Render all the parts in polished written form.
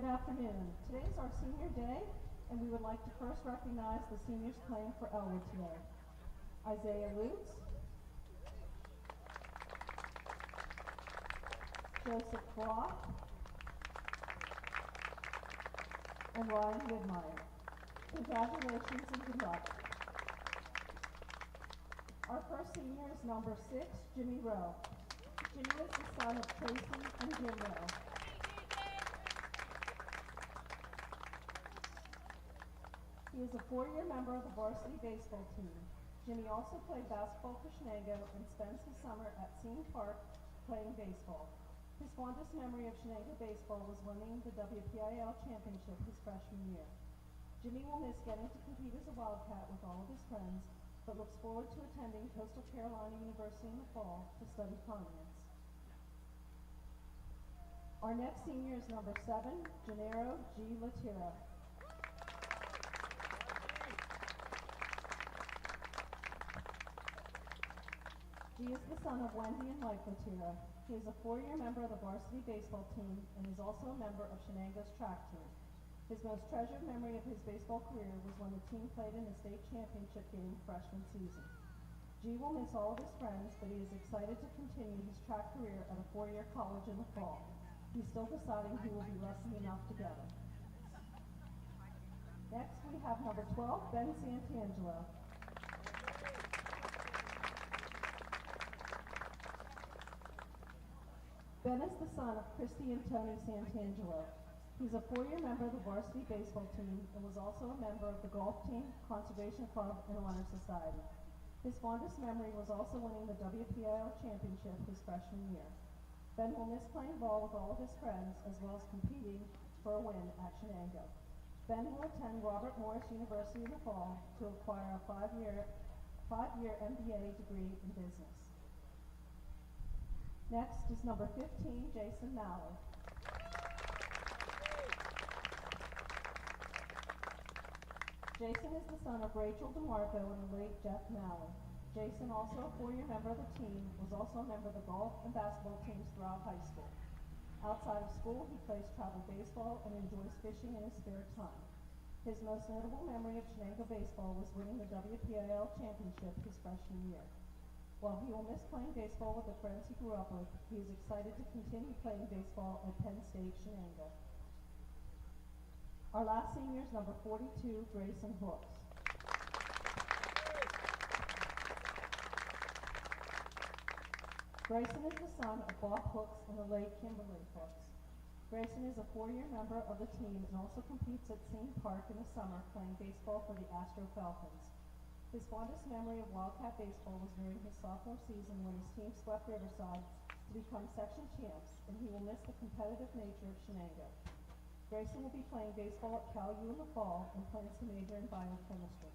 Good afternoon. Today is our senior day, and we would like to first recognize the seniors playing for Ellwood today. Isaiah Lutz, Joseph Block, and Ryan Widmeyer. Congratulations and good luck. Our first senior is number 6, Jimmy Rowe. Jimmy is the son of Tracy and Jim Rowe. He is a 4-year member of the varsity baseball team. Jimmy also played basketball for Shenango and spends his summer at Scene Park playing baseball. His fondest memory of Shenango baseball was winning the WPIAL championship his freshman year. Jimmy will miss getting to compete as a Wildcat with all of his friends, but looks forward to attending Coastal Carolina University in the fall to study finance. Our next senior is number 7, Gennaro G. Latira. He is the son of Wendy and Mike Latira. He is a 4-year member of the varsity baseball team and is also a member of Shenango's track team. His most treasured memory of his baseball career was when the team played in the state championship game freshman season. G will miss all of his friends, but he is excited to continue his track career at a 4-year college in the fall. He's still deciding who will be lucky enough to get him. Next, we have number 12, Ben Santangelo. Ben is the son of Christy and Tony Santangelo. He's a 4-year member of the varsity baseball team and was also a member of the golf team, conservation club, and honor society. His fondest memory was also winning the WPIAL championship his freshman year. Ben will miss playing ball with all of his friends as well as competing for a win at Shenango. Ben will attend Robert Morris University in the fall to acquire a 5-year MBA degree in business. Next is number 15, Jason Malley. Jason is the son of Rachel DeMarco and the late Jeff Malley. Jason, also a 4-year member of the team, was also a member of the golf and basketball teams throughout high school. Outside of school, he plays travel baseball and enjoys fishing in his spare time. His most notable memory of Shenango baseball was winning the WPIAL championship his freshman year. While he will miss playing baseball with the friends he grew up with, he is excited to continue playing baseball at Penn State Shenango. Our last senior is number 42, Grayson Hooks. Grayson is the son of Bob Hooks and the late Kimberly Hooks. Grayson is a 4-year member of the team and also competes at Scene Park in the summer playing baseball for the Astro Falcons. His fondest memory of Wildcat baseball was during his sophomore season when his team swept Riverside to become section champs, and he will miss the competitive nature of Shenango. Grayson will be playing baseball at Cal U in the fall and plans to major in biochemistry.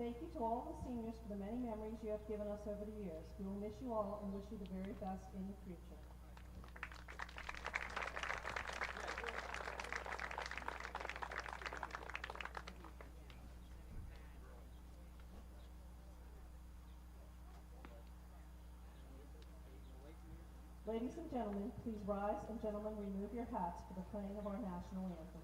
Thank you to all the seniors for the many memories you have given us over the years. We will miss you all and wish you the very best in the future. Ladies and gentlemen, please rise, and gentlemen, remove your hats for the playing of our national anthem.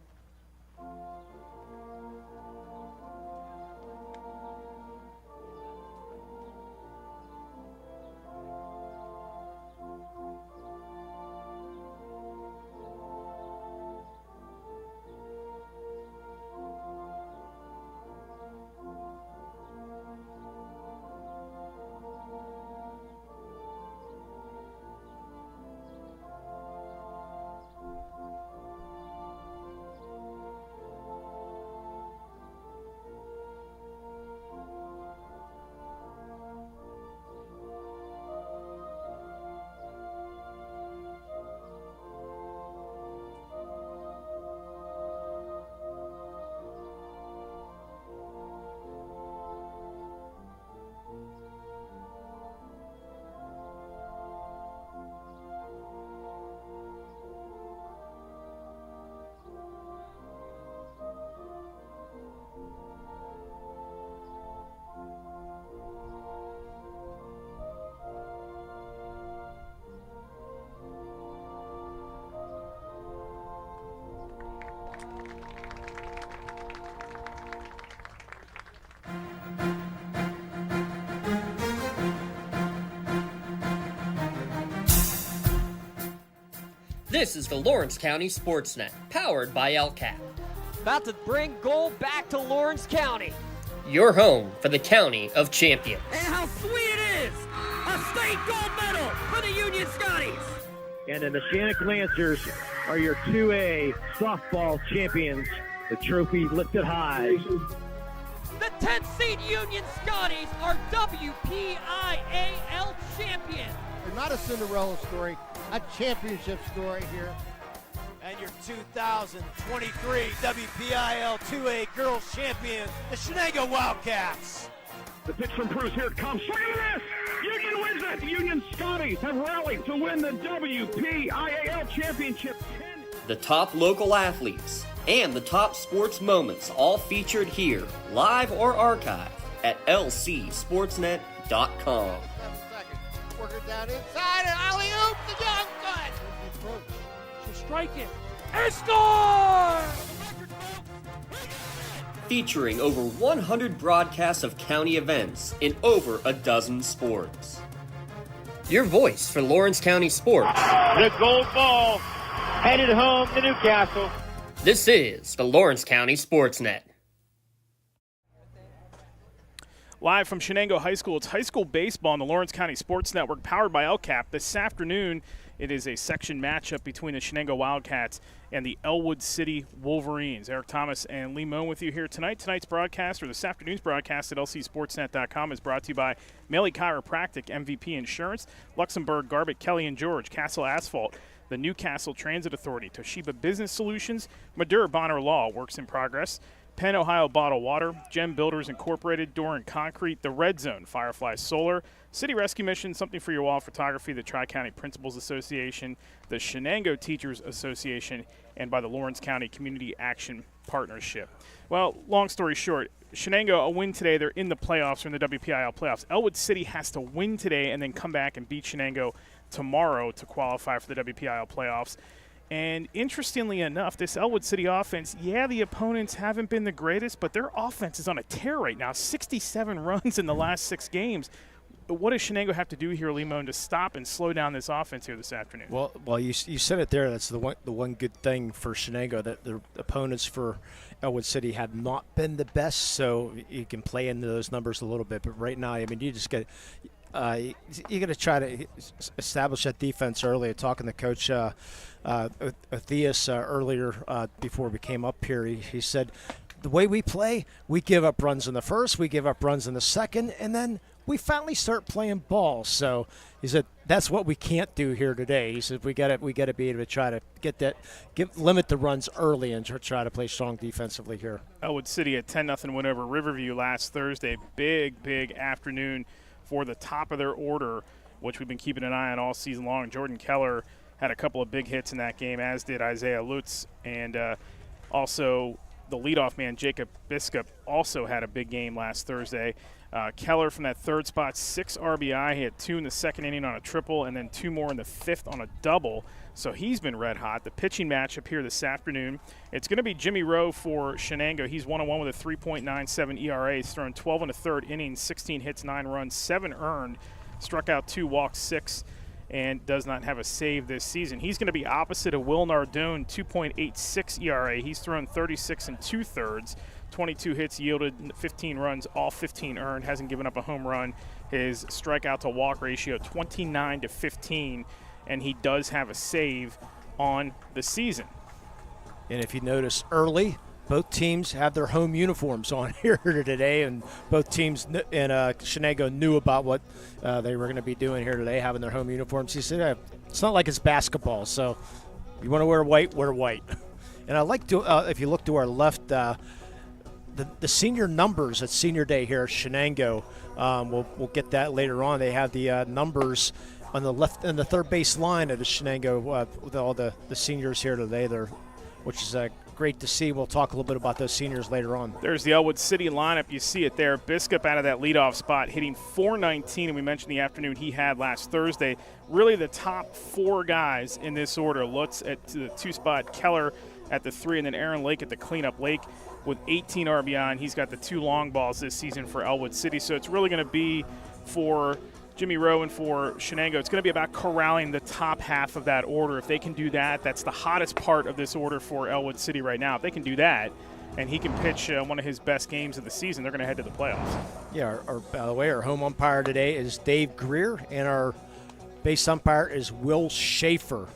This is the Lawrence County SportsNet, powered by LCAP. About to bring gold back to Lawrence County. Your home for the County of Champions. And how sweet it is! A state gold medal for the Union Scotties! And then the Shenango Lancers are your 2A softball champions. The trophy lifted high. The 10th seed Union Scotties are WPIAL champions. Not a Cinderella story, a championship story here. And your 2023 WPIAL 2A Girls Champions, the Shenango Wildcats. The pitch from Bruce, here it comes. Look at this! Union wins it! The Union Scotties have rallied to win the WPIAL Championship. The top local athletes and the top sports moments all featured here, live or archived at lcsportsnet.com. Worker down inside and alley-oop the young gun. She'll strike it and score! Featuring over 100 broadcasts of county events in over a dozen sports. Your voice for Lawrence County sports. The gold ball headed home to Newcastle. This is the Lawrence County SportsNet. Live from Shenango High School, it's high school baseball on the Lawrence County Sports Network, powered by LCAP. This afternoon, it is a section matchup between the Shenango Wildcats and the Ellwood City Wolverines. Eric Thomas and Lee Moan with you here tonight. Tonight's broadcast, or this afternoon's broadcast at lcsportsnet.com, is brought to you by Maley Chiropractic, MVP Insurance, Luxembourg, Garbutt, Kelly and George, Castle Asphalt, the Newcastle Transit Authority, Toshiba Business Solutions, Maduro Bonner Law, works in progress, Penn Ohio Bottled Water, Gem Builders Incorporated, Doran Concrete, The Red Zone, Firefly Solar, City Rescue Mission, Something for Your Wall Photography, the Tri-County Principals Association, the Shenango Teachers Association, and by the Lawrence County Community Action Partnership. Well, long story short, Shenango, a win today. They're in the playoffs, or in the WPIAL playoffs. Ellwood City has to win today and then come back and beat Shenango tomorrow to qualify for the WPIAL playoffs. And interestingly enough, this Ellwood City offense, the opponents haven't been the greatest, but their offense is on a tear right now. 67 runs in the last 6 games. What does Shenango have to do here, Limon, to stop and slow down this offense here this afternoon? Well, you said it there. That's the one good thing for Shenango, that the opponents for Ellwood City have not been the best, so you can play into those numbers a little bit. But right now, I mean, you just got you got to try to establish that defense early. Talking to Coach Athias earlier before we came up here, he said the way we play, we give up runs in the first, we give up runs in the second, and then we finally start playing ball. So he said that's what we can't do here today. He said we got to be able to try to limit the runs early and try to play strong defensively here. Ellwood City a 10-0 win over Riverview last Thursday. Big afternoon for the top of their order, which we've been keeping an eye on all season long. Jordan Keller had a couple of big hits in that game, as did Isaiah Lutz, and also the leadoff man, Jacob Biskup, also had a big game last Thursday. Keller from that third spot, 6 RBI. He had 2 in the second inning on a triple, and then 2 more in the 5th on a double. So he's been red hot. The pitching matchup here this afternoon, it's going to be Jimmy Rowe for Shenango. He's 1-1 with a 3.97 ERA. He's thrown 12 in the third inning, 16 hits, 9 runs, 7 earned, struck out 2, walked 6, and does not have a save this season. He's going to be opposite of Will Nardone, 2.86 ERA. He's thrown 36 and 2/3, 22 hits, yielded 15 runs, all 15 earned, hasn't given up a home run. His strikeout to walk ratio 29-15, and he does have a save on the season. And if you notice early, both teams have their home uniforms on here today, and both teams in Shenango knew about what they were going to be doing here today, having their home uniforms. He said, it's not like it's basketball, so you want to wear white, wear white. And I like to, if you look to our left, the senior numbers at senior day here at Shenango, we'll get that later on. They have the numbers on the left and the third base line of the Shenango with all the seniors here today, which is great to see. We'll talk a little bit about those seniors later on. There's the Ellwood City lineup. You see it there. Biskup out of that leadoff spot, hitting .419, and we mentioned the afternoon he had last Thursday. Really the top 4 guys in this order. Lutz at the 2 spot, Keller at the 3, and then Aaron Lake at the cleanup. Lake with 18 RBI, and he's got the 2 long balls this season for Ellwood City. So it's really going to be for Jimmy Rowan for Shenango. It's going to be about corralling the top half of that order. If they can do that, that's the hottest part of this order for Ellwood City right now. If they can do that, and he can pitch one of his best games of the season, they're going to head to the playoffs. Yeah, by the way, our home umpire today is Dave Greer, and our base umpire is Will Schaefer.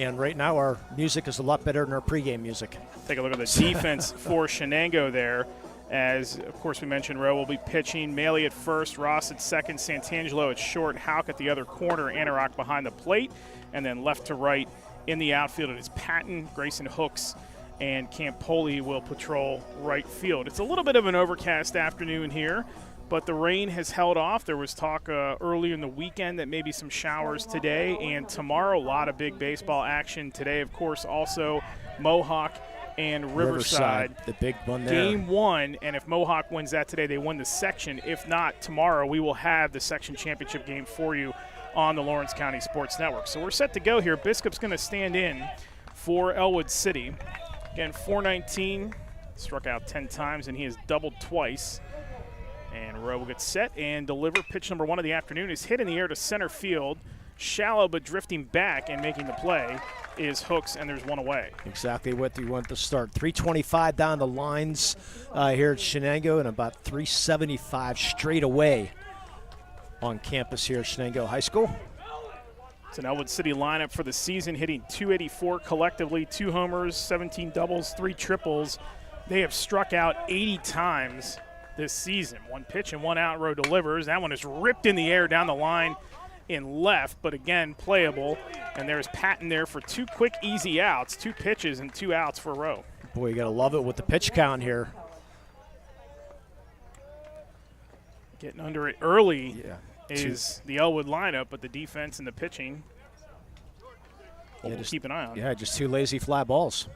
And right now our music is a lot better than our pregame music. Take a look at the defense for Shenango there. As, of course, we mentioned, Rowe will be pitching. Maley at first, Ross at second, Santangelo at short, Houck at the other corner, Anorak behind the plate, and then left to right in the outfield it is Patton, Grayson Hooks, and Campoli will patrol right field. It's a little bit of an overcast afternoon here, but the rain has held off. There was talk earlier in the weekend that maybe some showers today and tomorrow. A lot of big baseball action today, of course, also Mohawk and Riverside, the big one there. Game 1, and if Mohawk wins that today, they win the section. If not, tomorrow we will have the section championship game for you on the Lawrence County Sports Network. So we're set to go here. Biskup's going to stand in for Ellwood City. Again, 419, struck out 10 times, and he has doubled twice. And Rowe will get set and deliver. Pitch number 1 of the afternoon is hit in the air to center field. Shallow but drifting back and making the play is Hooks, and there's one away. Exactly what you want to start. 325 down the lines here at Shenango, and about 375 straight away on campus here at Shenango High School. It's an Ellwood City lineup for the season, hitting .284 collectively, 2 homers, 17 doubles, 3 triples. They have struck out 80 times this season. 1 pitch and 1 out. Rowe delivers. That one is ripped in the air down the line in left, but again, playable. And there's Patton there for 2 quick, easy outs, 2 pitches and 2 outs for Rowe. Boy, you got to love it with the pitch count here. Getting under it early is the Ellwood lineup, but the defense and the pitching, we'll keep an eye on. Yeah, just 2 lazy fly balls.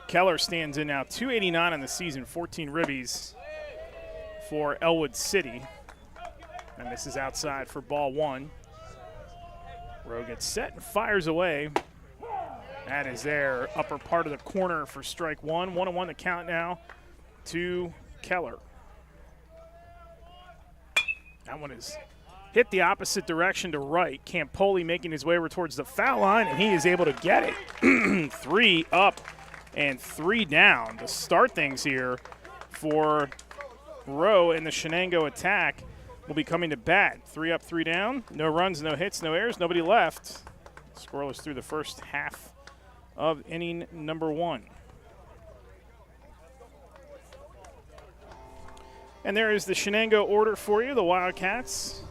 Keller stands in now, 289 on the season, 14 ribbies for Ellwood City. And this is outside for ball 1. Rowe gets set and fires away. That is their upper part of the corner for strike 1. 1-1 the count now to Keller. That one is hit the opposite direction to right. Campoli making his way over towards the foul line, and he is able to get it. 3 up and 3 down to start things here for Rowe, and the Shenango attack will be coming to bat. 3 up, 3 down. No runs, no hits, no errors, nobody left. Scoreless through the first half of inning number 1. And there is the Shenango order for you. The Wildcats,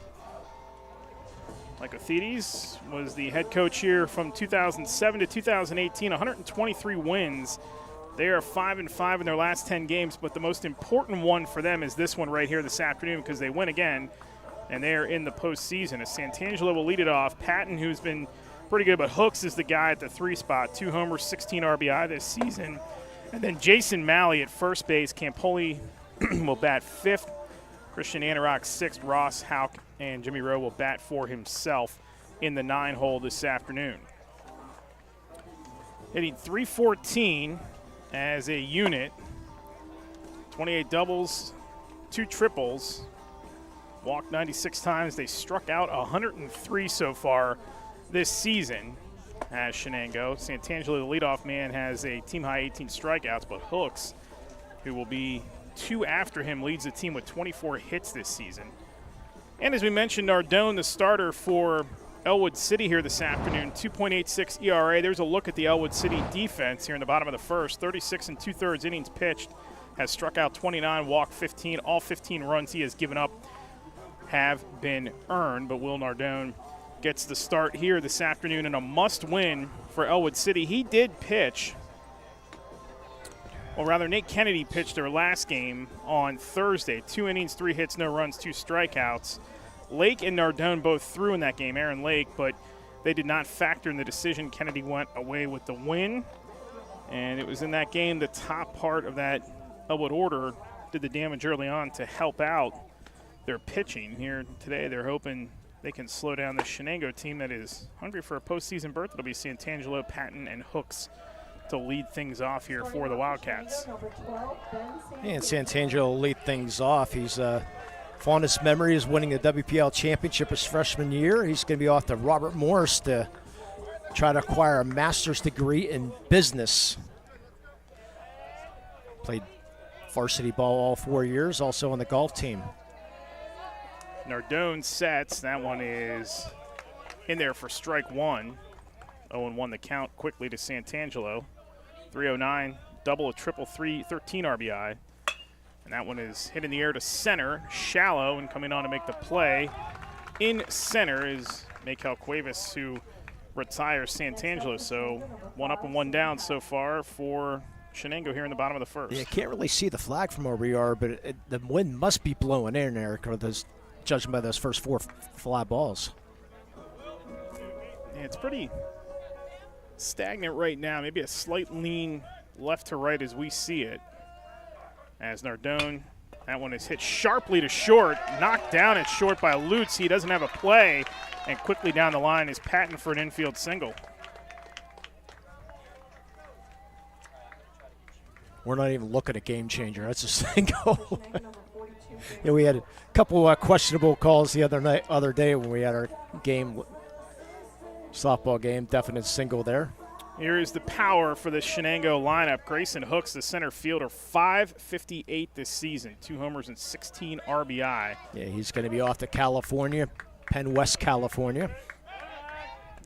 Lycothides was the head coach here from 2007 to 2018, 123 wins. They are 5-5 in their last 10 games, but the most important one for them is this one right here this afternoon, because they win again, and they are in the postseason. As Santangelo will lead it off. Patton, who's been pretty good, but Hooks is the guy at the 3 spot. 2 homers, 16 RBI this season. And then Jason Malley at first base. Campoli will bat 5th. Christian Anorak 6th. Ross, Houck, and Jimmy Rowe will bat for himself in the 9-hole this afternoon. Hitting .314 as a unit. 28 doubles, 2 triples. Walked 96 times. They struck out 103 so far this season as Shenango. Santangelo, the leadoff man, has a team-high 18 strikeouts, but Hooks, who will be 2 after him, leads the team with 24 hits this season. And as we mentioned, Nardone, the starter for Ellwood City here this afternoon, 2.86 ERA. There's a look at the Ellwood City defense here in the bottom of the first. 36 2/3 innings pitched, has struck out 29, walked 15. All 15 runs he has given up have been earned, but Will Nardone gets the start here this afternoon in a must-win for Ellwood City. He did pitch, or rather Nate Kennedy pitched their last game on Thursday. 2 innings, 3 hits, no runs, 2 strikeouts. Lake and Nardone both threw in that game, Aaron Lake, but they did not factor in the decision. Kennedy went away with the win, and it was in that game the top part of that Ellwood order did the damage early on to help out their pitching. Here today they're hoping they can slow down the Shenango team that is hungry for a postseason berth. It'll be Santangelo, Patton, and Hooks to lead things off here for the Wildcats. And Santangelo will lead things off. He's Fondest memory is winning the WPIAL championship his freshman year. He's going to be off to Robert Morris to try to acquire a master's degree in business. Played varsity ball all 4 years, also on the golf team. Nardone sets. That one is in there for strike one. 0-1 the count quickly to Santangelo. 309, double, a triple, 13 RBI. And that one is hit in the air to center, shallow, and coming on to make the play in center is Mikel Cuevas, who retires Santangelo. So 1 up and 1 down so far for Shenango here in the bottom of the first. Yeah, can't really see the flag from where we are, but the wind must be blowing in there, judging by those first 4 fly balls. Yeah, it's pretty stagnant right now. Maybe a slight lean left to right as we see it. As Nardone, that one is hit sharply to short, knocked down at short by Lutz. He doesn't have a play, and quickly down the line is Patton for an infield single. We're not even looking at game changer. That's a single. Yeah, we had a couple questionable calls the other day when we had our game, softball game. Definite single there. Here is the power for the Shenango lineup. Grayson Hooks, the center fielder, .558 this season, 2 homers and 16 RBI. Yeah, he's going to be off to California, Penn West, California.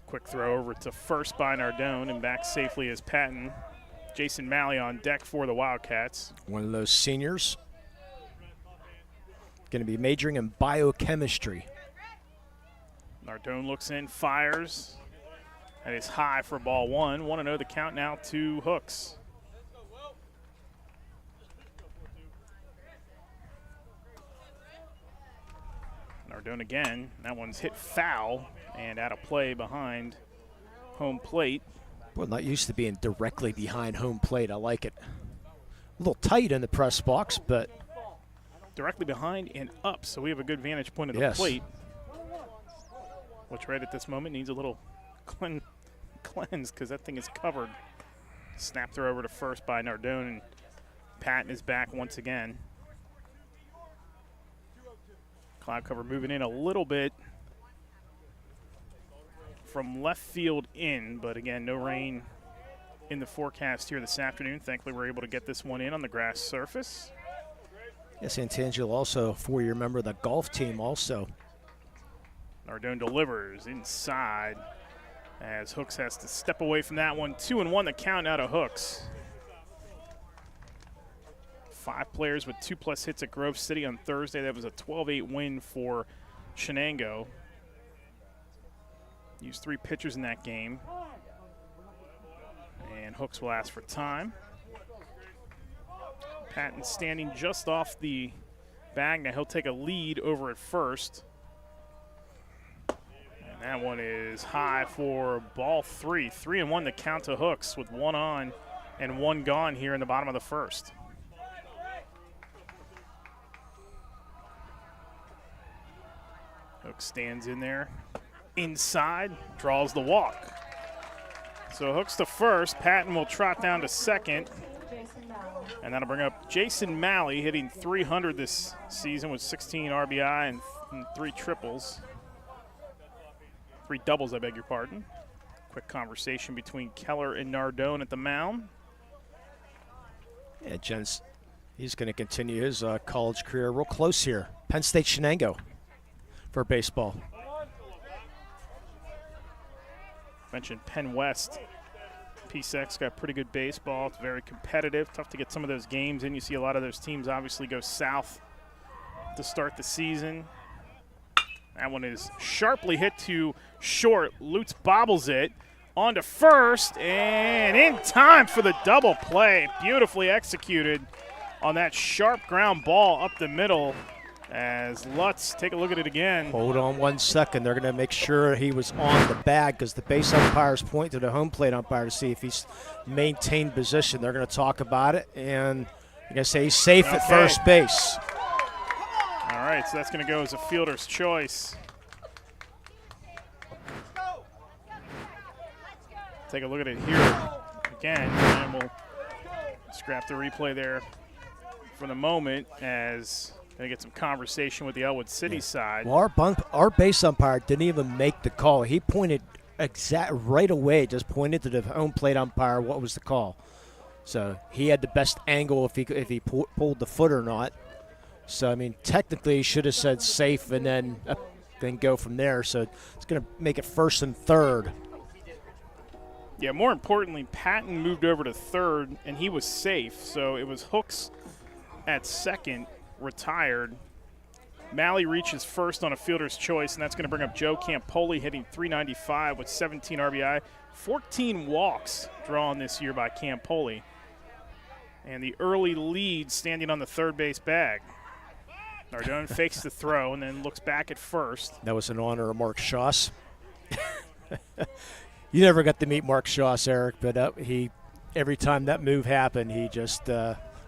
Quick throw over to first by Nardone, and back safely is Patton. Jason Malley on deck for the Wildcats. One of those seniors. Going to be majoring in biochemistry. Nardone looks in, fires. That is high for ball 1. 1-0 the count now to Hooks. Nardone again. That one's hit foul and out of play behind home plate. Well, not used to being directly behind home plate. I like it. A little tight in the press box, but directly behind and up, so we have a good vantage point of the plate, which right at this moment needs a little cleanse because that thing is covered. Snap throw over to first by Nardone, and Patton is back once again. Cloud cover moving in a little bit from left field in, but again, no rain in the forecast here this afternoon. Thankfully, we're able to get this one in on the grass surface. Yes, Santangelo also a 4-year member of the golf team also. Nardone delivers inside as Hooks has to step away from that one. 2-1 the count out of Hooks. 5 players with 2+ hits at Grove City on Thursday. That was a 12-8 win for Shenango. Used 3 pitchers in that game. And Hooks will ask for time. Patton standing just off the bag. Now he'll take a lead over at first. And that one is high for ball 3. 3-1 the count to Hooks with 1 on and 1 gone here in the bottom of the first. Hooks stands in there. Inside, draws the walk. So Hooks to first. Patton will trot down to second. And that'll bring up Jason Malley, hitting .300 this season with 16 RBI and 3 triples. 3 doubles, I beg your pardon. Quick conversation between Keller and Nardone at the mound. Yeah, Jens, he's going to continue his college career real close here. Penn State Shenango for baseball. Mentioned Penn West. PSEC's got pretty good baseball. It's very competitive. Tough to get some of those games in. You see a lot of those teams obviously go south to start the season. That one is sharply hit to short. Lutz bobbles it on to first and in time for the double play. Beautifully executed on that sharp ground ball up the middle. As Lutz, take a look at it again. Hold on 1 second. They're going to make sure he was on the bag because the base umpires point to the home plate umpire to see if he's maintained position. They're going to talk about it, and they're going to say he's safe at first base. All right, so that's going to go as a fielder's choice. Take a look at it here again, and we'll scrap the replay there for the moment as Going to get some conversation with the Ellwood City side. Well, our base umpire didn't even make the call. He pointed right away, just pointed to the home plate umpire what was the call. So he had the best angle if he pulled the foot or not. So, I mean, technically he should have said safe and then go from there. So it's going to make it first and third. Yeah, more importantly, Patton moved over to third, and he was safe. So it was Hooks at second, retired. Malley reaches first on a fielder's choice, and that's going to bring up Joe Campoli hitting .395 with 17 RBI. 14 walks drawn this year by Campoli. And the early lead standing on the third base bag. Nardone fakes the throw and then looks back at first. That was in honor of Mark Schoss. You never got to meet Mark Schoss, Eric, but every time that move happened, he just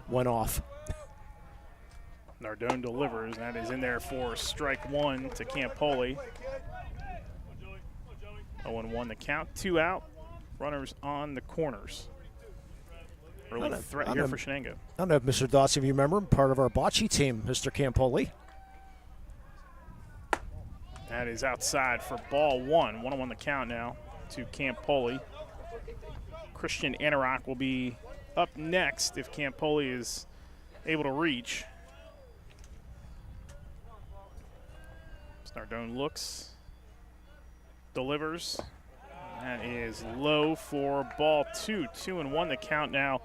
went off. Nardone delivers, and that is in there for strike one to Campoli. 0-1 the count, 2 out, runners on the corners. Early threat here for Shenango. I don't know if Mr. Dawson, if you remember him, part of our bocce team, Mr. Campoli. That is outside for ball one. 1-1 the count now to Campoli. Christian Anorak will be up next if Campoli is able to reach. Nardone looks, delivers. That is low for ball two. 2-1 the count now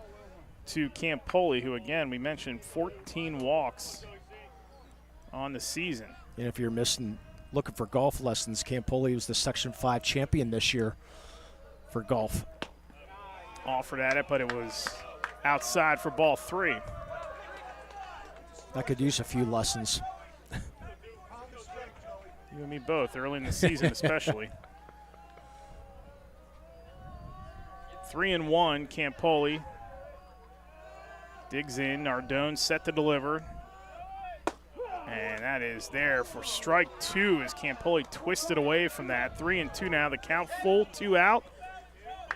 to Campoli, who again we mentioned 14 walks on the season. And if you're looking for golf lessons, Campoli was the Section 5 champion this year for golf. Offered at it, but it was outside for ball three. I could use a few lessons. You and me both, early in the season especially. 3-1, Campoli digs in. Nardone set to deliver. And that is there for strike two as Campoli twisted away from that. 3-2 now, the count full, 2 out.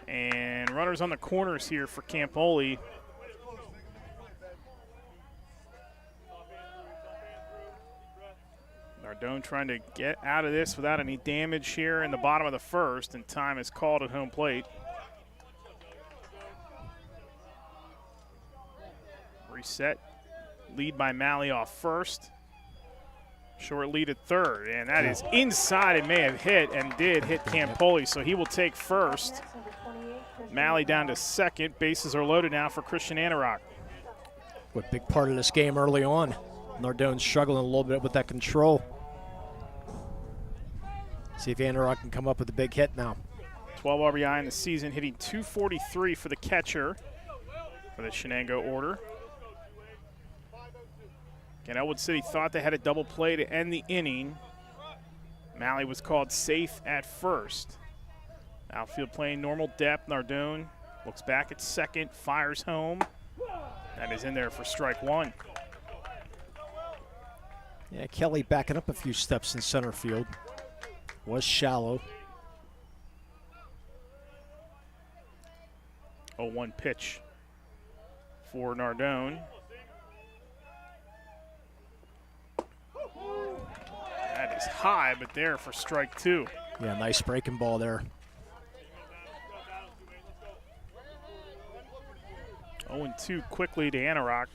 And runners on the corners here for Campoli. Nardone trying to get out of this without any damage here in the bottom of the first, and time is called at home plate. Reset. Lead by Malley off first. Short lead at third, and that is inside. It may have hit and did hit Campoli, so he will take first. Malley down to second. Bases are loaded now for Christian Anorak. What big part of this game early on. Nardone's struggling a little bit with that control. See if Anorak can come up with a big hit now. 12 RBI in the season, hitting .243 for the catcher for the Shenango order. Again, Ellwood City thought they had a double play to end the inning. Malley was called safe at first. Outfield playing normal depth. Nardone looks back at second, fires home. That is in there for strike one. Yeah, Kelly backing up a few steps in center field. Was shallow. 0-1 pitch for Nardone. That is high, but there for strike two. Yeah, nice breaking ball there. 0-2 quickly to Anorak.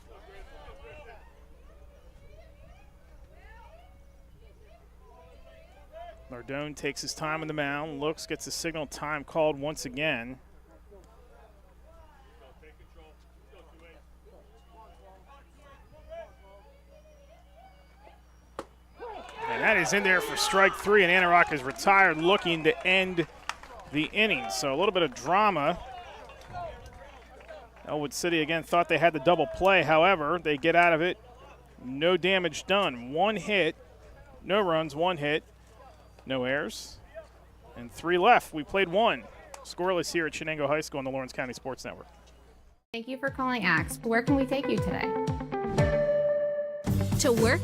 Nardone takes his time on the mound, looks, gets the signal, time called once again. And that is in there for strike three, and Anorak is retired, looking to end the inning. So a little bit of drama. Ellwood City again thought they had the double play. However, they get out of it. No damage done. 1 hit, no runs, 1 hit. No errors, and 3 left. We played 1. Scoreless here at Shenango High School on the Lawrence County Sports Network. Thank you for calling Axe. Where can we take you today? To work,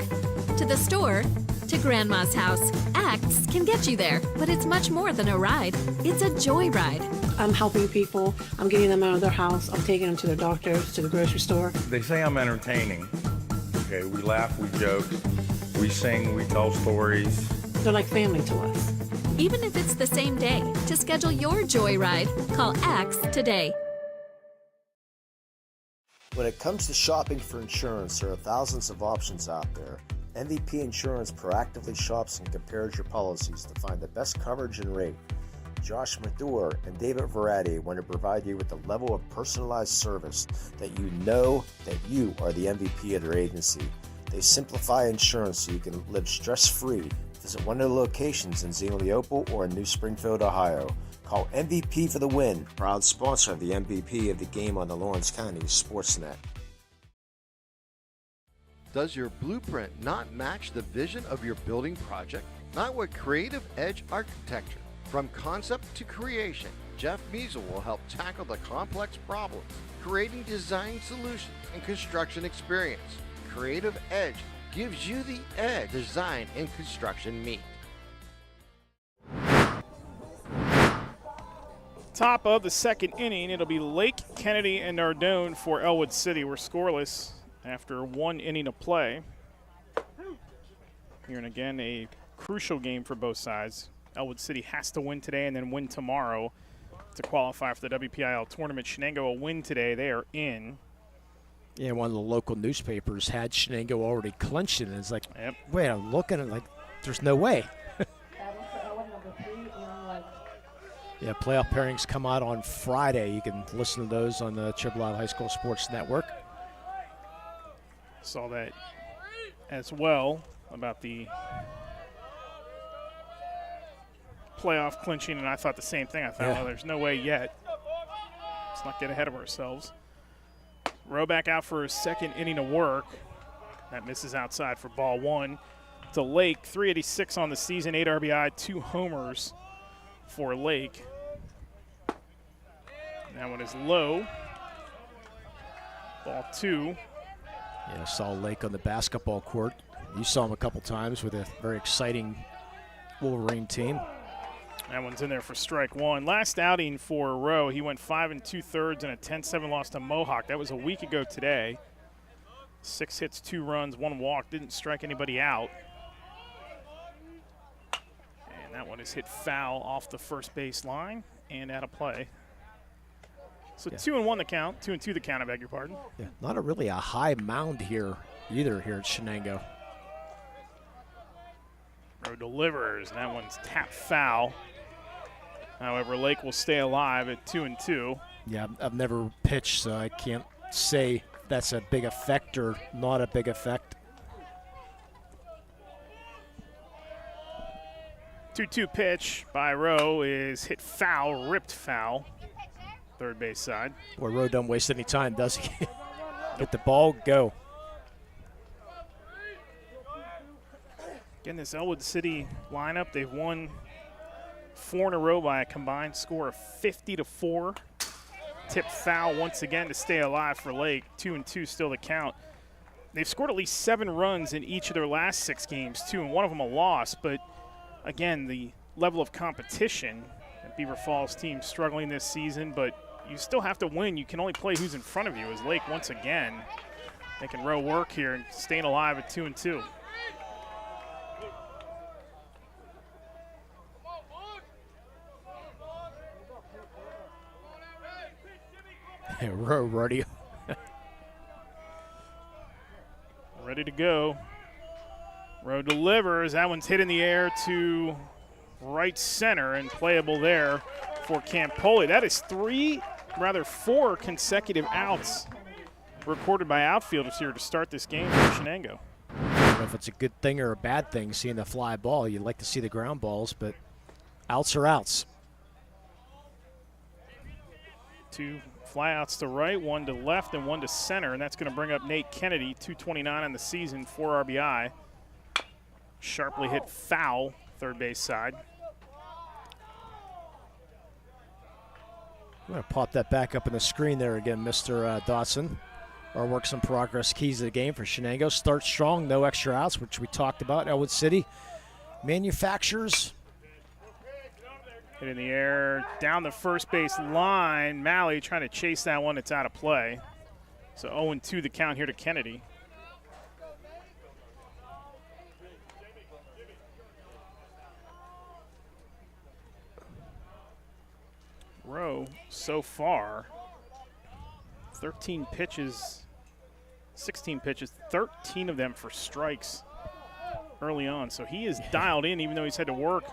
to the store, to Grandma's house. Axe can get you there, but it's much more than a ride. It's a joyride. I'm helping people. I'm getting them out of their house. I'm taking them to their doctors, to the grocery store. They say I'm entertaining. Okay, we laugh, we joke, we sing, we tell stories. They're like family to us. Even if it's the same day, to schedule your joyride, call Axe today. When it comes to shopping for insurance, there are thousands of options out there. MVP Insurance proactively shops and compares your policies to find the best coverage and rate. Josh Madure and David Verratti want to provide you with the level of personalized service that you know that you are the MVP of their agency. They simplify insurance so you can live stress-free. Visit one of the locations in Xenia Opal or in New Springfield, Ohio. Call MVP for the win. Proud sponsor of the MVP of the game on the Lawrence County SportsNet. Does your blueprint not match the vision of your building project? Not with Creative Edge Architecture. From concept to creation, Jeff Measle will help tackle the complex problems, creating design solutions and construction experience. Creative Edge gives you the edge design and construction meet. Top of the second inning, it'll be Lake, Kennedy, and Nardone for Ellwood City. We're scoreless after 1 inning of play. Here and again, a crucial game for both sides. Ellwood City has to win today and then win tomorrow to qualify for the WPIAL tournament. Shenango will win today. They are in. Yeah, one of the local newspapers had Shenango already clinched it, and it's like, wait, I'm looking at it like, there's no way. Yeah, playoff pairings come out on Friday. You can listen to those on the Chippewa High School Sports Network. Saw that as well about the playoff clinching, and I thought the same thing. I thought, well, there's no way yet. Let's not get ahead of ourselves. Rowe back out for his second inning of work. That misses outside for ball one. To Lake, 386 on the season, 8 RBI, 2 homers for Lake. That one is low. Ball 2. Yeah, saw Lake on the basketball court. You saw him a couple times with a very exciting Wolverine team. That one's in there for strike one. Last outing for Rowe, he went 5 2/3 and a 10-7 loss to Mohawk. That was a week ago today. 6 hits, 2 runs, 1 walk. Didn't strike anybody out. And that one is hit foul off the first base line and out of play. So 2-1 the count, 2-2 the count, I beg your pardon. Yeah, not really a high mound here either here at Shenango. Rowe delivers, and that one's tapped foul. However, Lake will stay alive at 2-2. Yeah, I've never pitched, so I can't say that's a big effect or not a big effect. 2-2 pitch by Rowe is hit foul, ripped foul. Third base side. Well, Rowe don't waste any time, does he? Get the ball, go. Again, this Ellwood City lineup, they've won 4 in a row by a combined score of 50-4. Tipped foul once again to stay alive for Lake. 2-2 still the count. They've scored at least 7 runs in each of their last 6 games, too, and one of them a loss. But again, the level of competition, that Beaver Falls team struggling this season, but you still have to win. You can only play who's in front of you. As Lake once again making Rowe work here and staying alive at 2-2. Rowe ready. Ready to go. Rowe delivers. That one's hit in the air to right center and playable there for Campoli. That is 4 consecutive outs recorded by outfielders here to start this game for Shenango. I don't know if it's a good thing or a bad thing seeing the fly ball. You'd like to see the ground balls, but outs are outs. 2 flyouts to right, 1 to left, and 1 to center, and that's going to bring up Nate Kennedy, 229 on the season, 4 RBI. Sharply hit foul, third base side. I'm going to pop that back up on the screen there again, Mr. Dotson. Our works in progress keys of the game for Shenango. Start strong, no extra outs, which we talked about. Ellwood City manufacturers. Hit in the air, down the first base line. Malley trying to chase that one. It's out of play. So 0-2 the count here to Kennedy. Rowe so far, 13 pitches, 16 pitches, 13 of them for strikes early on. So he is dialed in, even though he's had to work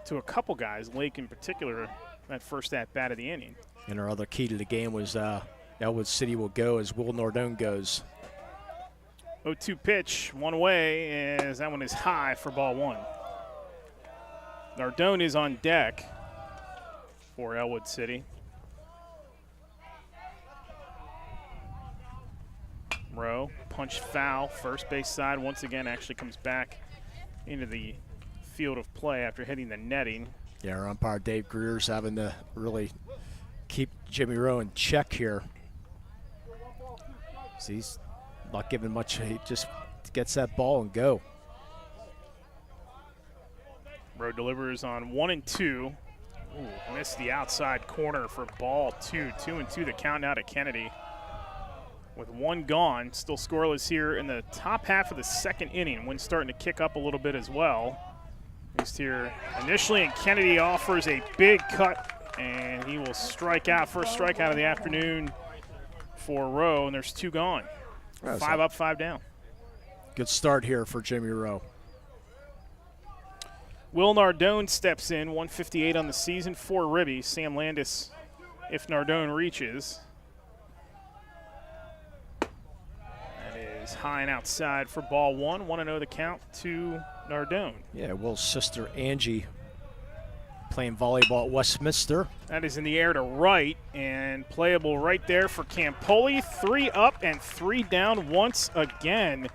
to a couple guys, Lake in particular, that first at-bat of the inning. And our other key to the game was Ellwood City will go as Will Nardone goes. 0-2 pitch, one away, as that one is high for ball one. Nardone is on deck for Ellwood City. Rowe, punch foul, first base side once again, actually comes back into the field of play after hitting the netting. Yeah, our umpire Dave Greer's having to really keep Jimmy Rowe in check here. So he's not giving much, he just gets that ball and go. Rowe delivers on 1-2. Ooh, missed the outside corner for ball two. 2-2 the count now to Kennedy. With one gone, still scoreless here in the top half of the second inning. Wind's starting to kick up a little bit as well. He's here initially, and Kennedy offers a big cut, and he will strike out. First strikeout of the afternoon for Rowe, and there's two gone. 5 up, 5 down. Good start here for Jimmy Rowe. Will Nardone steps in, 158 on the season, 4 ribbies. Sam Landis, if Nardone reaches. That is high and outside for ball one. 1-0 the count to Nardone. Yeah, Will's sister Angie playing volleyball at Westminster. That is in the air to right and playable right there for Campoli. 3 up and 3 down once again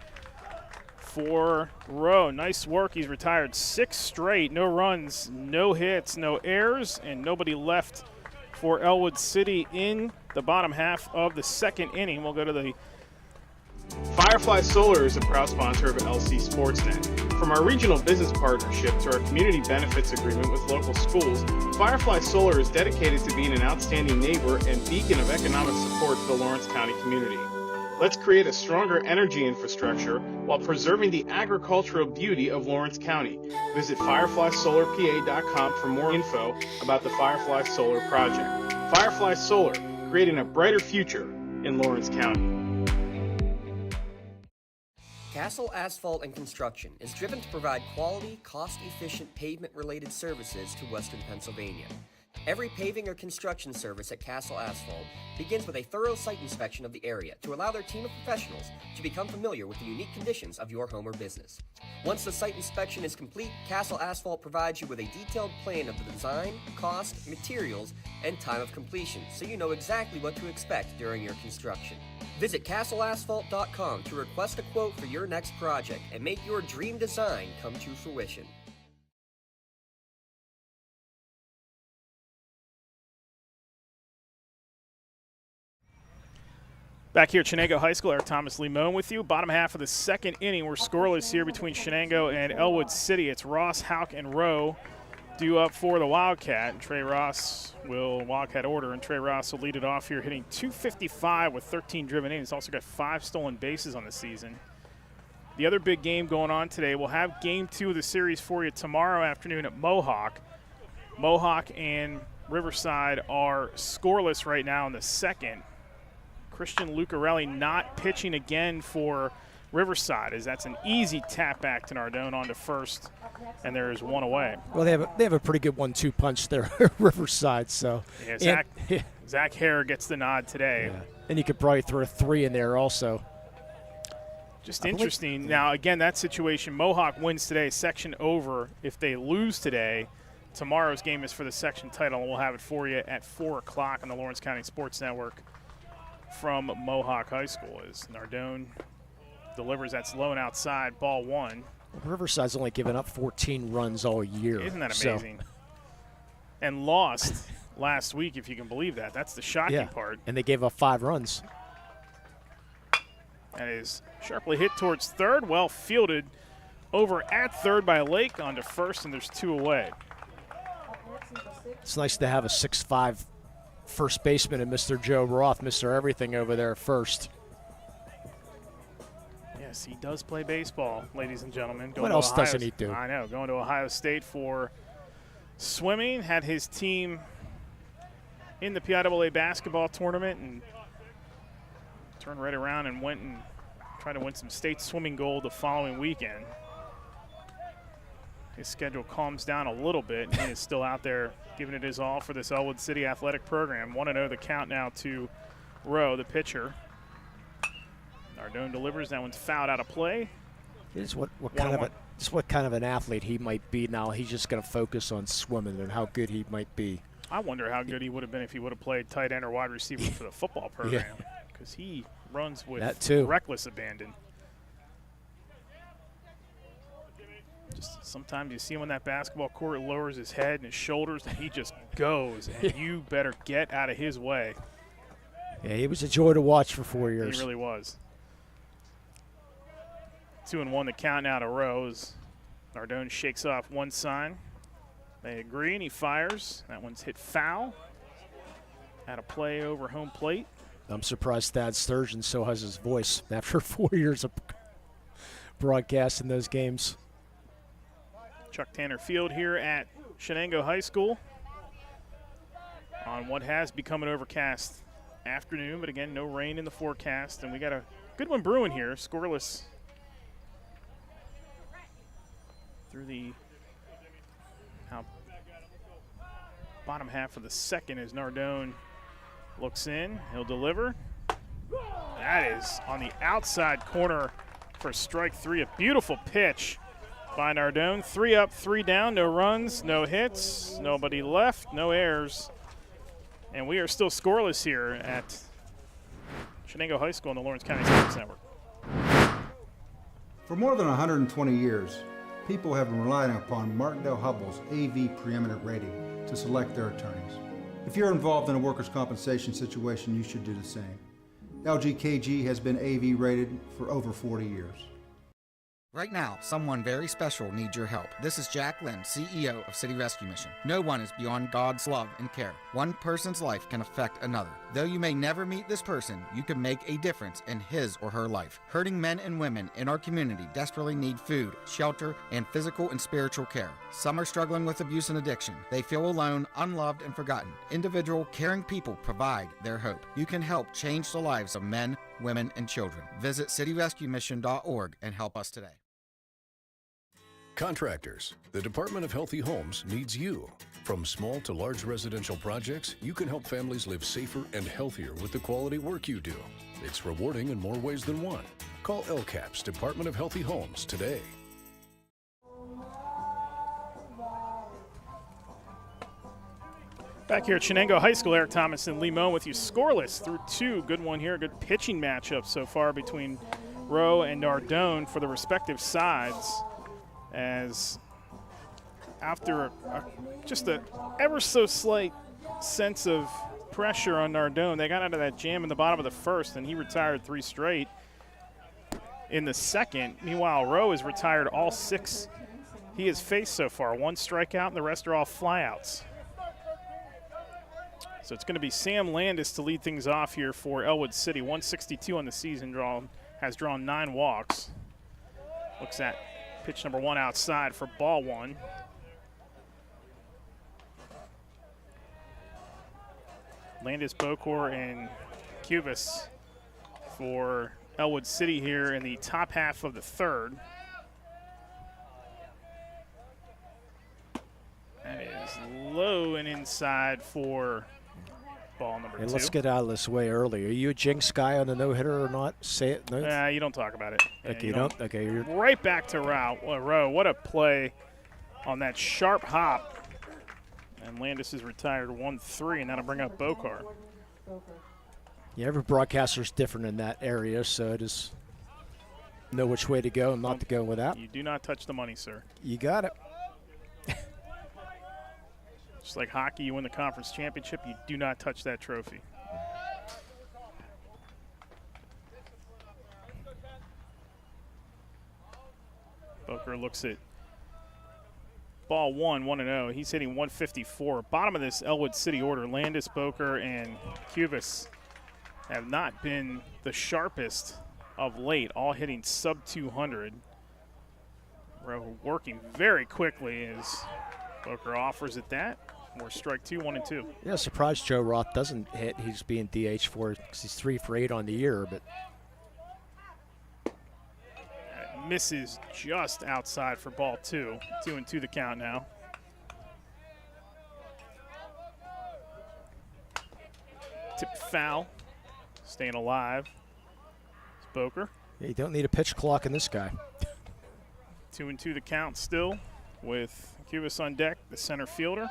for Rowe. Nice work. He's retired 6 straight. No runs, no hits, no errors, and nobody left for Ellwood City in the bottom half of the second inning. We'll go to the Firefly Solar is a proud sponsor of LC SportsNet. From our regional business partnership to our community benefits agreement with local schools, Firefly Solar is dedicated to being an outstanding neighbor and beacon of economic support to the Lawrence County community. Let's create a stronger energy infrastructure while preserving the agricultural beauty of Lawrence County. Visit fireflysolarpa.com for more info about the Firefly Solar project. Firefly Solar, creating a brighter future in Lawrence County. Castle Asphalt and Construction is driven to provide quality, cost-efficient pavement-related services to Western Pennsylvania. Every paving or construction service at Castle Asphalt begins with a thorough site inspection of the area to allow their team of professionals to become familiar with the unique conditions of your home or business. Once the site inspection is complete, Castle Asphalt provides you with a detailed plan of the design, cost, materials, and time of completion, so you know exactly what to expect during your construction. Visit castleasphalt.com to request a quote for your next project and make your dream design come to fruition. Back here at Shenango High School, Eric Thomas Limon with you. Bottom half of the second inning. We're scoreless here between Shenango and Ellwood City. It's Ross, Hauk, and Rowe due up for the Wildcat. And Trey Ross will Wildcat order, and Trey Ross will lead it off here, hitting .255 with 13 driven innings. He's also got 5 stolen bases on the season. The other big game going on today, we'll have game 2 of the series for you tomorrow afternoon at Mohawk. Mohawk and Riverside are scoreless right now in the second. Christian Lucarelli not pitching again for Riverside, as that's an easy tap back to Nardone onto first, and there is one away. Well, they have a pretty good 1-2 punch there, Riverside. So yeah, Zach Hare gets the nod today. Yeah. And you could probably throw a 3 in there also. Just interesting. Now, again, that situation, Mohawk wins today, section over. If they lose today, tomorrow's game is for the section title, and we'll have it for you at 4 o'clock on the Lawrence County Sports Network from Mohawk High School. As Nardone delivers that slow and outside, ball 1. Riverside's only given up 14 runs all year. Isn't that amazing? And lost last week, if you can believe that. That's the shocking part. And they gave up 5 runs. That is sharply hit towards third, well fielded over at third by Lake onto first, and there's 2 away. It's nice to have a 6'5" first baseman and Mr. Joe Roth, Mr. Everything over there first. Yes, he does play baseball, ladies and gentlemen. What else doesn't he do? I know, going to Ohio State for swimming, had his team in the PIAA basketball tournament and turned right around and went and tried to win some state swimming gold the following weekend. His schedule calms down a little bit, and he is still out there giving it his all for this Ellwood City athletic program. 1-0 the count now to Rowe, the pitcher. Nardone delivers. That one's fouled out of play. It's what kind of an athlete he might be now. He's just going to focus on swimming and how good he might be. I wonder how good he would have been if he would have played tight end or wide receiver for the football program, because he runs with reckless abandon. Just sometimes you see him on that basketball court, lowers his head and his shoulders, and he just goes, and you better get out of his way. Yeah, he was a joy to watch for 4 years. He really was. 2-1 the count now to Rose. Nardone shakes off one sign. They agree, and he fires. That one's hit foul. Out of play over home plate. I'm surprised Thad Sturgeon still has his voice after 4 years of broadcasting those games. Chuck Tanner Field here at Shenango High School on what has become an overcast afternoon, but again, no rain in the forecast, and we got a good one brewing here, scoreless through the bottom half of the second as Nardone looks in. He'll deliver. That is on the outside corner for strike three. A beautiful pitch by Nardone. 3 up, 3 down, no runs, no hits, nobody left, no errors. And we are still scoreless here at Shenango High School on the Lawrence County Sports Network. For more than 120 years, people have been relying upon Martindale Hubbell's AV preeminent rating to select their attorneys. If you're involved in a workers' compensation situation, you should do the same. LGKG has been AV rated for over 40 years. Right now, someone very special needs your help. This is Jack Lynn, CEO of City Rescue Mission. No one is beyond God's love and care. One person's life can affect another. Though you may never meet this person, you can make a difference in his or her life. Hurting men and women in our community desperately need food, shelter, and physical and spiritual care. Some are struggling with abuse and addiction. They feel alone, unloved, and forgotten. Individual, caring people provide their hope. You can help change the lives of men, women, and children. Visit cityrescuemission.org and help us today. Contractors, the Department of Healthy Homes needs you. From small to large residential projects, you can help families live safer and healthier with the quality work you do. It's rewarding in more ways than one. Call LCAP's Department of Healthy Homes today. Back here at Shenango High School, Eric Thomas and Lee Moen with you scoreless through 2. Good one here, good pitching matchup so far between Rowe and Nardone for the respective sides. As after just a ever so slight sense of pressure on Nardone, they got out of that jam in the bottom of the first, and he retired 3 straight in the second. Meanwhile, Rowe has retired all 6 he has faced so far. 1 strikeout, and the rest are all flyouts. So it's going to be Sam Landis to lead things off here for Ellwood City. 162 on the season, has drawn 9 walks. Looks at pitch number 1 outside for ball 1. Landis, Bocor, and Cubas for Ellwood City here in the top half of the third. That is low and inside for ball number 2. Let's get out of this way early. Are you a jinx guy on the no-hitter or not? Say it. No? You don't talk about it. Okay, you don't? Okay. You're right back to Rowe. What a play on that sharp hop. And Landis is retired 1-3, and that'll bring up Bocor. Yeah, every broadcaster's different in that area, so just know which way to go and not to go with that. You do not touch the money, sir. You got it. Just like hockey, you win the conference championship, you do not touch that trophy. Bocor looks at ball 1-0. He's hitting 154. Bottom of this Ellwood City order, Landis, Bocor, and Cubas have not been the sharpest of late, all hitting sub 200. Rowe working very quickly as Bocor offers at that. More strike 2, 1 and 2. Yeah, surprised Joe Roth doesn't hit. He's being DH for because he's 3 for 8 on the year, but misses just outside for ball 2. 2 and 2 the count now. Tip foul. Staying alive. Spoker. Yeah, you don't need a pitch clock in this guy. 2 and 2 the count still with Cubas on deck, the center fielder.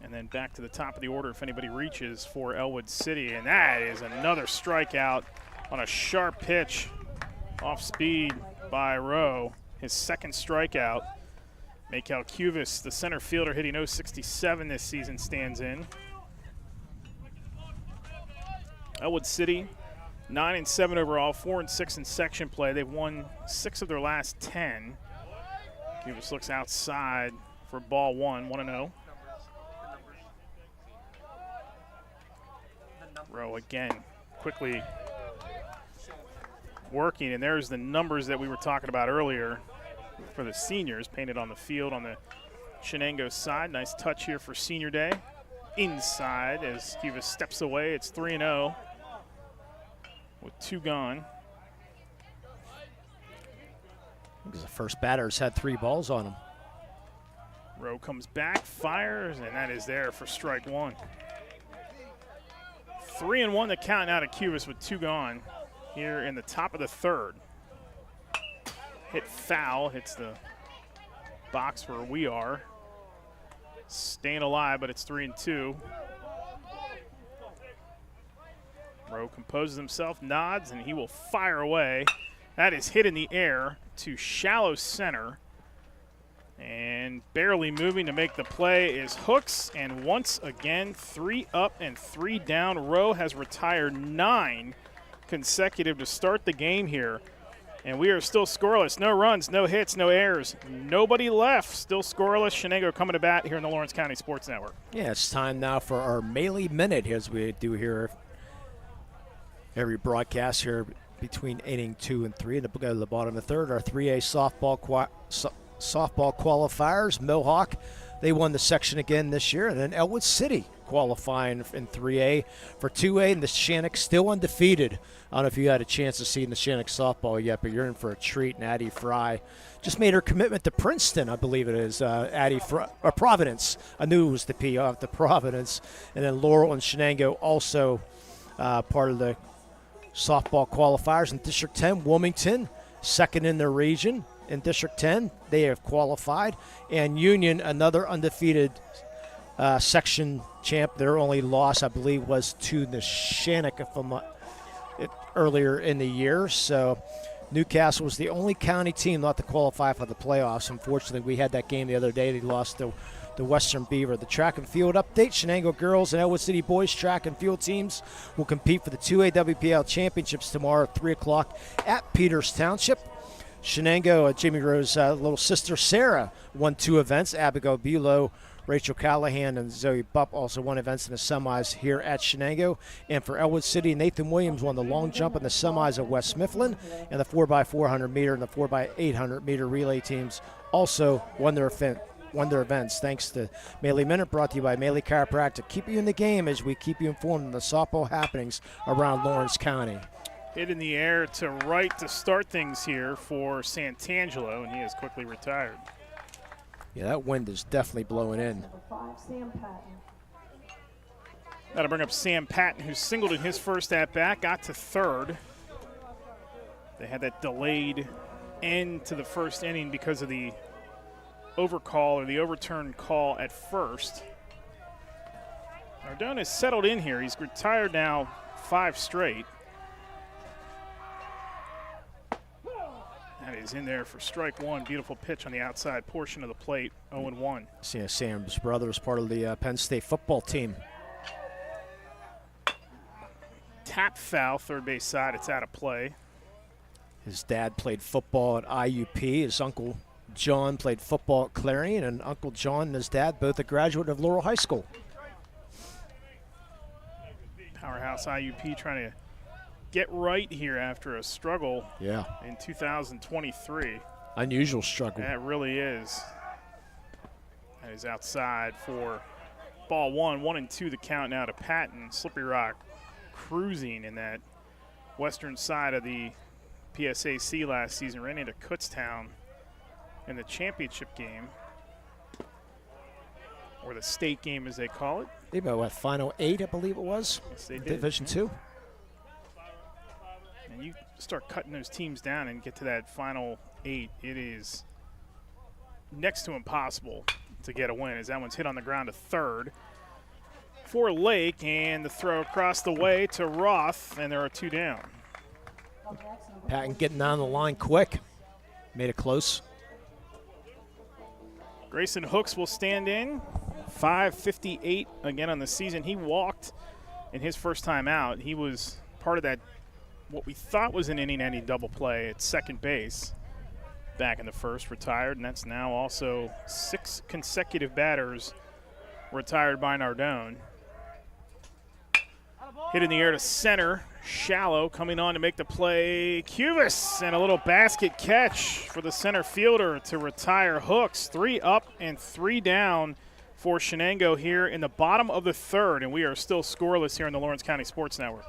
And then back to the top of the order if anybody reaches for Ellwood City. And that is another strikeout on a sharp pitch off speed by Rowe. His second strikeout. Mikael Cubas, the center fielder, hitting .067 this season, stands in. Ellwood City, 9 and 7 overall, 4 and 6 in section play. They've won 6 of their last 10. Cubas looks outside for ball 1, 1-0. Rowe again, quickly working, and there's the numbers that we were talking about earlier for the seniors painted on the field on the Shenango side. Nice touch here for senior day. Inside as Cubas steps away. It's 3-0 with 2 gone. Because the first batter's had 3 balls on him. Rowe comes back, fires, and that is there for strike 1. 3-1 the count now to Cubas with 2 gone here in the top of the 3rd. Hit foul, hits the box where we are. Staying alive, but it's 3-2. Rowe composes himself, nods, and he will fire away. That is hit in the air to shallow center. And barely moving to make the play is Hooks, and once again, 3 up and 3 down. Rowe has retired 9 consecutive to start the game here. And we are still scoreless. No runs, no hits, no errors. Nobody left. Still scoreless. Shenango coming to bat here in the Lawrence County Sports Network. Yeah, it's time now for our Melee Minute, as we do here every broadcast here between inning 2 and 3. And we'll go to the bottom of the 3rd, our 3A softball qualifiers. Mohawk, they won the section again this year. And then Ellwood City qualifying in 3A for 2A, and the Shannock still undefeated. I don't know if you had a chance to see the Shannock softball yet, but you're in for a treat. And Addie Fry just made her commitment to Princeton, I believe it is. Addie Fry, or Providence. I knew it was the P off the Providence. And then Laurel and Shenango also part of the softball qualifiers. In District 10, Wilmington, second in their region. In District 10, they have qualified. And Union, another undefeated section champ. Their only loss, I believe, was to the Shannock earlier in the year. So Newcastle was the only county team not to qualify for the playoffs. Unfortunately, we had that game the other day. They lost to the Western Beaver. The track and field update: Shenango girls and Ellwood City boys track and field teams will compete for the 2A WPIAL championships tomorrow at 3 o'clock at Peters Township. Shenango, Jamie Rose's little sister Sarah won 2 events. Abigail Bulow, Rachel Callahan, and Zoe Bupp also won events in the semis here at Shenango. And for Ellwood City, Nathan Williams won the long jump in the semis of West Mifflin, and the 4x400 meter and the 4x800 meter relay teams also won their events. Thanks to Melee Minute, brought to you by Melee Chiropractic. Keep you in the game as we keep you informed on the softball happenings around Lawrence County. Hit in the air to right to start things here for Santangelo, and he has quickly retired. Yeah, that wind is definitely blowing in. Number 5, Sam Patton. That'll bring up Sam Patton, who singled in his first at-bat, got to 3rd. They had that delayed end to the first inning because of the overcall or the overturned call at first. Nardone has settled in here. He's retired now 5 straight. That is in there for strike 1. Beautiful pitch on the outside portion of the plate, 0-1. Yeah, Sam's brother is part of the Penn State football team. Tap foul, third base side. It's out of play. His dad played football at IUP. His uncle John played football at Clarion, and Uncle John and his dad both a graduate of Laurel High School. Powerhouse IUP trying to get right here after a struggle in 2023. Unusual struggle. That really is. That is outside for ball one. 1-2 the count now to Patton. Slippery Rock cruising in that western side of the PSAC last season. Ran into Kutztown in the championship game, or the state game as they call it. They about what, Final 8, I believe it was? Yes, they did. Division 2. And you start cutting those teams down and get to that Final 8, it is next to impossible to get a win, as that one's hit on the ground to third for Lake, and the throw across the way to Roth, and there are 2 down. Patton getting down the line quick. Made it close. Grayson Hooks will stand in. 5:58 again on the season. He walked in his first time out. He was part of that, what we thought was an inning-ending double play at second base back in the first, retired, and that's now also 6 consecutive batters retired by Nardone. Hit in the air to center, shallow, coming on to make the play, Cubas, and a little basket catch for the center fielder to retire Hooks. 3 up and 3 down for Shenango here in the bottom of the third, and we are still scoreless here on the Lawrence County Sports Network.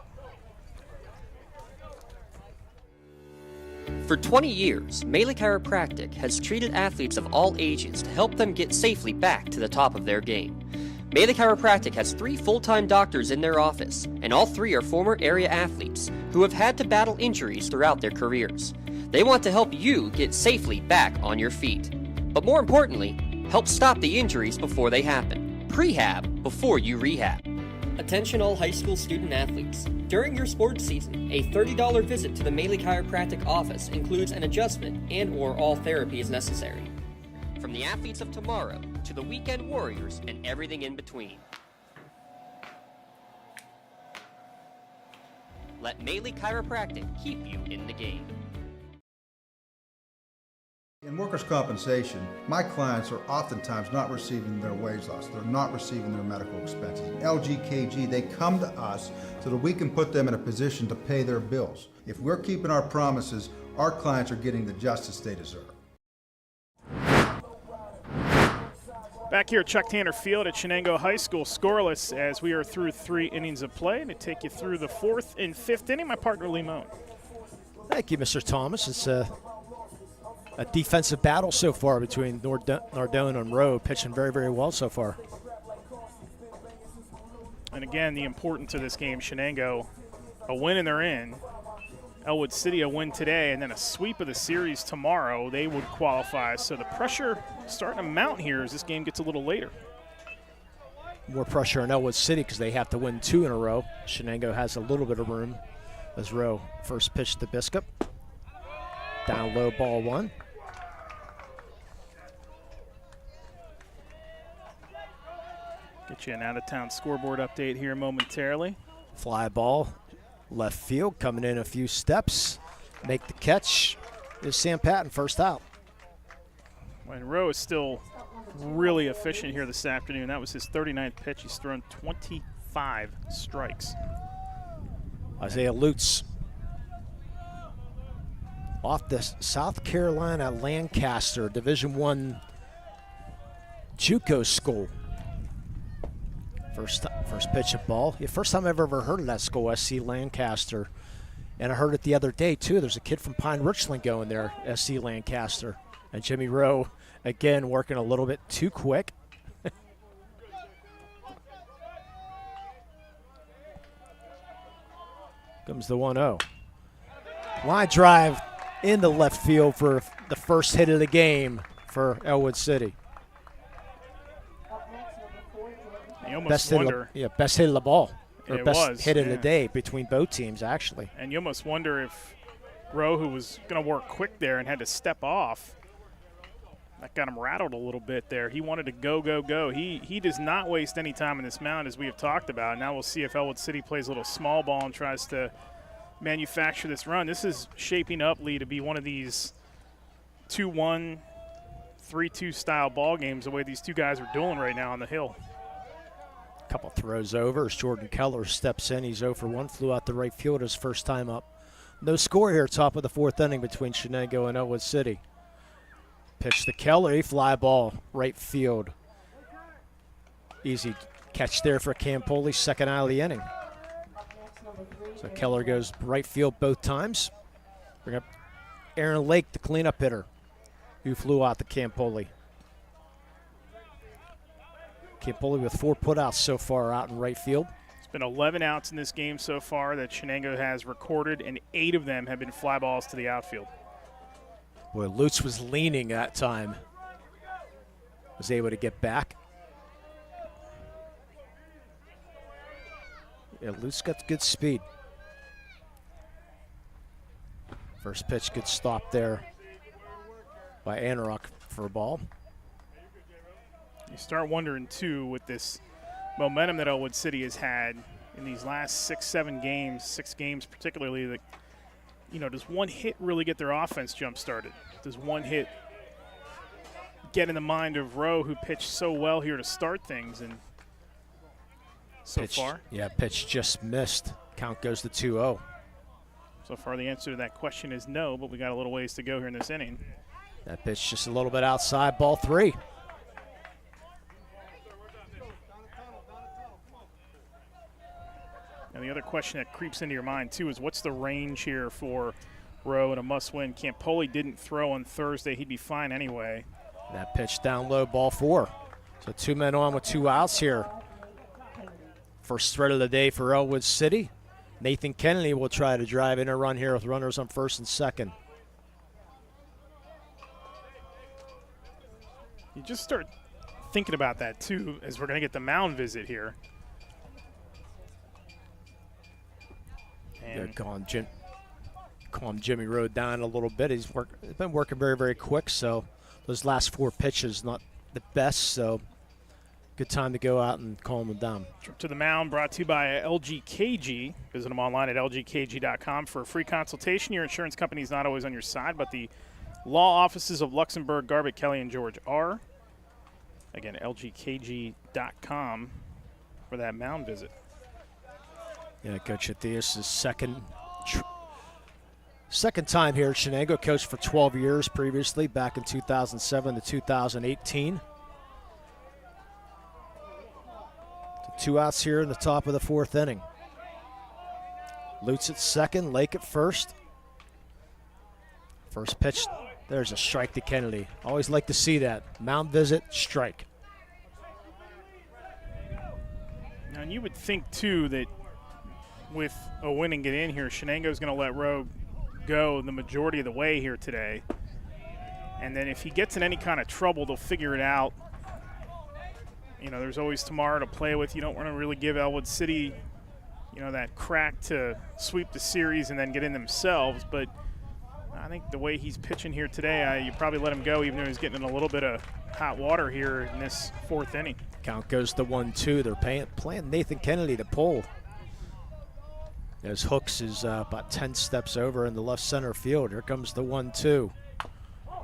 For 20 years, Melee Chiropractic has treated athletes of all ages to help them get safely back to the top of their game. Melee Chiropractic has 3 full-time doctors in their office, and all 3 are former area athletes who have had to battle injuries throughout their careers. They want to help you get safely back on your feet. But more importantly, help stop the injuries before they happen. Prehab before you rehab. Attention all high school student athletes. During your sports season, a $30 visit to the Melee Chiropractic office includes an adjustment and/or all therapy is necessary. From the athletes of tomorrow to the weekend warriors and everything in between. Let Melee Chiropractic keep you in the game. In workers' compensation, my clients are oftentimes not receiving their wage loss. They're not receiving their medical expenses. LGKG, they come to us so that we can put them in a position to pay their bills. If we're keeping our promises, our clients are getting the justice they deserve. Back here at Chuck Tanner Field at Shenango High School, scoreless as we are through 3 innings of play. And to take you through the 4th and 5th inning, my partner Lee Moan. Thank you, Mr. Thomas. It's a defensive battle so far between Nardone and Rowe, pitching very, very well so far. And again, the importance of this game, Shenango, a win and they're in. Ellwood City a win today, and then a sweep of the series tomorrow. They would qualify. So the pressure starting to mount here as this game gets a little later. More pressure on Ellwood City because they have to win 2 in a row. Shenango has a little bit of room as Rowe first pitch to Biscup. Down low, ball 1. Get you an out-of-town scoreboard update here momentarily. Fly ball, left field, coming in a few steps. Make the catch is Sam Patton, first out. And Rowe is still really efficient here this afternoon. That was his 39th pitch. He's thrown 25 strikes. Isaiah Lutz off the South Carolina Lancaster Division I JUCO school. First pitch of ball. Yeah, first time I've ever heard of that school, SC Lancaster. And I heard it the other day, too. There's a kid from Pine Richland going there, SC Lancaster. And Jimmy Rowe, again, working a little bit too quick. Comes the 1-0. Line drive in the left field for the first hit of the game for Ellwood City. You almost wonder. Best hit of the ball. Or It best was, hit of yeah. the day between both teams, actually. And you almost wonder if Rowe, who was going to work quick there and had to step off, that got him rattled a little bit there. He wanted to go, go, go. He does not waste any time in this mound, as we have talked about. Now we'll see if Ellwood City plays a little small ball and tries to manufacture this run. This is shaping up, Lee, to be one of these 2-1, 3-2 style ball games, the way these two guys are doing right now on the hill. Couple throws over as Jordan Keller steps in. He's 0 for 1, flew out the right field his first time up. No score here, top of the 4th inning between Shenango and Ellwood City. Pitch to Keller, a fly ball, right field. Easy catch there for Campoli, second out of the inning. So Keller goes right field both times. Bring up Aaron Lake, the cleanup hitter, who flew out to Campoli. Campoli with 4 putouts so far out in right field. It's been 11 outs in this game so far that Shenango has recorded, and 8 of them have been fly balls to the outfield. Boy, Lutz was leaning that time. Was able to get back. Yeah, Lutz got good speed. First pitch, good stop there by Anorak for a ball. You start wondering, too, with this momentum that Ellwood City has had in these last 6 games particularly, that, you know, does one hit really get their offense jump-started? Does one hit get in the mind of Rowe, who pitched so well here to start things? And pitch just missed. Count goes to 2-0. So far, the answer to that question is no, but we got a little ways to go here in this inning. That pitch just a little bit outside, ball 3. And the other question that creeps into your mind, too, is what's the range here for Rowe in a must-win? Campoli didn't throw on Thursday. He'd be fine anyway. That pitch down low, ball 4. So 2 men on with 2 outs here. First threat of the day for Ellwood City. Nathan Kennedy will try to drive in a run here with runners on first and second. You just start thinking about that, too, as we're going to get the mound visit here. And calm Jimmy Rowe down a little bit. He's been working very, very quick, so those last 4 pitches not the best, so good time to go out and calm him down. Trip to the mound brought to you by LGKG. Visit them online at lgkg.com for a free consultation. Your insurance company is not always on your side, but the law offices of Luxembourg, Garbutt, Kelly, and George are. Again, lgkg.com for that mound visit. Yeah, Coach Athias is second time here at Shenango. Coached for 12 years previously, back in 2007 to 2018. 2 outs here in the top of the 4th inning. Lutz at second, Lake at first. First pitch, there's a strike to Kennedy. Always like to see that. Mound visit, strike. Now, and you would think, too, that with a win and get in here, Shenango's going to let Rowe go the majority of the way here today. And then if he gets in any kind of trouble, they'll figure it out. You know, there's always tomorrow to play with. You don't want to really give Ellwood City, you know, that crack to sweep the series and then get in themselves. But I think the way he's pitching here today, you probably let him go even though he's getting in a little bit of hot water here in this 4th inning. Count goes to 1-2. They're playing Nathan Kennedy to pull. As Hooks is about 10 steps over in the left center field. Here comes the 1-2.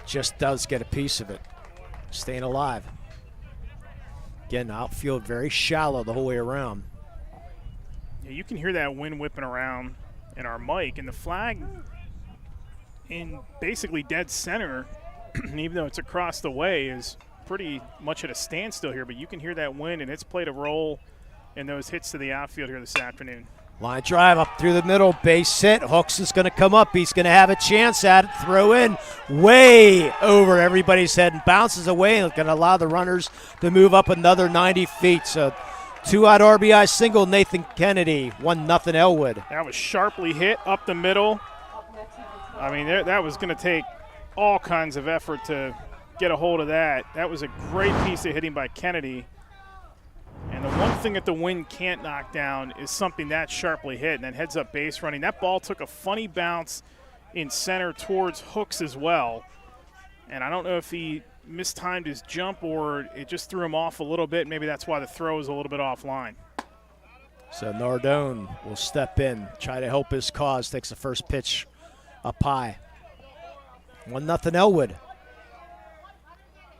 Just does get a piece of it. Staying alive. Again, outfield very shallow the whole way around. Yeah, you can hear that wind whipping around in our mic, and the flag in basically dead center, even though it's across the way, is pretty much at a standstill here, but you can hear that wind, and it's played a role in those hits to the outfield here this afternoon. Line drive up through the middle, base hit. Hooks is going to come up. He's going to have a chance at it. Throw in way over everybody's head and bounces away, and it's going to allow the runners to move up another 90 feet. So 2-out RBI single, Nathan Kennedy, 1-0 Ellwood. That was sharply hit up the middle. I mean, that was going to take all kinds of effort to get a hold of that. That was a great piece of hitting by Kennedy. And the one thing that the wind can't knock down is something that sharply hit, and then heads-up base running. That ball took a funny bounce in center towards Hooks as well. And I don't know if he mistimed his jump or it just threw him off a little bit. Maybe that's why the throw is a little bit offline. So Nardone will step in, try to help his cause. Takes the first pitch up high. 1-0 Ellwood.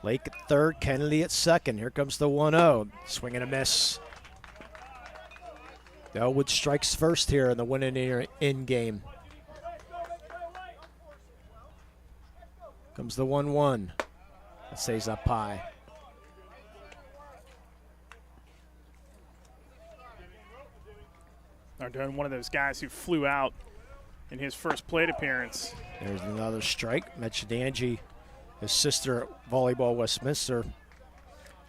Lake at third, Kennedy at second. Here comes the 1-0. Swing and a miss. Ellwood strikes first here in the win-in game. Comes the 1-1. That stays up high. Nardone, one of those guys who flew out in his first plate appearance. There's another strike. Mentioned Angie, his sister at Volleyball Westminster.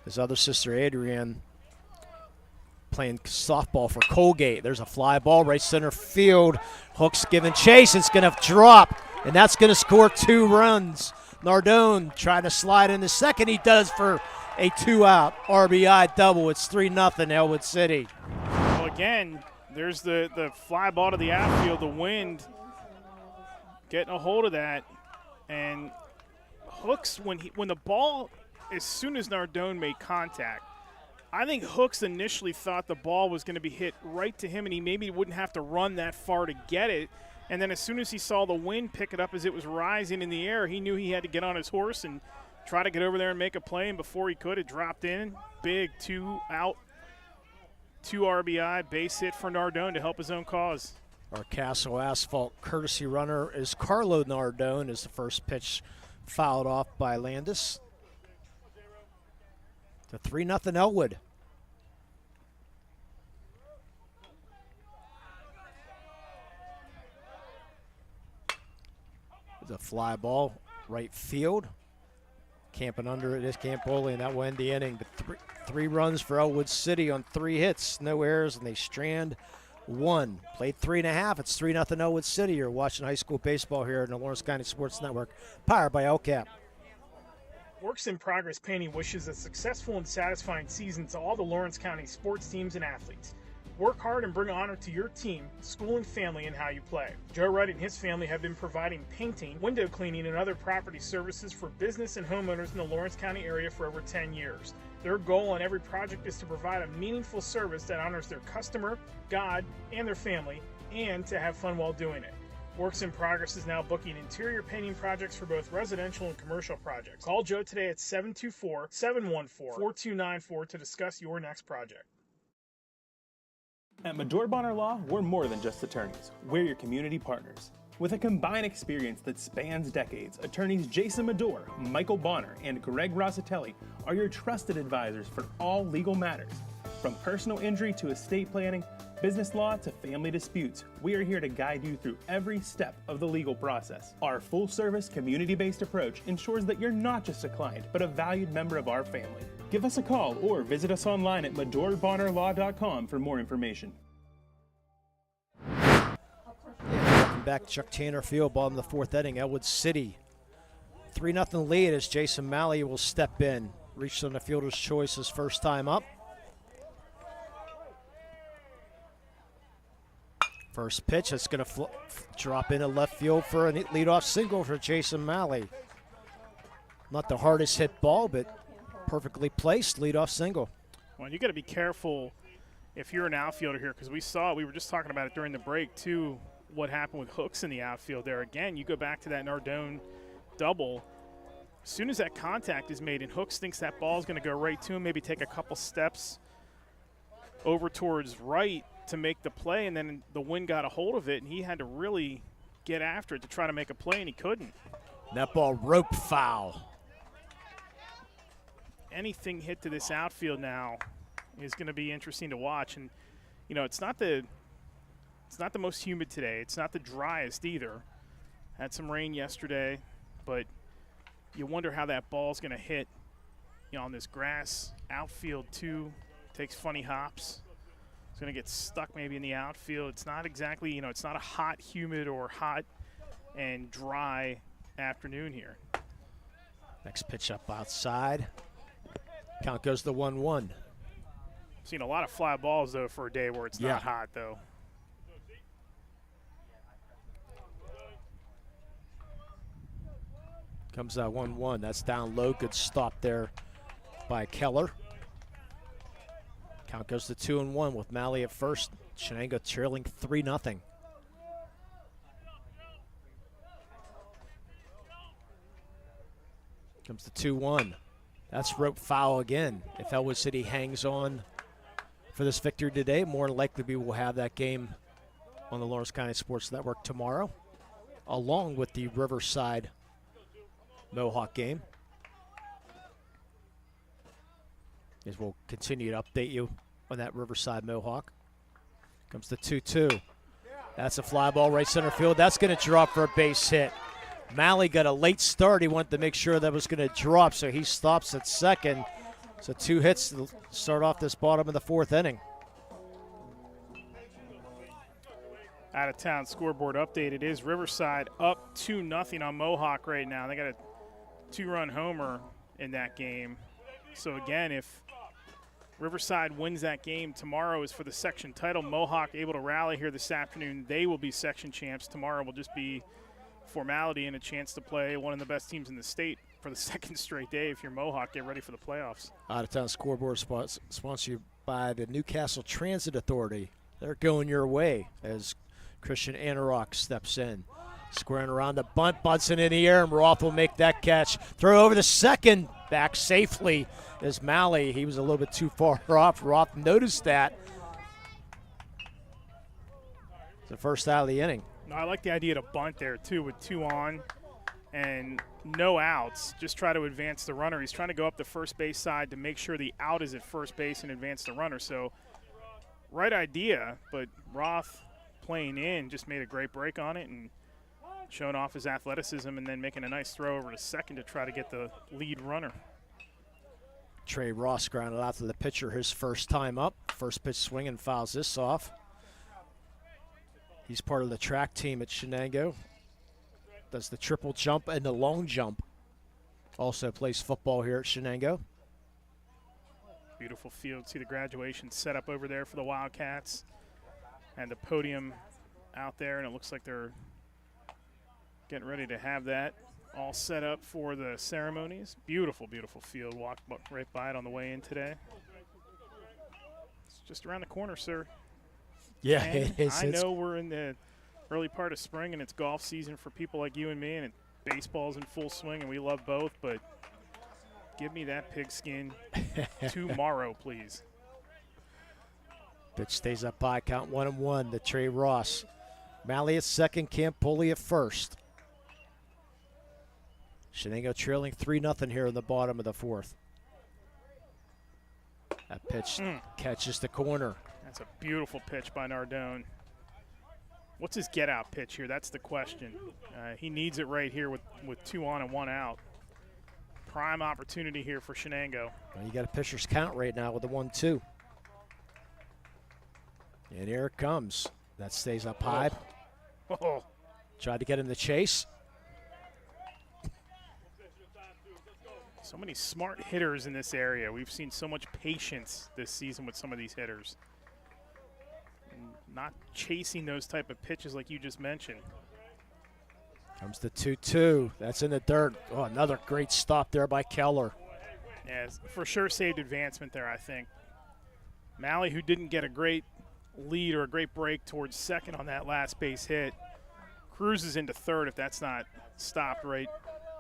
His other sister, Adrienne, playing softball for Colgate. There's a fly ball right center field. Hooks giving chase. It's going to drop, and that's going to score 2 runs. Nardone trying to slide in the second. He does for a 2-out RBI double. It's 3-0 Ellwood City. Well, again, there's the fly ball to the outfield. The wind getting a hold of that. And Hooks, when the ball, as soon as Nardone made contact, I think Hooks initially thought the ball was going to be hit right to him and he maybe wouldn't have to run that far to get it. And then as soon as he saw the wind pick it up as it was rising in the air, he knew he had to get on his horse and try to get over there and make a play. And before he could, it dropped in. Big 2-out, 2 RBI base hit for Nardone to help his own cause. Our Castle Asphalt courtesy runner is Carlo Nardone, as the first pitch fouled off by Landis. The 3-0 Ellwood. The fly ball, right field. Camping under it is Campoli, and that will end the inning. But three runs for Ellwood City on 3 hits, no errors, and they strand 1. Played 3.5. It's 3-0 Ellwood City. You're watching high school baseball here on the Lawrence County Sports Network, powered by LCAP. Works in Progress Painting wishes a successful and satisfying season to all the Lawrence County sports teams and athletes. Work hard and bring honor to your team, school, and family in how you play. Joe Wright and his family have been providing painting, window cleaning, and other property services for business and homeowners in the Lawrence County area for over 10 years. Their goal on every project is to provide a meaningful service that honors their customer, God, and their family, and to have fun while doing it. Works in Progress is now booking interior painting projects for both residential and commercial projects. Call Joe today at 724-714-4294 to discuss your next project. At Medore Bonner Law, we're more than just attorneys. We're your community partners. With a combined experience that spans decades, attorneys Jason Medore, Michael Bonner, and Greg Rossitelli are your trusted advisors for all legal matters. From personal injury to estate planning, business law to family disputes, we are here to guide you through every step of the legal process. Our full-service, community-based approach ensures that you're not just a client, but a valued member of our family. Give us a call or visit us online at MedoreBonnerLaw.com for more information. Welcome back to Chuck Tanner Field, bottom of the 4th inning. Ellwood City 3-0 lead as Jason Malley will step in. Reached on the fielder's choice his first time up. First pitch, that's going to drop into left field for a leadoff single for Jason Malley. Not the hardest hit ball, but perfectly placed leadoff single. Well, you got to be careful if you're an outfielder here, because we were just talking about it during the break too, what happened with Hooks in the outfield there. Again, you go back to that Nardone double. As soon as that contact is made and Hooks thinks that ball is going to go right to him, maybe take a couple steps over towards right to make the play, and then the wind got a hold of it, and he had to really get after it to try to make a play, and he couldn't. That ball rope foul. Anything hit to this outfield now is going to be interesting to watch. And you know, it's not the most humid today. It's not the driest either. Had some rain yesterday, but you wonder how that ball's going to hit, you know, on this grass outfield too. Takes funny hops. It's going to get stuck maybe in the outfield. It's not exactly, you know, it's not a hot, humid, or hot and dry afternoon here. Next pitch up outside. Count goes to 1-1. Seen a lot of fly balls, though, for a day where it's not hot, though. Comes out 1-1. That's down low. Good stop there by Keller. Count goes to 2-1 with Malley at first. Shenango trailing 3-0. Comes to 2-1. That's rope foul again. If Ellwood City hangs on for this victory today, more than likely we will have that game on the Lawrence County Sports Network tomorrow, along with the Riverside Mohawk game. As we'll continue to update you on that Riverside Mohawk. Comes the 2-2. That's a fly ball right center field. That's going to drop for a base hit. Malley got a late start. He wanted to make sure that was going to drop, so he stops at second. So 2 hits to start off this bottom of the 4th inning. Out of town scoreboard update. It is Riverside up 2-0 on Mohawk right now. They got a 2-run homer in that game. So again, if Riverside wins that game, tomorrow is for the section title. Mohawk able to rally here this afternoon. They will be section champs. Tomorrow will just be formality and a chance to play one of the best teams in the state for the second straight day. If you're Mohawk, get ready for the playoffs. Out of town scoreboard sponsored by the Newcastle Transit Authority. They're going your way as Christian Anarok steps in. Squaring around the bunt, Bunsen in the air, and Roth will make that catch. Throw over the second, back safely is Malley. He was a little bit too far off. Roth noticed that. It's the first out of the inning. I like the idea to bunt there, too, with 2 on and no outs. Just try to advance the runner. He's trying to go up the first base side to make sure the out is at first base and advance the runner. So, right idea, but Roth playing in just made a great break on it and showing off his athleticism and then making a nice throw over to second to try to get the lead runner. Trey Ross grounded out to the pitcher his first time up. First pitch swing and fouls this off. He's part of the track team at Shenango. Does the triple jump and the long jump. Also plays football here at Shenango. Beautiful field. See the graduation set up over there for the Wildcats. And the podium out there, and it looks like they're getting ready to have that all set up for the ceremonies. Beautiful, beautiful field. Walked right by it on the way in today. It's just around the corner, sir. Yeah, and it is. I know we're in the early part of spring, and it's golf season for people like you and me, and baseball's in full swing, and we love both, but give me that pigskin tomorrow, please. Pitch stays up high, count 1-1 to Trey Ross. Malley at second, Campoli at first. Shenango trailing 3-0 here in the bottom of the 4th. That pitch catches the corner. That's a beautiful pitch by Nardone. What's his get-out pitch here? That's the question. He needs it right here with 2 on and 1 out. Prime opportunity here for Shenango. Well, you got a pitcher's count right now with the 1-2. And here it comes. That stays up high. Oh. Tried to get in the chase. So many smart hitters in this area. We've seen so much patience this season with some of these hitters. And not chasing those type of pitches like you just mentioned. Comes the 2-2. That's in the dirt. Oh, another great stop there by Keller. Yeah, for sure saved advancement there, I think. Malley, who didn't get a great lead or a great break towards second on that last base hit, cruises into third if that's not stopped right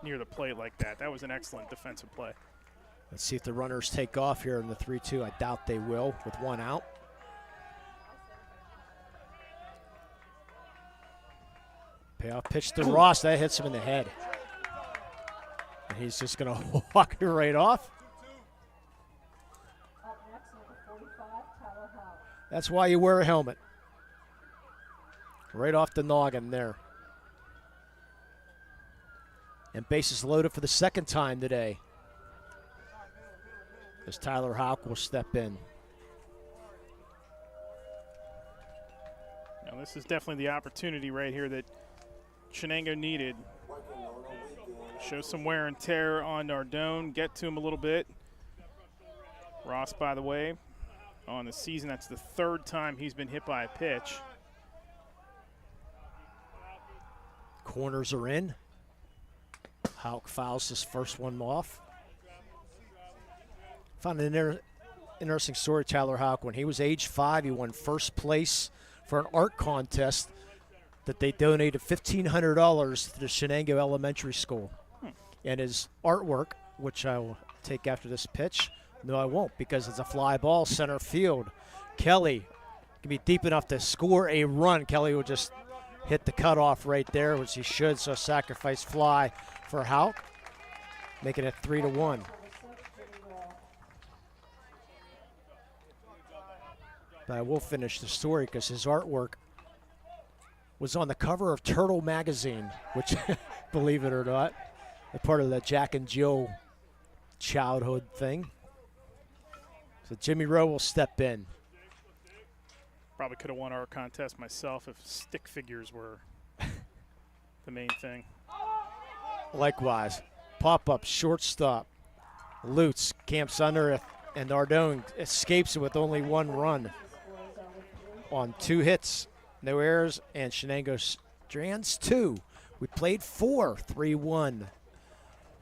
near the plate like that. That was an excellent defensive play. Let's see if the runners take off here in the 3-2. I doubt they will with 1 out. Payoff pitch to Ross. That hits him in the head. And he's just going to walk it right off. That's why you wear a helmet. Right off the noggin there. And bases loaded for the second time today, as Tyler Houck will step in. Now this is definitely the opportunity right here that Shenango needed. Show some wear and tear on Nardone, get to him a little bit. Ross, by the way, on the season, that's the 3rd time he's been hit by a pitch. Corners are in. Houck fouls his first one off. Found an interesting story, Tyler Houck. When he was age 5, he won first place for an art contest that they donated $1,500 to the Shenango Elementary School. And his artwork, which I will take after this pitch, no, I won't, because it's a fly ball, center field. Kelly can be deep enough to score a run. Kelly will just hit the cutoff right there, which he should, so sacrifice fly for Houck, making it 3-1. But I will finish the story because his artwork was on the cover of Turtle magazine, which, believe it or not, a part of the Jack and Jill childhood thing. So Jimmy Rowe will step in. Probably could have won our contest myself if stick figures were the main thing. Likewise, pop-up, shortstop. Lutz camps under it, and Nardone escapes it with only one run on 2 hits, no errors, and Shenango strands 2. We played 4, 3-1.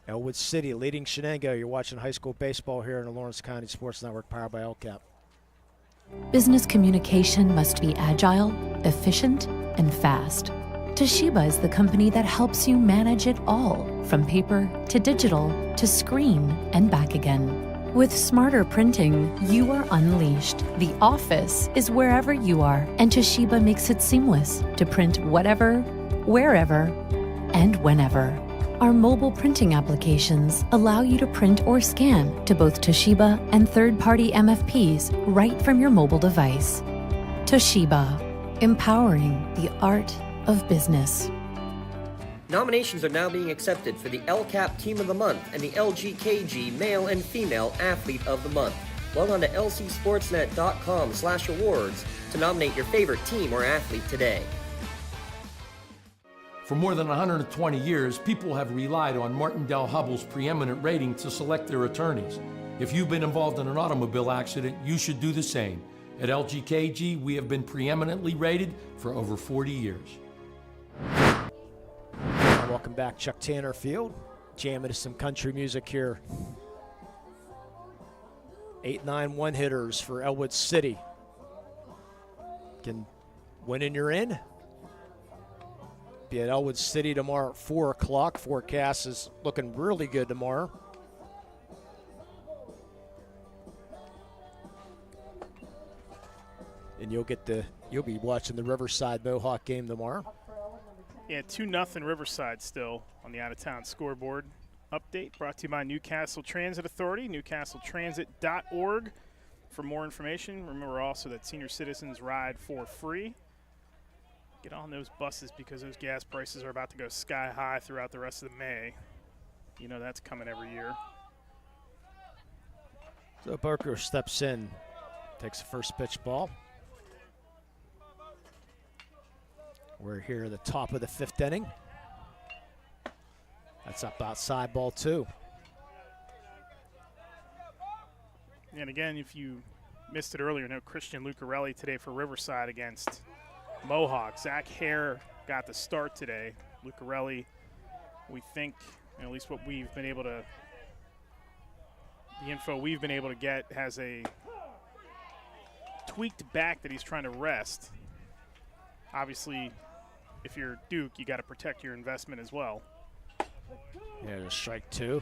Ellwood City leading Shenango. You're watching high school baseball here on the Lawrence County Sports Network, powered by LCAP. Business communication must be agile, efficient, and fast. Toshiba is the company that helps you manage it all, from paper to digital to screen and back again. With smarter printing, you are unleashed. The office is wherever you are, and Toshiba makes it seamless to print whatever, wherever, and whenever. Our mobile printing applications allow you to print or scan to both Toshiba and third-party MFPs right from your mobile device. Toshiba, empowering the art of business. Nominations are now being accepted for the LCAP Team of the Month and the LGKG Male and Female Athlete of the Month. Log on to lcsportsnet.com/awards to nominate your favorite team or athlete today. For more than 120 years, people have relied on Martindale-Hubbell's preeminent rating to select their attorneys. If you've been involved in an automobile accident, you should do the same. At LGKG, we have been preeminently rated for over 40 years. Welcome back, Chuck Tanner Field. Jamming to some country music here. 8-9 one-hitters for Ellwood City. Can win and you're in. Be at Ellwood City tomorrow at 4 o'clock. Forecast is looking really good tomorrow. And you'll be watching the Riverside Mohawk game tomorrow. Yeah, 2-0 Riverside still on the out-of-town scoreboard. Update brought to you by Newcastle Transit Authority, newcastletransit.org for more information. Remember also that senior citizens ride for free. Get on those buses because those gas prices are about to go sky high throughout the rest of May. You know that's coming every year. So Barker steps in, takes the first pitch ball. We're here at the top of the 5th inning. That's up outside, ball 2. And again, if you missed it earlier, no Christian Lucarelli today for Riverside against Mohawk. Zach Hare got the start today. Lucarelli, we think, and at least what we've been able to, the info we've been able to get, has a tweaked back that he's trying to rest. Obviously, if you're Duke, you got to protect your investment as well. Yeah, there's strike 2.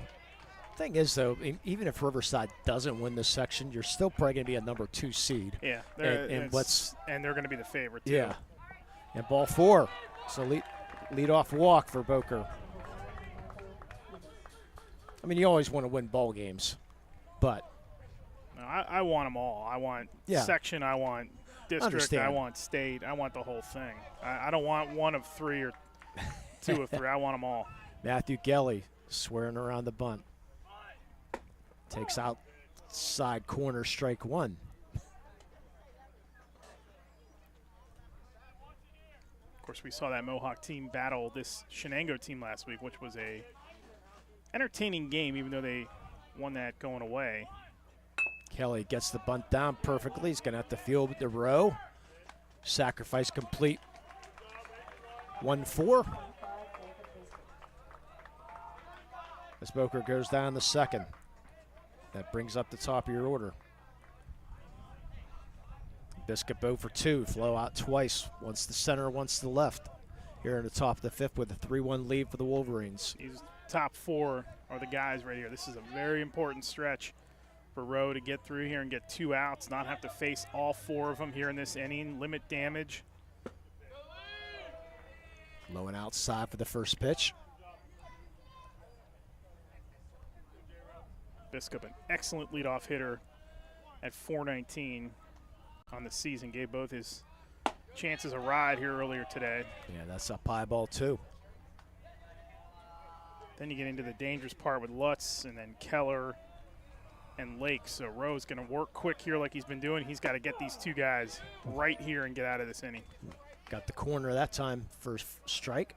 Thing is, though, even if Riverside doesn't win this section, you're still probably going to be a number 2 seed. Yeah, and they're going to be the favorite too. Yeah, and ball 4. So lead off walk for Boker. I mean, you always want to win ball games, but no, I want them all. I want section. I want district. I want state. I want the whole thing. I don't want 1 of 3 or 2 of 3. I want them all. Matthew Gelly swearing around the bunt. Takes outside corner, strike 1. Of course, we saw that Mohawk team battle this Shenango team last week, which was a entertaining game, even though they won that going away. Kelly gets the bunt down perfectly. He's going to have to field the row. Sacrifice complete. 1-4. As Boker goes down the 2nd. That brings up the top of your order. Biscuit bow for 2. Flow out twice. Once the center, once the left. Here in the top of the 5th with a 3-1 lead for the Wolverines. These top 4 are the guys right here. This is a very important stretch for Rowe to get through here and get 2 outs, not have to face all 4 of them here in this inning, limit damage. Low and outside for the first pitch. Biscup, an excellent leadoff hitter at .419. on the season. Gave both his chances a ride here earlier today. Yeah, that's up high ball too. Then you get into the dangerous part with Lutz and then Keller and Lake. So Rowe's going to work quick here like he's been doing. He's got to get these two guys right here and get out of this inning. Got the corner that time for strike.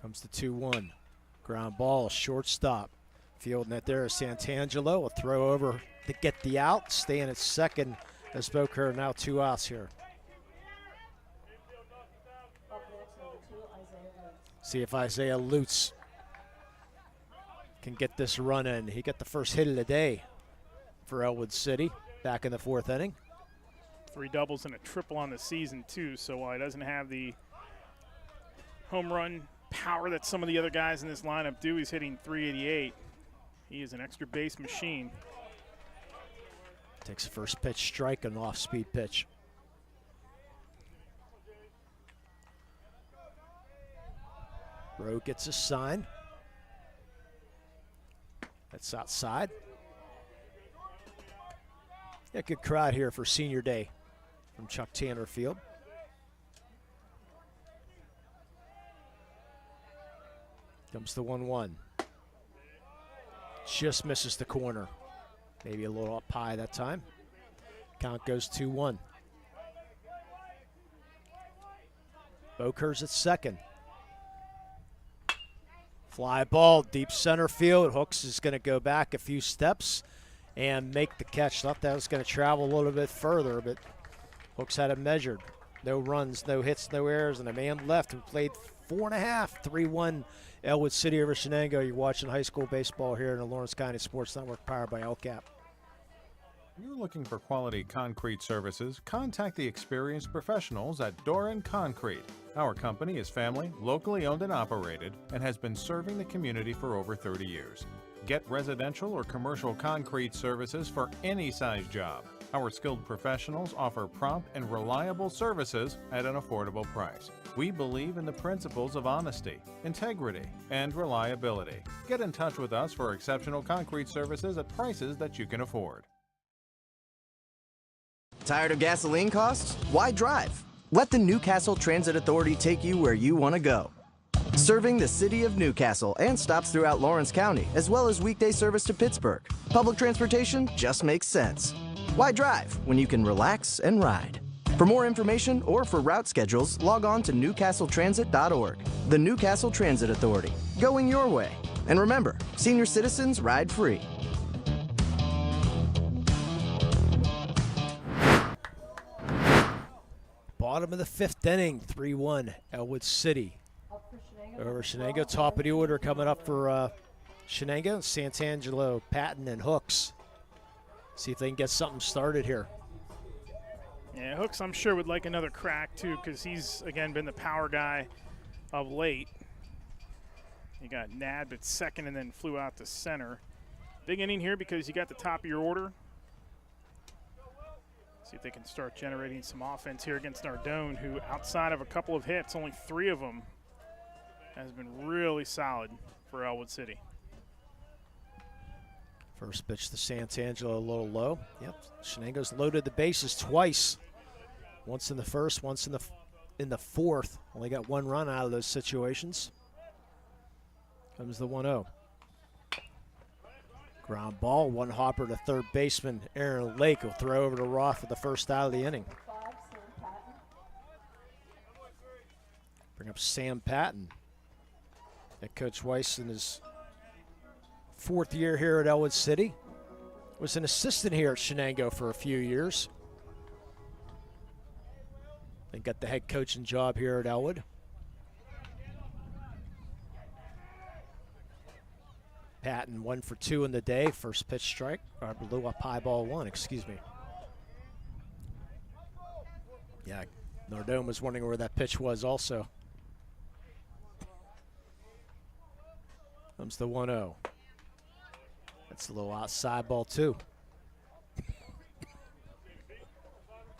Comes the 2-1. Ground ball, shortstop. Field net there is Santangelo. A throw over to get the out. Staying at second as Boker, now 2 outs here. See if Isaiah Lutz can get this run in. He got the first hit of the day for Ellwood City back in the 4th inning. 3 doubles and a triple on the season too, so while he doesn't have the home run power that some of the other guys in this lineup do, he's hitting .388. He is an extra base machine. Takes the first pitch, strike, an off-speed pitch. Rowe gets a sign. That's outside. Yeah, good crowd here for senior day from Chuck Tanner Field. Comes the 1-1. Just misses the corner. Maybe a little up high that time. Count goes 2-1. Boker's at second. Fly ball, deep center field. Hooks is going to go back a few steps and make the catch. Thought that was going to travel a little bit further, but Hooks had it measured. No runs, no hits, no errors, and a man left who played 4.5, 3-1 Ellwood City over Shenango. You're watching high school baseball here in the Lawrence County Sports Network, powered by LCAP. You're looking for quality concrete services? Contact the experienced professionals at Doran Concrete. Our company is family, locally owned and operated, and has been serving the community for over 30 years. Get residential or commercial concrete services for any size job. Our skilled professionals offer prompt and reliable services at an affordable price. We believe in the principles of honesty, integrity, and reliability. Get in touch with us for exceptional concrete services at prices that you can afford. Tired of gasoline costs? Why drive? Let the Newcastle Transit Authority take you where you want to go. Serving the city of Newcastle and stops throughout Lawrence County, as well as weekday service to Pittsburgh. Public transportation just makes sense. Why drive when you can relax and ride? For more information or for route schedules, log on to newcastletransit.org. The Newcastle Transit Authority, going your way. And remember, senior citizens ride free. Bottom of the 5th inning, 3-1 Ellwood City over Shenango. Top of the order coming up for Shenango, Santangelo, Patton, and Hooks. See if they can get something started here. Yeah, Hooks I'm sure would like another crack too, because he's again been the power guy of late. He got nabbed at second and then flew out to center. Big inning here because you got the top of your order. See if they can start generating some offense here against Nardone, who outside of a couple of hits, only 3 of them, has been really solid for Ellwood City. First pitch to Santangelo, a little low. Yep, Shenango's loaded the bases twice. Once in the first, once in the 4th. Only got 1 run out of those situations. Comes the 1-0. Ground ball, 1 hopper to third baseman Aaron Lake will throw over to Roth for the first out of the inning. Bring up Sam Patton. And Coach Weiss in his 4th year here at Ellwood City. Was an assistant here at Shenango for a few years. And got the head coaching job here at Ellwood. Patton 1 for 2 in the day. First pitch strike, or blew up high ball 1, excuse me. Yeah, Nardone was wondering where that pitch was also. Comes the 1-0. That's a little outside ball too.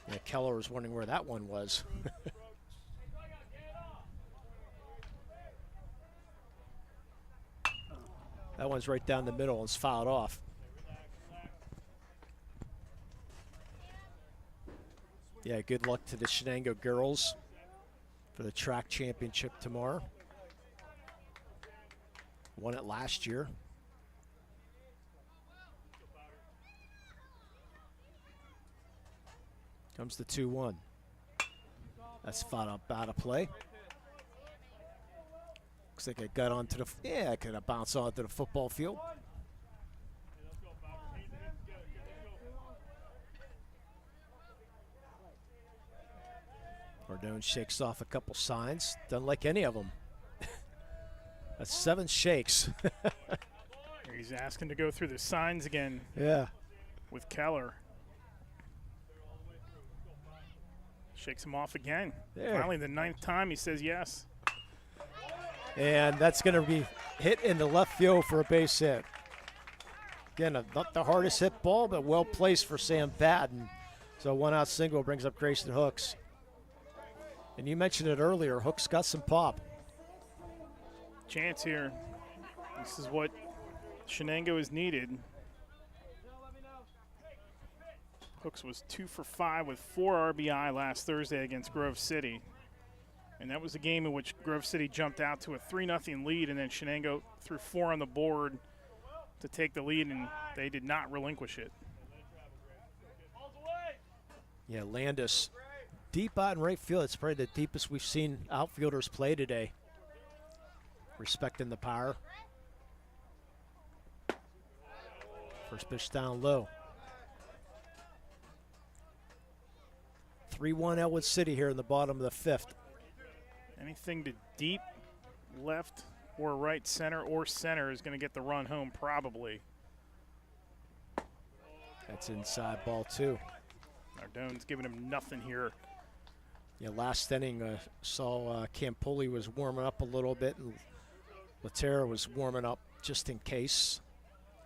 Yeah, Keller was wondering where that one was. That one's right down the middle and it's fouled off. Yeah, good luck to the Shenango girls for the track championship tomorrow. Won it last year. Comes the 2-1. That's fought up out of play. Looks like it got onto the, yeah, it could have bounced onto the football field. Nardone shakes off a couple signs. Doesn't like any of them. That's 7 shakes. He's asking to go through the signs again. Yeah. With Keller. Shakes him off again. There. Finally, the 9th time he says yes. And that's going to be hit in the left field for a base hit. Again, not the hardest hit ball, but well placed for Sam Patton. So 1-out single brings up Grayson Hooks. And you mentioned it earlier, Hooks got some pop. Chance here. This is what Shenango is needed. Hooks was 2 for 5 with 4 RBI last Thursday against Grove City. And that was a game in which Grove City jumped out to a 3-0 lead, and then Shenango threw 4 on the board to take the lead, and they did not relinquish it. Yeah, Landis deep out in right field. It's probably the deepest we've seen outfielders play today. Respecting the power. First pitch down low. 3-1 Ellwood City here in the bottom of the 5th. Anything to deep left or right center or center is going to get the run home probably. That's inside ball 2. Nardone's giving him nothing here. Yeah, last inning saw Campoli was warming up a little bit, and Laterra was warming up just in case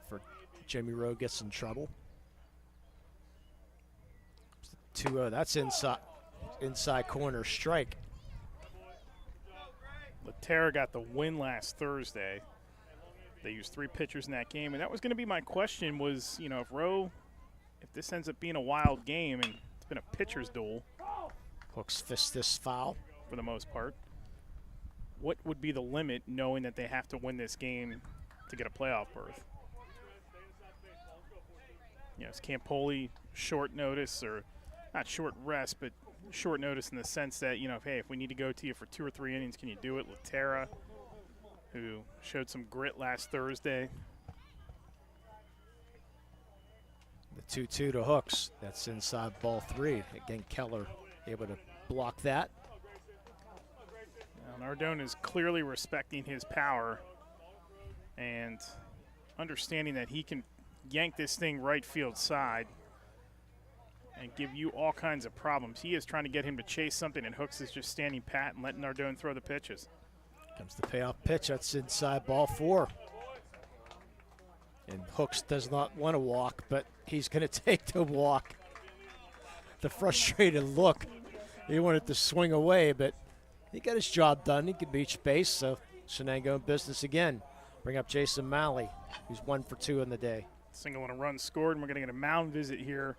for Jimmy Rowe gets in trouble. 2-0, that's inside corner strike. Laterra got the win last Thursday. They used 3 pitchers in that game, and that was going to be my question was, you know, if this ends up being a wild game and it's been a pitcher's duel. Hooks fist this foul. For the most part. What would be the limit knowing that they have to win this game to get a playoff berth? You know, is Campoli short notice, or not short rest, but short notice in the sense that, you know, hey, if we need to go to you for 2 or 3 innings, can you do it? Laterra, who showed some grit last Thursday. The 2-2 to Hooks. That's inside ball 3. Again, Keller able to block that. Now, Nardone is clearly respecting his power and understanding that he can yank this thing right field side and give you all kinds of problems. He is trying to get him to chase something, and Hooks is just standing pat and letting Nardone throw the pitches. Comes the payoff pitch. That's inside ball 4. And Hooks does not want to walk, but he's going to take the walk. The frustrated look. He wanted to swing away, but he got his job done. He could reach base, so Shenango in business again. Bring up Jason Malley, who's 1 for 2 in the day. Single and a run scored, and we're going to get a mound visit here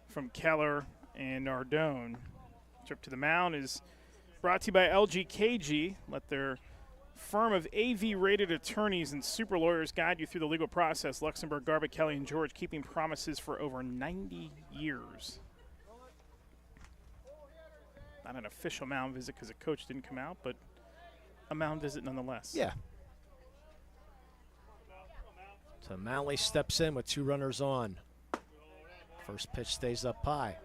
from Keller and Nardone. Trip to the mound is brought to you by LGKG. Let their firm of AV-rated attorneys and super lawyers guide you through the legal process. Luxembourg, Garbutt, Kelly, and George, keeping promises for over 90 years. Not an official mound visit because the coach didn't come out, but a mound visit nonetheless. Yeah. So Malley steps in with 2 runners on. First pitch stays up high.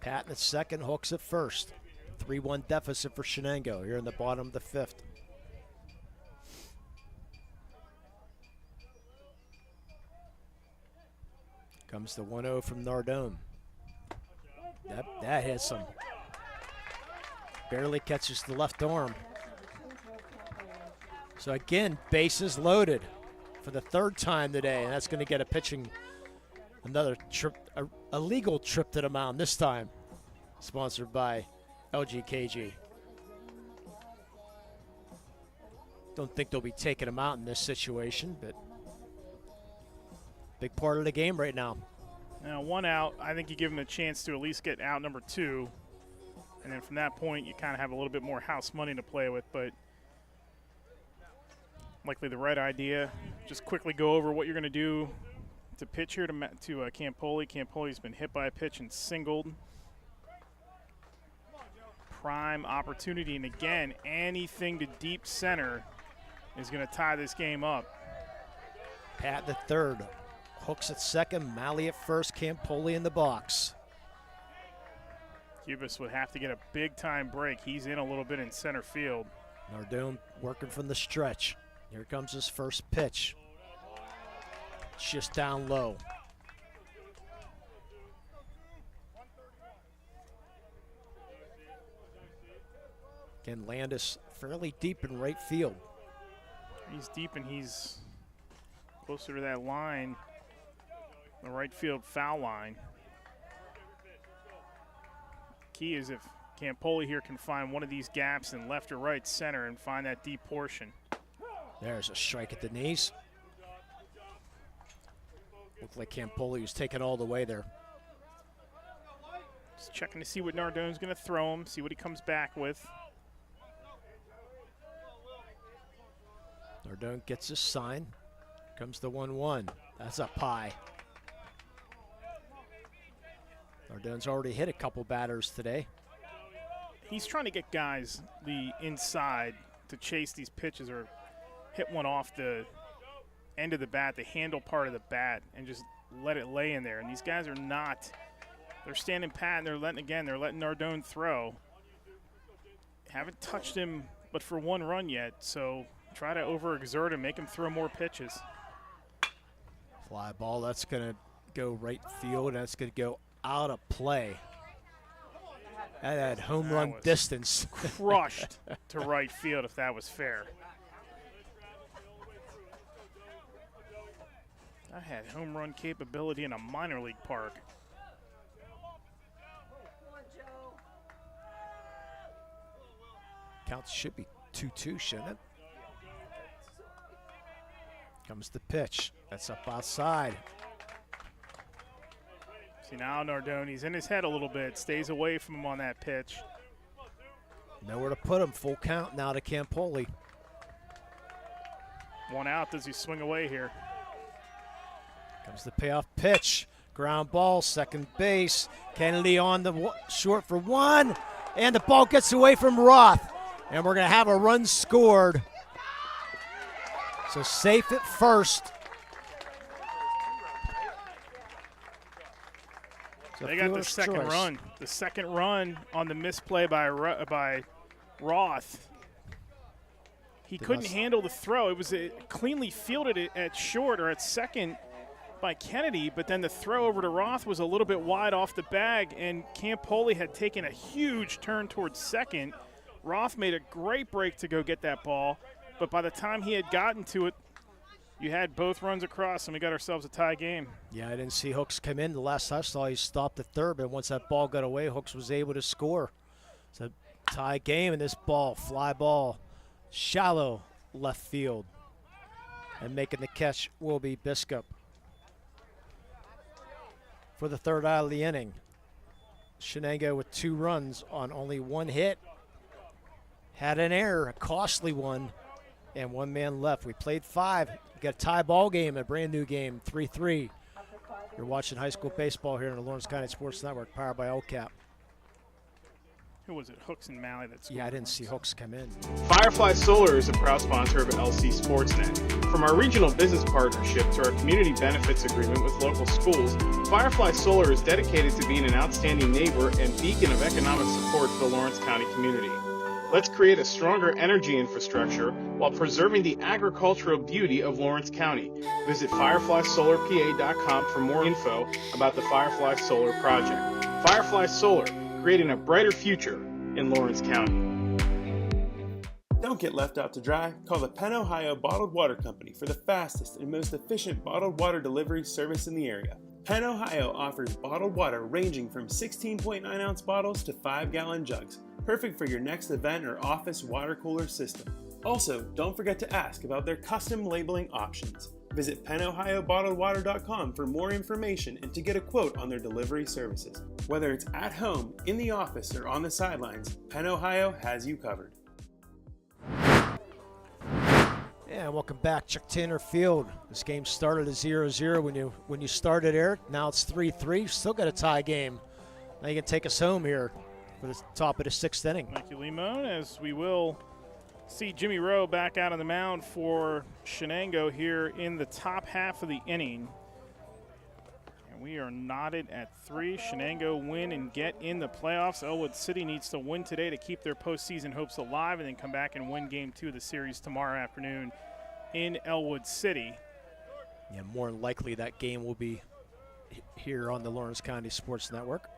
Patton at second, Hooks at first. 3-1 deficit for Shenango here in the bottom of the 5th. Comes the 1-0 from Nardone. That hits him. Barely catches the left arm. So again, bases loaded for the 3rd time today, and that's going to get a pitching, another trip, a legal trip to the mound this time, sponsored by LGKG. Don't think they'll be taking him out in this situation, but big part of the game right now. Now, 1 out, I think you give him a chance to at least get out number 2. And then from that point, you kind of have a little bit more house money to play with, but likely the right idea. Just quickly go over what you're going to do to pitch here to Campoli. Campoli's been hit by a pitch and singled. Prime opportunity, and again, anything to deep center is going to tie this game up. Pat the third, Hooks at second, Malley at first, Campoli in the box. Cubas would have to get a big-time break. He's in a little bit in center field. Nardone working from the stretch. Here comes his first pitch. It's just down low. Again, Landis fairly deep in right field. He's deep and he's closer to that line, the right field foul line. Key is if Campoli here can find one of these gaps in left or right center and find that deep portion. There's a strike at the knees. Looked like Campoli was taken all the way there. Just checking to see what Nardone's going to throw him, see what he comes back with. Nardone gets his sign. Comes the 1-1. That's up high. Nardone's already hit a couple batters today. He's trying to get guys the inside to chase these pitches or hit one off the end of the bat, the handle part of the bat, and just let it lay in there. And these guys are not, they're standing pat and they're letting Nardone throw. Haven't touched him but for 1 run yet, so try to overexert and make him throw more pitches. Fly ball, that's going to go right field, and that's going to go out of play. That had home run distance. Crushed to right field if that was fair. That had home run capability in a minor league park. Count should be 2-2, shouldn't it? Comes the pitch. That's up outside. See now Nardone, he's in his head a little bit. Stays away from him on that pitch. Nowhere to put him. Full count now to Campoli. 1 out. Does he swing away here? Comes the payoff pitch. Ground ball, second base. Kennedy on the short for 1. And the ball gets away from Roth. And we're going to have a run scored. So safe at first. They got the second run. The second run on the misplay by Roth. He couldn't handle the throw. It was cleanly fielded at short or at second by Kennedy, but then the throw over to Roth was a little bit wide off the bag, and Campoli had taken a huge turn towards second. Roth made a great break to go get that ball, but by the time he had gotten to it, you had both runs across, and we got ourselves a tie game. Yeah, I didn't see Hooks come in. The last I saw, he stopped at third, but once that ball got away, Hooks was able to score. It's a tie game, and this ball, fly ball, shallow left field. And making the catch will be Biskup. For the third out of the inning, Shenango with 2 runs on only 1 hit. Had an error, a costly one, and 1 man left. We played 5. We got a tie ball game, a brand new game, 3-3. You're watching high school baseball here on the Lawrence County Sports Network, powered by LCAP. Who was it, Hooks and Malley that scored? Yeah, I didn't see Hooks come in. Firefly Solar is a proud sponsor of LC SportsNet. From our regional business partnership to our community benefits agreement with local schools, Firefly Solar is dedicated to being an outstanding neighbor and beacon of economic support for the Lawrence County community. Let's create a stronger energy infrastructure while preserving the agricultural beauty of Lawrence County. Visit fireflysolarpa.com for more info about the Firefly Solar project. Firefly Solar, creating a brighter future in Lawrence County. Don't get left out to dry. Call the Penn Ohio Bottled Water Company for the fastest and most efficient bottled water delivery service in the area. Penn Ohio offers bottled water ranging from 16.9-ounce bottles to 5-gallon jugs, perfect for your next event or office water cooler system. Also, don't forget to ask about their custom labeling options. Visit PenOhioBottled.com for more information and to get a quote on their delivery services. Whether it's at home, in the office, or on the sidelines, Penn Ohio has you covered. Yeah, welcome back, Chuck Tanner Field. This game started at 0-0 when you started, Eric. Now it's 3-3. Still got a tie game. Now you can take us home here for the top of the 6th inning. Thank you, Limon, as we will see Jimmy Rowe back out on the mound for Shenango here in the top half of the inning. And we are knotted at 3. Shenango win and get in the playoffs. Ellwood City needs to win today to keep their postseason hopes alive and then come back and win Game 2 of the series tomorrow afternoon in Ellwood City. Yeah, more than likely that game will be here on the Lawrence County Sports Network.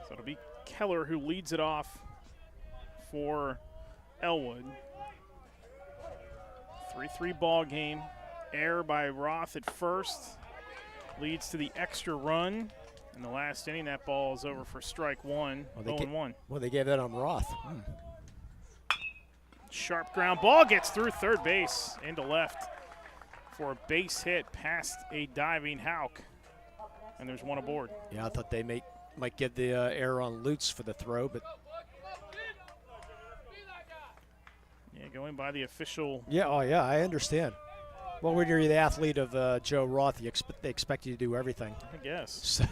So it'll be Keller who leads it off for Ellwood. 3-3 ball game. Error by Roth at first leads to the extra run. In the last inning, that ball is over for strike one. 0-1. Well, they gave that on Roth. Sharp ground ball gets through third base into left for a base hit past a diving Hauk. And there's one aboard. Yeah, I thought they might give the error on Lutz for the throw, but yeah, going by the official. Yeah, I understand. Well, when you're the athlete of Joe Roth, they expect you to do everything. I guess. So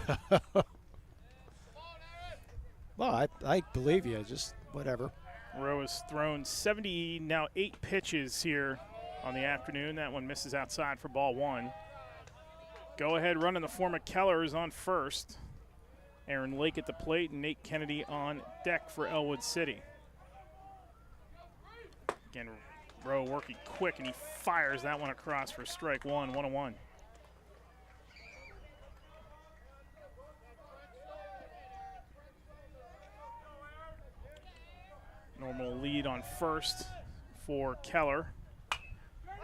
well, I believe you. Just whatever. Rowe has thrown 8 pitches here on the afternoon. That one misses outside for ball 1. Go ahead run in the form of Keller is on first. Aaron Lake at the plate and Nate Kennedy on deck for Ellwood City. Again, Rowe working quick, and he fires that one across for strike 1, 1-1. Normal lead on first for Keller.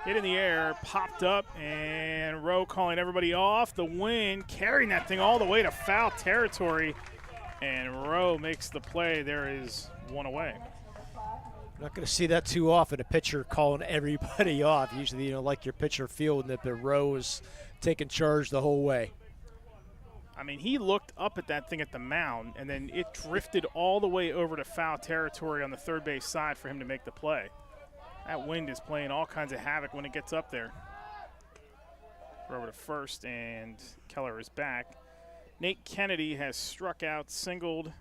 Hit in the air, popped up, and Rowe calling everybody off. The wind carrying that thing all the way to foul territory, and Rowe makes the play. There is one away. Not going to see that too often, a pitcher calling everybody off. Usually, like your pitcher fielding that the Rowe is taking charge the whole way. I mean, he looked up at that thing at the mound, and then it drifted all the way over to foul territory on the third base side for him to make the play. That wind is playing all kinds of havoc when it gets up there. We're over to first, and Keller is back. Nate Kennedy has struck out, singled,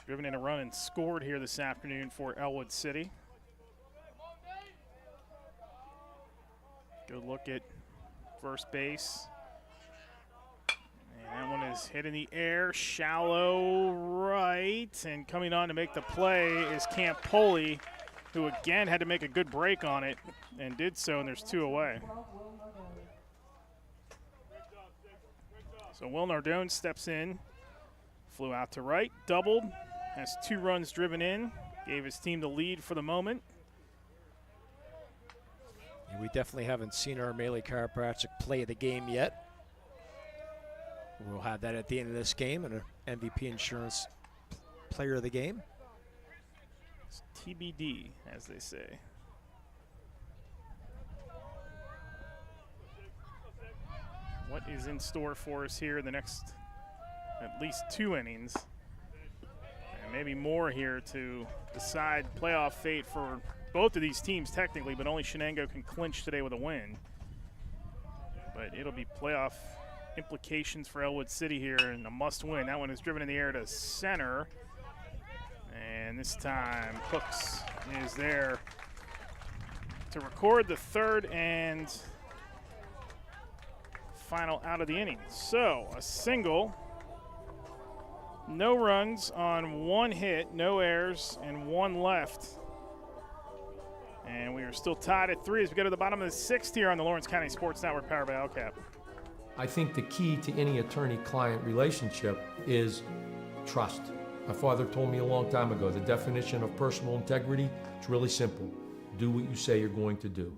driven in a run, and scored here this afternoon for Ellwood City. Good look at first base. And that one is hit in the air, shallow right, and coming on to make the play is Campoli, who again had to make a good break on it and did so, and there's 2 away. So Will Nardone steps in, flew out to right, doubled, has 2 runs driven in, gave his team the lead for the moment. And we definitely haven't seen our Melee Chiropractic play the game yet. We'll have that at the end of this game, and an MVP Insurance Player of the Game. It's TBD, as they say. What is in store for us here in the next at least 2 innings? And maybe more here to decide playoff fate for both of these teams technically, but only Shenango can clinch today with a win. But it'll be playoff implications for Ellwood City here, and a must win. That one is driven in the air to center. And this time Cooks is there to record the third and final out of the inning. So a single, no runs on 1 hit, no errors, and 1 left. And we are still tied at 3 as we go to the bottom of the 6th here on the Lawrence County Sports Network, powered by LCAP. I think the key to any attorney-client relationship is trust. My father told me a long time ago, the definition of personal integrity is really simple. Do what you say you're going to do.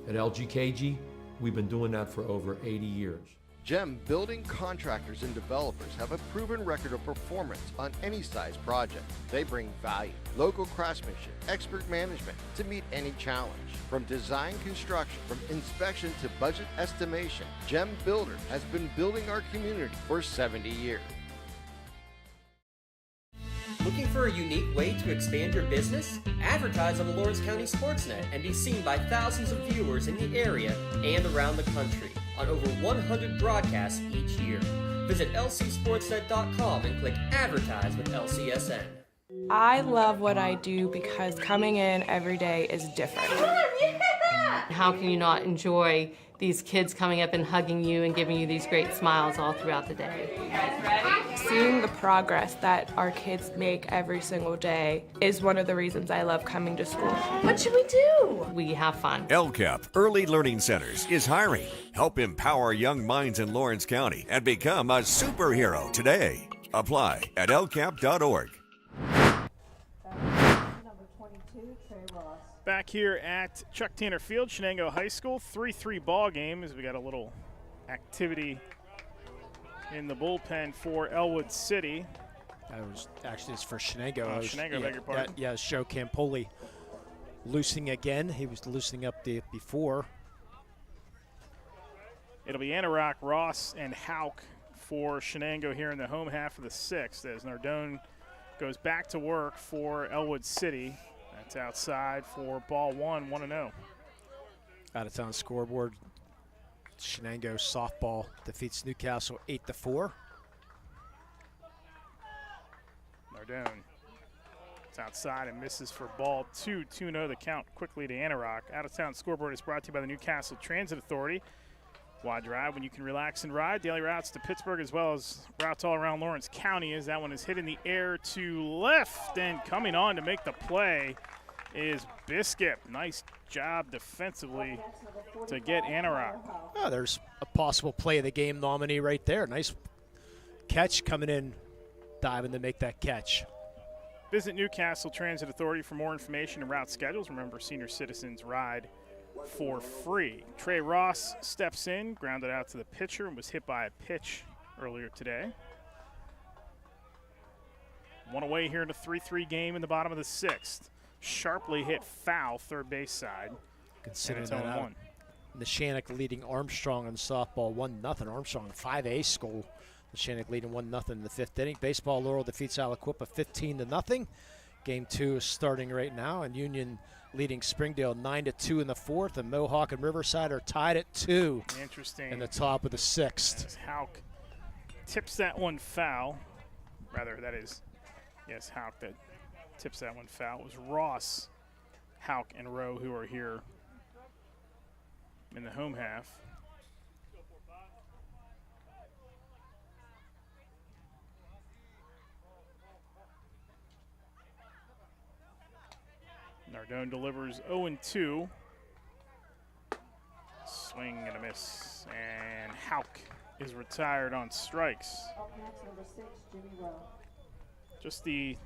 At LGKG, we've been doing that for over 80 years. Gem building contractors and developers have a proven record of performance on any size project. They bring value, local craftsmanship, expert management to meet any challenge. From design construction, from inspection to budget estimation, Gem Builder has been building our community for 70 years. Looking for a unique way to expand your business? Advertise on the Lawrence County SportsNet and be seen by thousands of viewers in the area and around the country on over 100 broadcasts each year. Visit lcsportsnet.com and click Advertise with LCSN. I love what I do because coming in every day is different. How can you not enjoy these kids coming up and hugging you and giving you these great smiles all throughout the day? You guys ready? Seeing the progress that our kids make every single day is one of the reasons I love coming to school. What should we do? We have fun. LCAP Early Learning Centers is hiring. Help empower young minds in Lawrence County and become a superhero today. Apply at lcap.org. Back here at Chuck Tanner Field, Shenango High School, 3-3 ball game as we got a little activity in the bullpen for Ellwood City. That was actually it's for Shenango. Shenango, beg your pardon. Yeah, Joe Campoli loosening again. He was loosening up before. It'll be Anarock, Ross, and Hauk for Shenango here in the home half of the sixth as Nardone goes back to work for Ellwood City. That's outside for ball one, 1-0. Out of town scoreboard. Shenango softball defeats Newcastle 8-4. Nardone. It's outside and misses for ball two, 2-0 the count quickly to Anarock. Out of town scoreboard is brought to you by the Newcastle Transit Authority. Wide drive when you can relax and ride. Daily routes to Pittsburgh as well as routes all around Lawrence County as that one is hit in the air to left, and coming on to make the play is Biscuit. Nice job defensively to get Anarock. Oh, there's a possible play of the game nominee right there. Nice catch coming in, diving to make that catch. Visit Newcastle Transit Authority for more information and route schedules. Remember, senior citizens ride for free. Trey Ross steps in, grounded out to the pitcher, and was hit by a pitch earlier today. One away here in a 3-3 game in the bottom of the sixth. Sharply hit foul, third base side. Consider that out. Neshannock leading Armstrong on softball 1-0. Armstrong 5A school. Neshannock leading 1-0 in the fifth inning. Baseball Laurel defeats Aliquippa 15-0. Game 2 is starting right now, and Union leading Springdale 9-2 in the fourth, and Mohawk and Riverside are tied at 2. Interesting. In the top of the sixth. As Hauk tips that one foul. Rather, that is, yes, Hauk that tips that one foul. It was Ross, Hauk, and Rowe who are here in the home half. Nardone delivers 0-2. Swing and a miss. And Hauk is retired on strikes. Up next, number 6, Jimmy Rowe. Just the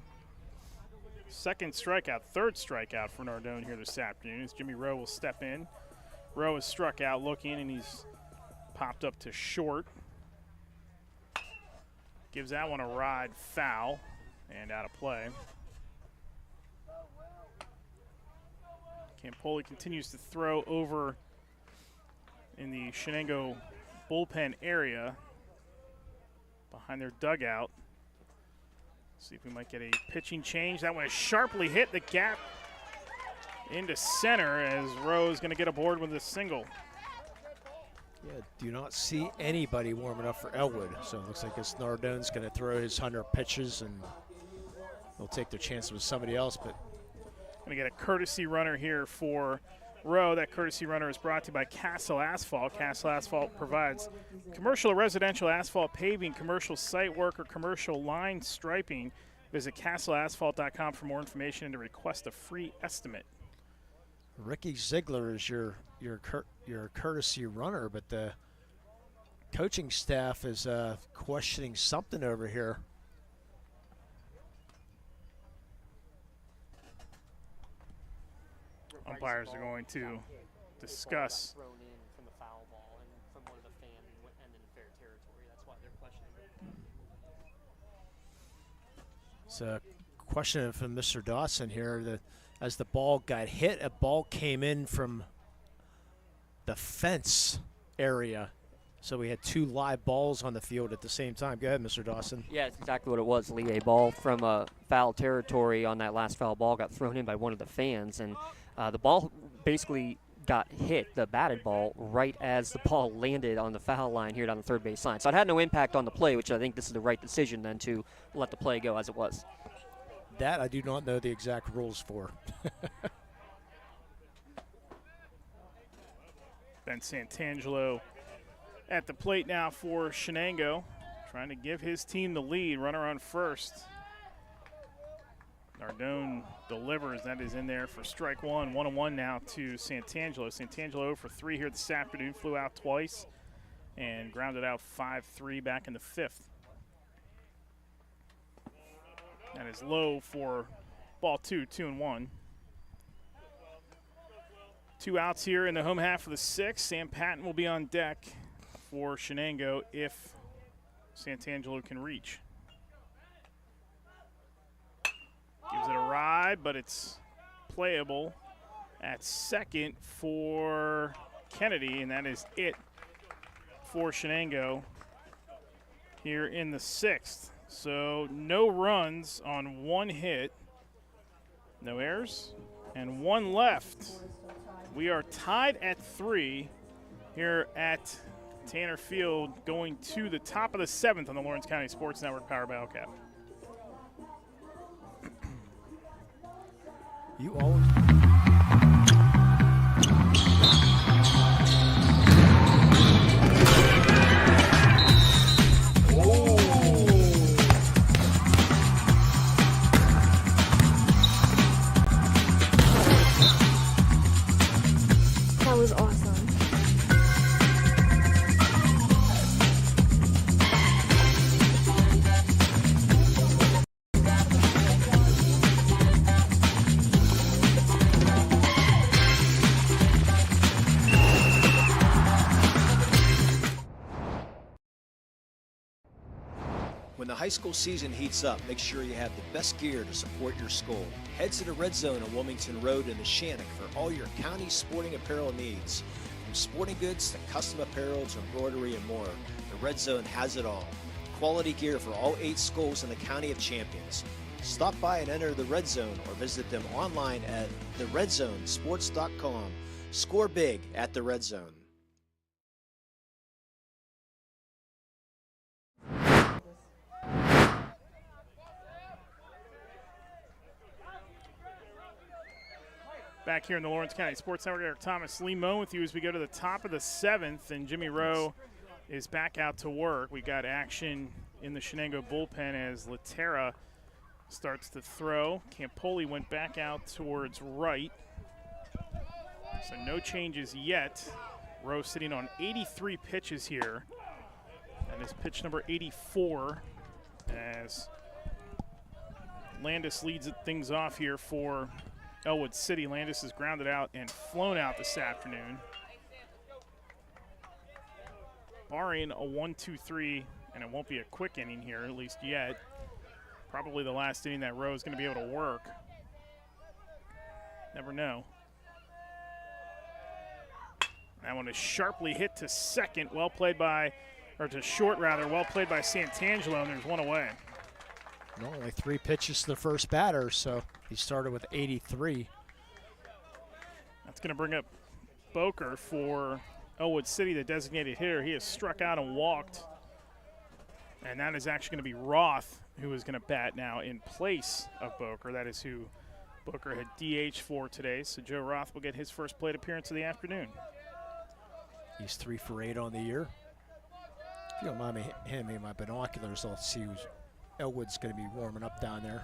third strikeout for Nardone here this afternoon as Jimmy Rowe will step in. Rowe is struck out looking, and he's popped up to short. Gives that one a ride foul and out of play. Campoli continues to throw over in the Shenango bullpen area behind their dugout. See if we might get a pitching change. That one is sharply hit the gap into center as Rowe is going to get aboard with a single. Yeah, do not see anybody warming up for Ellwood. So it looks like it's Nardone's going to throw his 100 pitches, and they'll take their chances with somebody else. But going to get a courtesy runner here for Rowe. That courtesy runner is brought to you by Castle Asphalt. Castle Asphalt provides commercial or residential asphalt paving, commercial site work, or commercial line striping. Visit castleasphalt.com for more information and to request a free estimate. Ricky Ziegler is your courtesy runner, but the coaching staff is questioning something over here. Umpires are going to discuss So, question from Mr. Dawson here. As the ball got hit, a ball came in from the fence area. So we had 2 live balls on the field at the same time. Go ahead, Mr. Dawson. Yeah, it's exactly what it was, Lee. A ball from foul territory on that last foul ball got thrown in by one of the fans, and the ball basically got hit, the batted ball, right as the ball landed on the foul line here down the third base line. So it had no impact on the play, which I think this is the right decision then to let the play go as it was. That I do not know the exact rules for. Ben Santangelo at the plate now for Shenango, trying to give his team the lead. Runner on first. Nardone delivers. That is in there for strike one. 1-1 now to Santangelo. Santangelo for 3 here this afternoon. Flew out twice and grounded out 5-3 back in the 5th. That is low for ball 2, 2-1. 2 outs here in the home half of the 6th. Sam Patton will be on deck for Shenango if Santangelo can reach. Gives it a ride, but it's playable at second for Kennedy, and that is it for Shenango here in the 6th. So no runs on 1 hit, no errors, and 1 left. We are tied at 3 here at Tanner Field, going to the top of the 7th on the Lawrence County Sports Network, powered by LCAP. You always. That was awesome. When the high school season heats up, make sure you have the best gear to support your school. Head to the Red Zone on Wilmington Road in the Shannock for all your county sporting apparel needs. From sporting goods to custom apparel to embroidery and more, the Red Zone has it all. Quality gear for all 8 schools in the County of Champions. Stop by and enter the Red Zone or visit them online at theredzonesports.com. Score big at the Red Zone. Back here in the Lawrence County Sports Network, Eric Thomas, Lee Moe with you as we go to the top of the 7th, and Jimmy Rowe is back out to work. We got action in the Shenango bullpen as Laterra starts to throw. Campoli went back out towards right. So no changes yet. Rowe sitting on 83 pitches here. And is pitch number 84 as Landis leads things off here for Ellwood City. Landis is grounded out and flown out this afternoon. Barring a 1-2-3, and it won't be a quick inning here, at least yet. Probably the last inning that Rowe is going to be able to work. Never know. That one is sharply hit to second, well played by, or to short rather, well played by Santangelo, and there's 1 away. No, only 3 pitches to the first batter, so he started with 83. That's going to bring up Boker for Ellwood City, the designated hitter. He has struck out and walked. And that is actually going to be Roth, who is going to bat now in place of Boker. That is who Boker had DH for today. So Joe Roth will get his first plate appearance of the afternoon. He's 3 for 8 on the year. If you don't mind me handing me my binoculars, I'll see who's Ellwood's going to be warming up down there.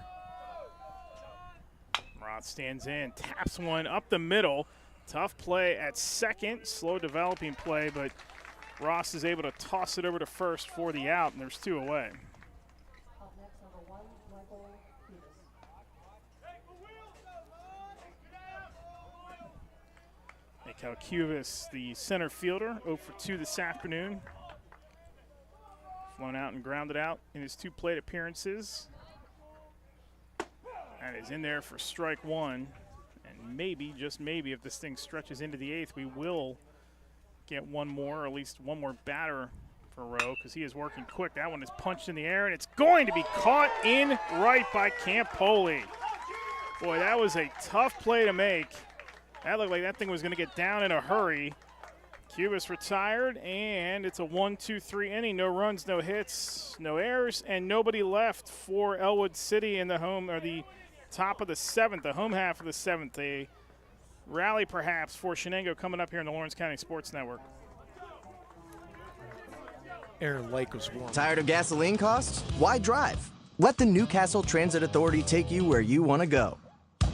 Roth stands in, taps one up the middle. Tough play at second, slow developing play, but Ross is able to toss it over to first for the out, and there's 2 away. Up next, number 1, Michael Cuevas. Cal Cuevas, the center fielder, 0 for 2 this afternoon. Flown out and grounded out in his 2 plate appearances. That is in there for strike one. And maybe, just maybe, if this thing stretches into the eighth, we will get one more, or at least one more batter for Rowe, because he is working quick. That one is punched in the air, and it's going to be caught in right by Campoli. Boy, that was a tough play to make. That looked like that thing was going to get down in a hurry. Cubas retired, and it's a 1-2-3 inning. No runs, no hits, no errors, and nobody left for Ellwood City in the home, or the top of the seventh, the home half of the seventh. A rally perhaps for Shenango coming up here on the Lawrence County Sports Network. Aaron Lake was one. Tired of gasoline costs? Why drive? Let the Newcastle Transit Authority take you where you want to go.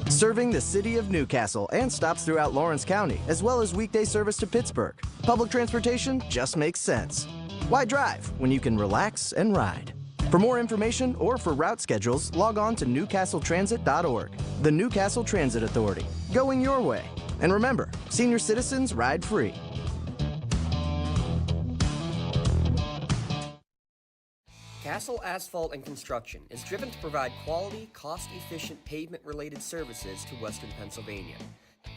Serving the city of Newcastle and stops throughout Lawrence County, as well as weekday service to Pittsburgh. Public transportation just makes sense. Why drive when you can relax and ride? For more information or for route schedules, log on to newcastletransit.org. The Newcastle Transit Authority, going your way. And remember, senior citizens ride free. Castle Asphalt and Construction is driven to provide quality, cost-efficient pavement-related services to Western Pennsylvania.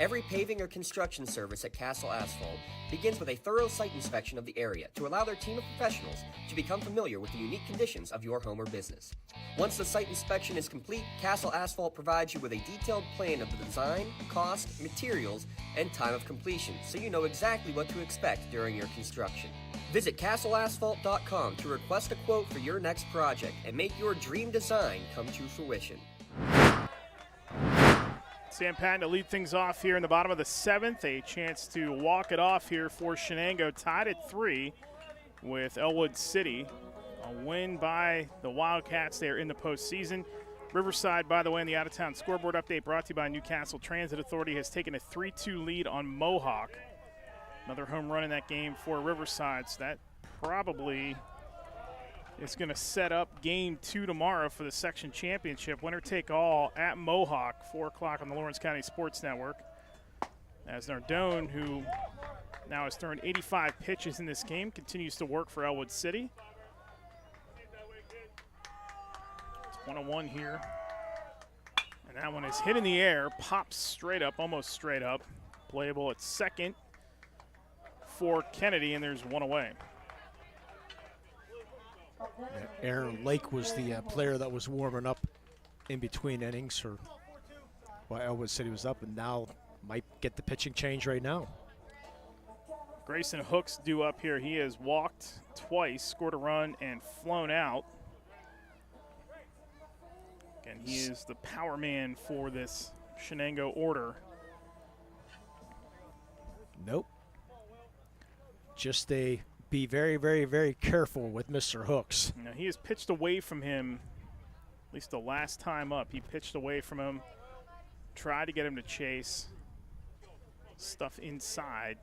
Every paving or construction service at Castle Asphalt begins with a thorough site inspection of the area to allow their team of professionals to become familiar with the unique conditions of your home or business. Once the site inspection is complete, Castle Asphalt provides you with a detailed plan of the design, cost, materials, and time of completion, so you know exactly what to expect during your construction. Visit castleasphalt.com to request a quote for your next project and make your dream design come to fruition. Sam Patton to lead things off here in the bottom of the seventh. A chance to walk it off here for Shenango, tied at 3 with Ellwood City. A win by the Wildcats there in the postseason. Riverside, by the way, in the out-of-town scoreboard update brought to you by Newcastle Transit Authority, has taken a 3-2 lead on Mohawk. Another home run in that game for Riverside, so that probably is going to set up game 2 tomorrow for the section championship. Winner take all at Mohawk, 4 o'clock on the Lawrence County Sports Network. As Nardone, who now has thrown 85 pitches in this game, continues to work for Ellwood City. It's 1-1 here. And that one is hit in the air, pops straight up, almost straight up. Playable at second for Kennedy, and there's one away. Aaron Lake was the player that was warming up in between innings while Ellwood City was up, and now might get the pitching change right now. Grayson Hooks due up here. He has walked twice, scored a run, and flown out. Again, he is the power man for this Shenango order. Nope. Just be very, very, very careful with Mr. Hooks. Now, he has pitched away from him, at least the last time up. He pitched away from him, tried to get him to chase. Stuff inside.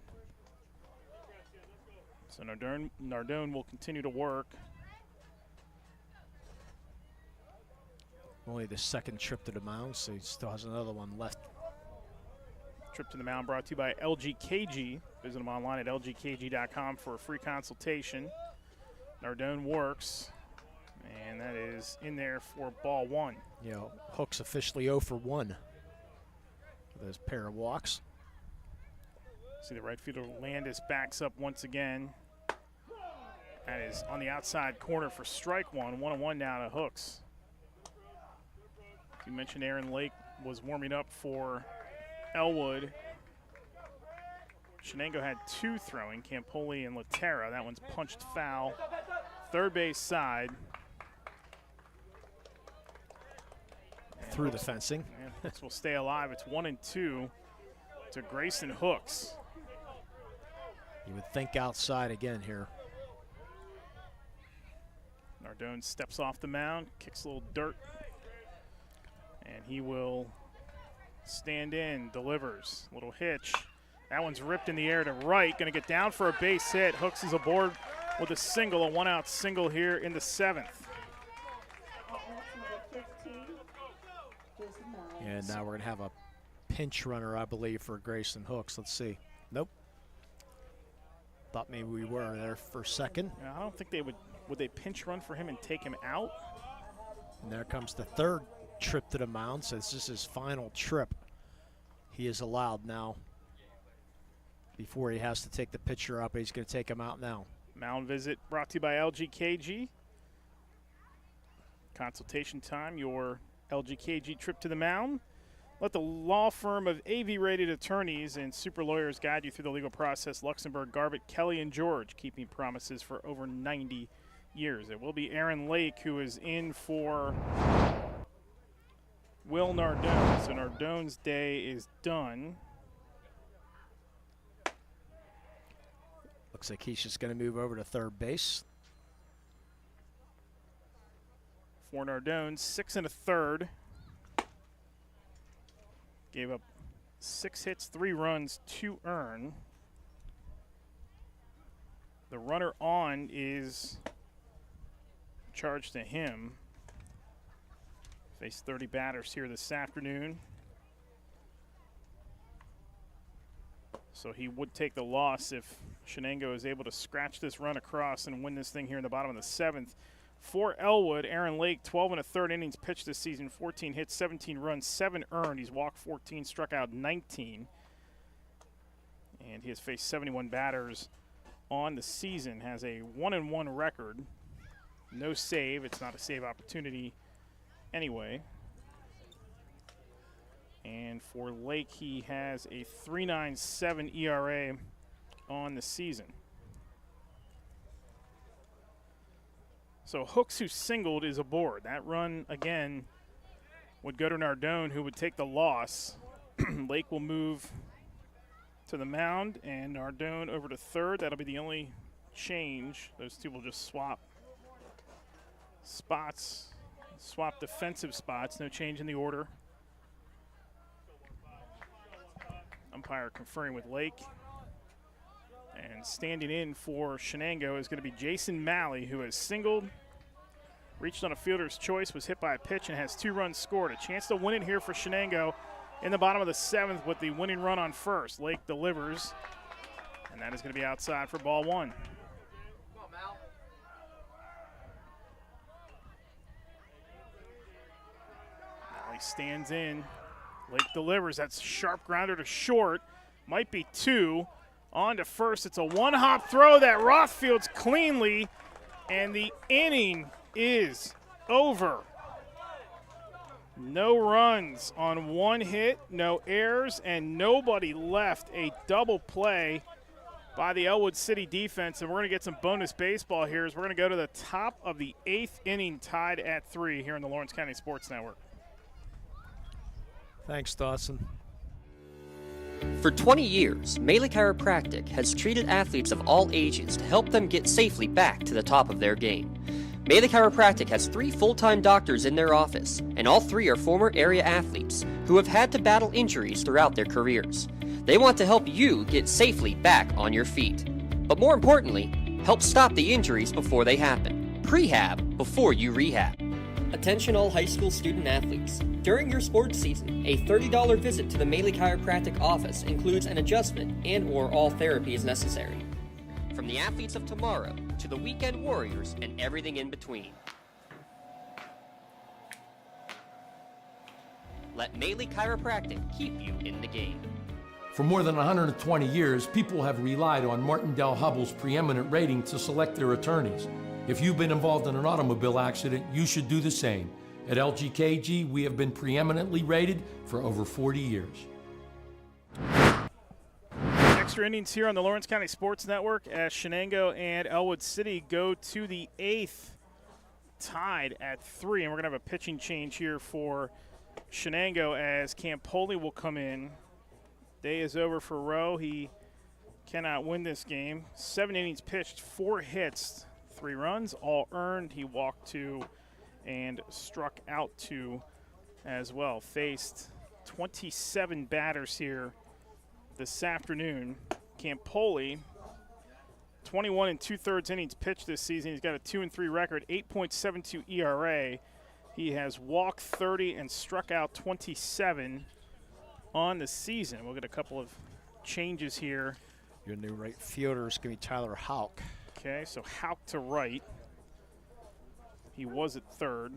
So Nardone will continue to work. Only the second trip to the mound, so he still has another one left. Trip to the mound brought to you by LGKG. Visit them online at lgkg.com for a free consultation. Nardone works, and that is in there for ball 1. You know, Hooks officially 0 for 1 with those pair of walks. See the right fielder Landis backs up once again. That is on the outside corner for strike 1. 1-1 now to Hooks. You mentioned Aaron Lake was warming up for Ellwood. Shenango had 2 throwing, Campoli and Laterra. That one's punched foul. Third base side. Through the fencing. Hooks will stay alive. It's 1-2 to Grayson Hooks. You would think outside again here. Nardone steps off the mound, kicks a little dirt, and he will stand in, delivers. Little hitch. That one's ripped in the air to right. Going to get down for a base hit. Hooks is aboard with a single, a 1-out single here in the 7th. And now we're going to have a pinch runner, I believe, for Grayson Hooks. Let's see. Nope. Thought maybe we were there for a second. Yeah, I don't think they would they pinch run for him and take him out? And there comes the third trip to the mound. So this is his final trip he is allowed now before he has to take the pitcher up. He's going to take him out now. Mound visit brought to you by LGKG. Consultation time, your LGKG trip to the mound. Let the law firm of AV-rated attorneys and super lawyers guide you through the legal process. Luxembourg, Garbutt, Kelly, and George, keeping promises for over 90 years. It will be Aaron Lake who is in for Will Nardone. So Nardone's day is done. Looks like he's just going to move over to third base. For Nardone, 6 1/3. Gave up 6 hits, 3 runs, 2 earned. The runner on is charged to him. Faced 30 batters here this afternoon. So he would take the loss if Shenango is able to scratch this run across and win this thing here in the bottom of the 7th. For Ellwood, Aaron Lake, 12 1/3 innings pitched this season, 14 hits, 17 runs, 7 earned. He's walked 14, struck out 19. And he has faced 71 batters on the season, has a 1-1 record. No save. It's not a save opportunity anyway. And for Lake, he has a 3.97 ERA on the season. So Hooks, who singled, is aboard. That run, again, would go to Nardone, who would take the loss. Lake will move to the mound, and Nardone over to third. That'll be the only change. Those two will just swap spots, swap defensive spots. No change in the order. Umpire conferring with Lake. And standing in for Shenango is going to be Jason Malley, who has singled, reached on a fielder's choice, was hit by a pitch, and has 2 runs scored. A chance to win it here for Shenango in the bottom of the 7th with the winning run on first. Lake delivers, and that is going to be outside for ball 1. Malley stands in. Lake delivers. That's a sharp grounder to short. Might be 2. On to first. It's a one-hop throw that Rothfields cleanly, and the inning is over. No runs on 1 hit, no errors, and nobody left. A double play by the Ellwood City defense, and we're going to get some bonus baseball here as we're going to go to the top of the 8th inning, tied at 3 here in the Lawrence County Sports Network. Thanks, Dawson. For 20 years, Melee Chiropractic has treated athletes of all ages to help them get safely back to the top of their game. Melee Chiropractic has 3 full-time doctors in their office, and all 3 are former area athletes who have had to battle injuries throughout their careers. They want to help you get safely back on your feet. But more importantly, help stop the injuries before they happen. Prehab before you rehab. Attention all high school student athletes. During your sports season, a $30 visit to the Melee Chiropractic office includes an adjustment and/or all therapy is necessary. From the athletes of tomorrow to the weekend warriors and everything in between. Let Melee Chiropractic keep you in the game. For more than 120 years, people have relied on Martindale Hubbell's preeminent rating to select their attorneys. If you've been involved in an automobile accident, you should do the same. At LGKG, we have been preeminently rated for over 40 years. Extra innings here on the Lawrence County Sports Network as Shenango and Ellwood City go to the 8th, tied at 3. And we're going to have a pitching change here for Shenango as Campoli will come in. Day is over for Rowe. He cannot win this game. 7 innings pitched, 4 hits, 3 runs, all earned. He walked 2 and struck out 2 as well. Faced 27 batters here this afternoon. Campoli, 21 2/3 innings pitched this season. He's got a 2-3 record, 8.72 ERA. He has walked 30 and struck out 27 on the season. We'll get a couple of changes here. Your new right fielder is going to be Tyler Houck. Okay, so Houck to right. He was at third.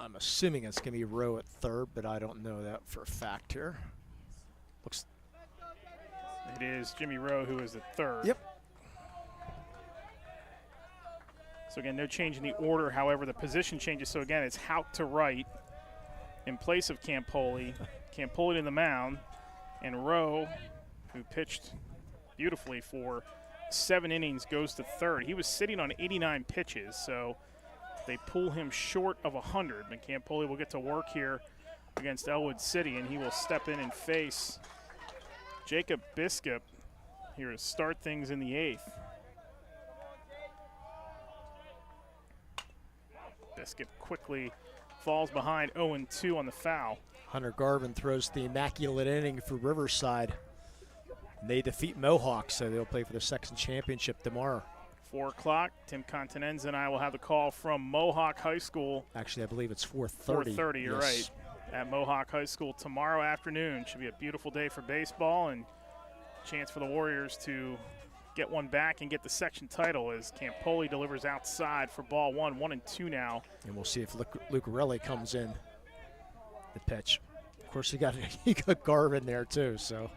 I'm assuming it's going to be Rowe at third, but I don't know that for a fact here. It is Jimmy Rowe who is at third. Yep. So again, no change in the order. However, the position changes. So again, it's Houck to right in place of Campoli. Campoli to the mound, and Rowe, who pitched beautifully for 7 innings, goes to third. He was sitting on 89 pitches, so they pull him short of 100. And Campoli will get to work here against Ellwood City, and he will step in and face Jacob Biscup here to start things in the 8th. Biscup quickly falls behind 0-2 on the foul. Hunter Garvin throws the immaculate inning for Riverside. They defeat Mohawk, so they'll play for the section championship tomorrow. 4 o'clock, Tim Continenza and I will have the call from Mohawk High School. Actually, I believe it's 4:30. 4:30, you're right, at Mohawk High School tomorrow afternoon. Should be a beautiful day for baseball and chance for the Warriors to get one back and get the section title as Campoli delivers outside for ball 1, 1-2 now. And we'll see if Lucarelli comes in the pitch. Of course, you got Garvin there too, so.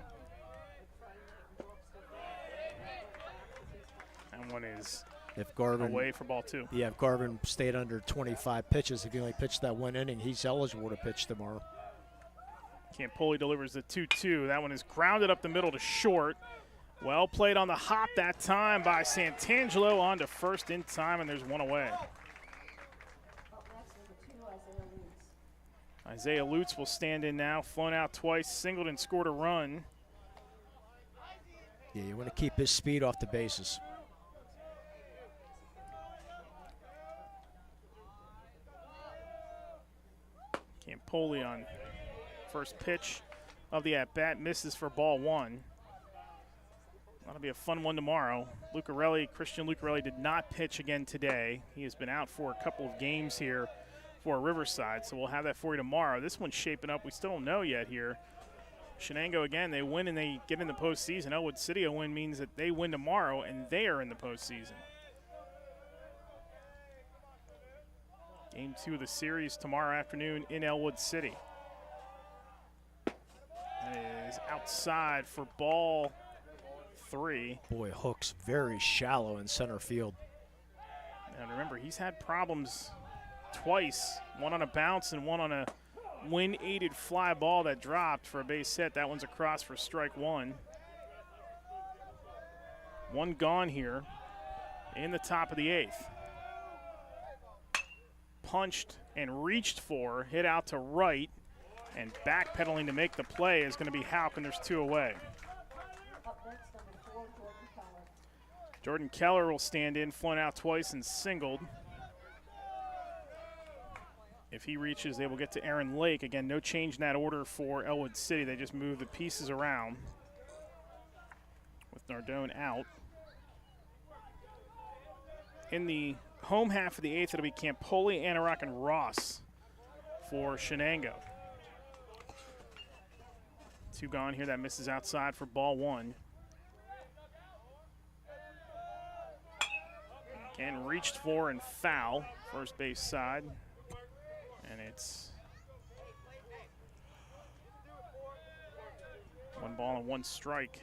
And one is if Garvin away for ball 2. Yeah, if Garvin stayed under 25 pitches, if he only pitched that 1 inning, he's eligible to pitch tomorrow. Campoli delivers the 2-2. That one is grounded up the middle to short. Well played on the hop that time by Santangelo, on to first in time, and there's one away. Isaiah Lutz will stand in now, flown out twice, singled and scored a run. Yeah, you want to keep his speed off the bases. Campoli on first pitch of the at-bat, misses for ball 1. That'll be a fun one tomorrow. Christian Lucarelli did not pitch again today. He has been out for a couple of games here for Riverside, so we'll have that for you tomorrow. This one's shaping up. We still don't know yet here. Shenango, again, they win and they get in the postseason. Ellwood City a win means that they win tomorrow and they are in the postseason. Game 2 of the series tomorrow afternoon in Ellwood City. That is outside for ball 3. Boy, Hook's very shallow in center field. And remember, he's had problems twice, one on a bounce and one on a wind-aided fly ball that dropped for a base hit. That one's across for strike 1. One gone here in the top of the 8th. Punched and reached for, hit out to right, and backpedaling to make the play is going to be Houck, and there's 2 away. Jordan Keller will stand in, flown out twice and singled. If he reaches, they will get to Aaron Lake. Again, no change in that order for Ellwood City. They just move the pieces around with Nardone out. In the home half of the 8th, it'll be Campoli, Anorak, and Ross for Shenango. 2 gone here. That misses outside for ball 1. And reached for and foul, first base side. And it's 1 ball and 1 strike.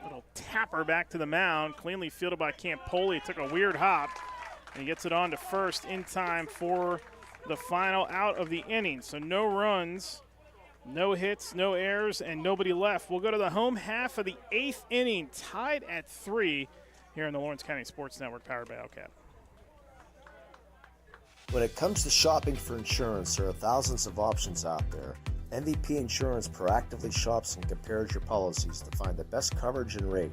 Little tapper back to the mound, cleanly fielded by Campoli. Took a weird hop, and he gets it on to first in time for the final out of the inning. So no runs, no hits, no errors, and nobody left. We'll go to the home half of the 8th inning, tied at 3 here on the Lawrence County Sports Network, powered by LCAP. When it comes to shopping for insurance, there are thousands of options out there. MVP Insurance proactively shops and compares your policies to find the best coverage and rate.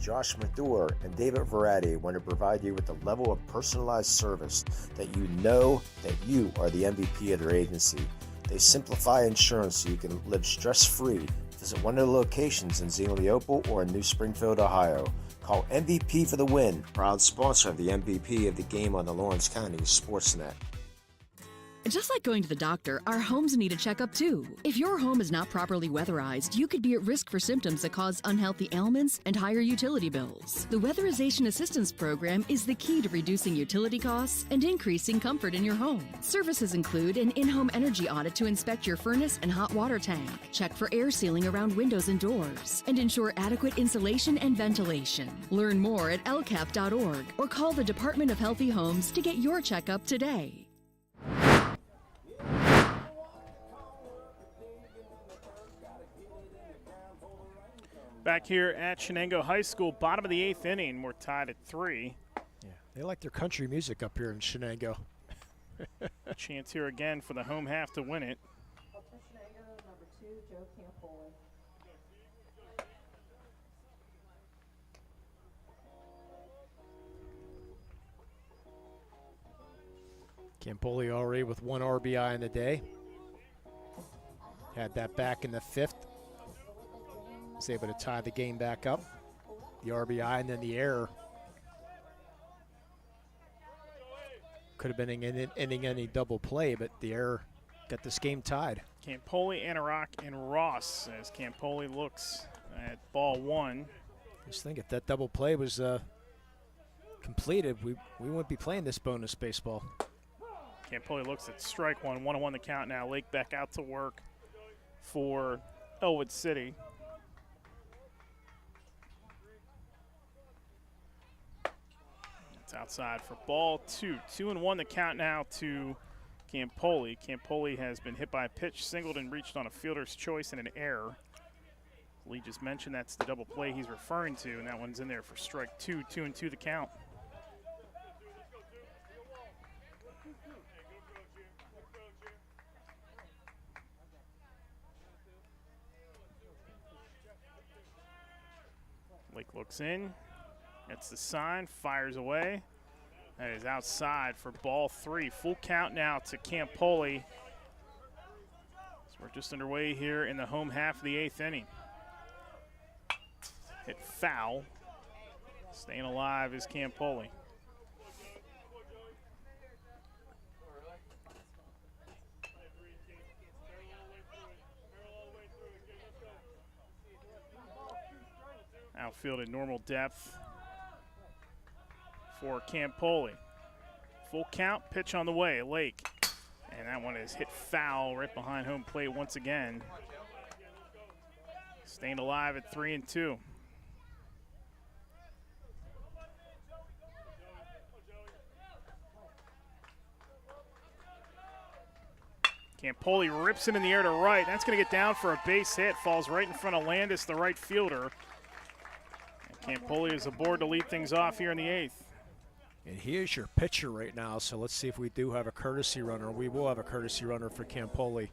Josh Madure and David Verratti want to provide you with the level of personalized service that you know that you are the MVP of their agency. They simplify insurance so you can live stress-free. Visit one of their locations in Zingleopole or in New Springfield, Ohio. Call MVP for the win, proud sponsor of the MVP of the game on the Lawrence County SportsNet. Just like going to the doctor, our homes need a checkup too. If your home is not properly weatherized, you could be at risk for symptoms that cause unhealthy ailments and higher utility bills. The Weatherization Assistance Program is the key to reducing utility costs and increasing comfort in your home. Services include an in-home energy audit to inspect your furnace and hot water tank, check for air sealing around windows and doors, and ensure adequate insulation and ventilation. Learn more at lcap.org or call the Department of Healthy Homes to get your checkup today. Back here at Shenango High School, bottom of the 8th inning, we're tied at 3. Yeah, they like their country music up here in Shenango. Chance here again for the home half to win it. Up for Shenango, number 2, Joe Campoli. Campoli already with 1 RBI in the day. Had that back in the 5th. Was able to tie the game back up. The RBI and then the error. Could have been ending any double play, but the error got this game tied. Campoli, Anarock, and Ross as Campoli looks at ball 1. Just think if that double play was completed, we wouldn't be playing this bonus baseball. Campoli looks at strike 1, 1-1 the count now. Lake back out to work for Ellwood City. It's outside for ball 2. 2-1 the count now to Campoli. Campoli has been hit by a pitch, singled and reached on a fielder's choice and an error. Lee just mentioned that's the double play he's referring to, and that one's in there for strike 2. 2-2 the count. Lake looks in. That's the sign, fires away. That is outside for ball 3. Full count now to Campoli. So we're just underway here in the home half of the 8th inning. Hit foul. Staying alive is Campoli. Outfield at normal depth for Campoli. Full count, pitch on the way, Lake. And that one is hit foul right behind home plate once again. Staying alive at 3-2. Campoli rips it in the air to right. That's going to get down for a base hit. Falls right in front of Landis, the right fielder. Campoli is aboard to lead things off here in the 8th. And here's your pitcher right now, so let's see if we do have a courtesy runner. We will have a courtesy runner for Campoli.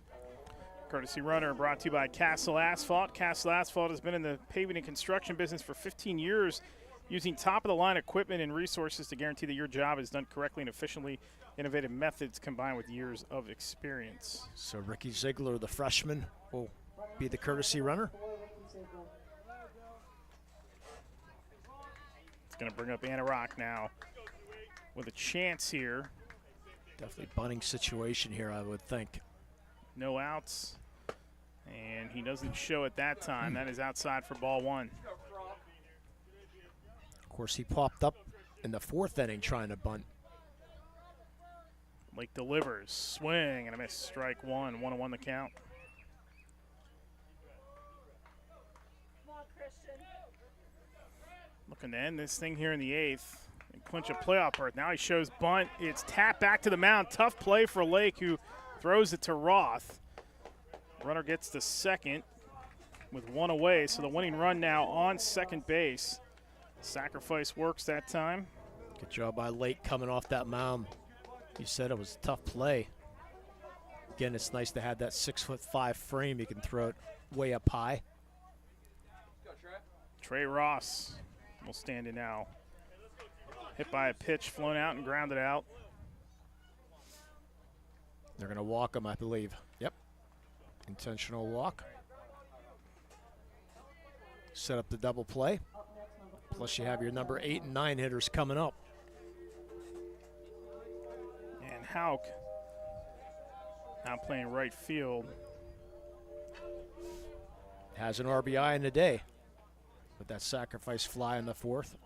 Courtesy runner brought to you by Castle Asphalt. Castle Asphalt has been in the paving and construction business for 15 years, using top-of-the-line equipment and resources to guarantee that your job is done correctly and efficiently. Innovative methods combined with years of experience. So Ricky Ziegler, the freshman, will be the courtesy runner. Going to bring up Anarock now with a chance here. Definitely bunting situation here, I would think. No outs, and he doesn't show at that time. That is outside for ball 1. Of course, he popped up in the 4th inning trying to bunt. Lake delivers, swing and a miss, strike 1, 1-1 the count. Looking to end this thing here in the 8th and clinch a playoff berth. Now he shows bunt. It's tapped back to the mound. Tough play for Lake, who throws it to Roth. Runner gets to second with 1 away, so the winning run now on second base. Sacrifice works that time. Good job by Lake coming off that mound. You said it was a tough play. Again, it's nice to have that 6'5" frame. You can throw it way up high. Trey Ross will stand in now. Hit by a pitch, flown out and grounded out. They're going to walk him, I believe. Yep. Intentional walk. Set up the double play. Plus you have your number 8 and 9 hitters coming up. And Hauk Now playing right field. Has an RBI in the day with that sacrifice fly in the 4th.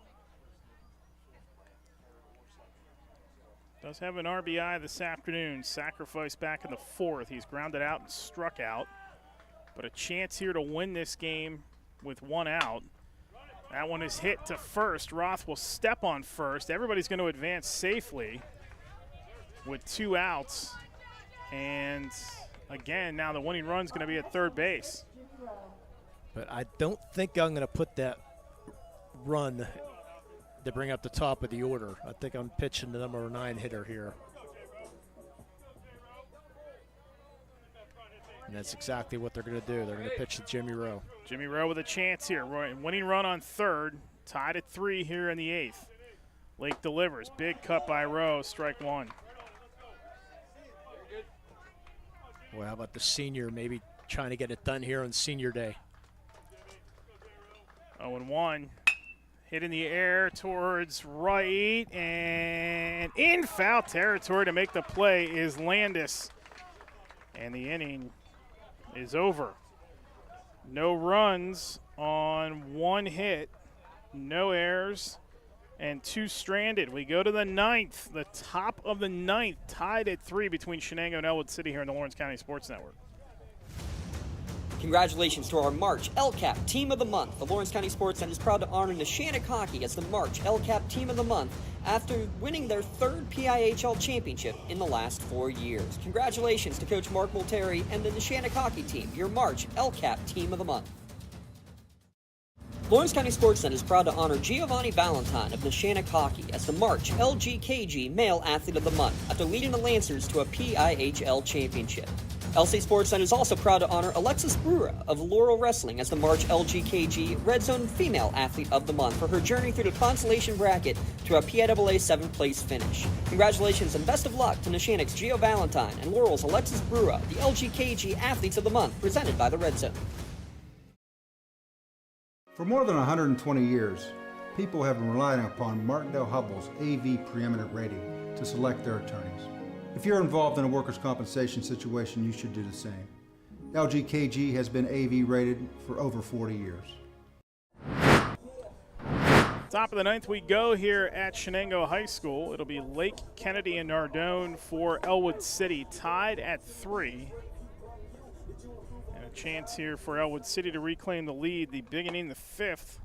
Does have an RBI this afternoon. Sacrifice back in the 4th. He's grounded out and struck out. But a chance here to win this game with 1 out. That one is hit to first. Roth will step on first. Everybody's going to advance safely with 2 outs. And again, now the winning run is going to be at third base. But I don't think I'm going to put that run to bring up the top of the order. I think I'm pitching the number 9 hitter here. And that's exactly what they're going to do. They're going to pitch to Jimmy Rowe. Jimmy Rowe with a chance here. Winning run on third. Tied at 3 here in the 8th. Lake delivers. Big cut by Rowe. Strike 1. Well, how about the senior maybe trying to get it done here on senior day? 0-1. Hit in the air towards right. And in foul territory to make the play is Landis. And the inning is over. No runs on 1 hit, no errors, and 2 stranded. We go to the 9th, the top of the 9th, tied at 3 between Shenango and Ellwood City here in the Lawrence County Sports Network. Congratulations to our March LCAP Team of the Month. The Lawrence County SportsNet is proud to honor Neshannock Hockey as the March LCAP Team of the Month after winning their 3rd PIAL championship in the last 4 years. Congratulations to Coach Mark Multeri and the Neshannock Hockey Team, your March LCAP Team of the Month. Lawrence County SportsNet is proud to honor Giovanni Valentine of Neshannock Hockey as the March LGKG Male Athlete of the Month after leading the Lancers to a PIHL championship. LC SportsNet is also proud to honor Alexis Brewer of Laurel Wrestling as the March LGKG Red Zone Female Athlete of the Month for her journey through the consolation bracket to a PIAA 7th place finish. Congratulations and best of luck to Neshannock's Gio Valentine and Laurel's Alexis Brewer, the LGKG Athletes of the Month, presented by the Red Zone. For more than 120 years, people have been relying upon Martindale Hubbell's AV preeminent rating to select their attorneys. If you're involved in a workers' compensation situation, you should do the same. LGKG has been AV rated for over 40 years. Top of the 9th we go here at Shenango High School. It'll be Lake, Kennedy, and Nardone for Ellwood City, tied at 3. And a chance here for Ellwood City to reclaim the lead, the beginning the 5th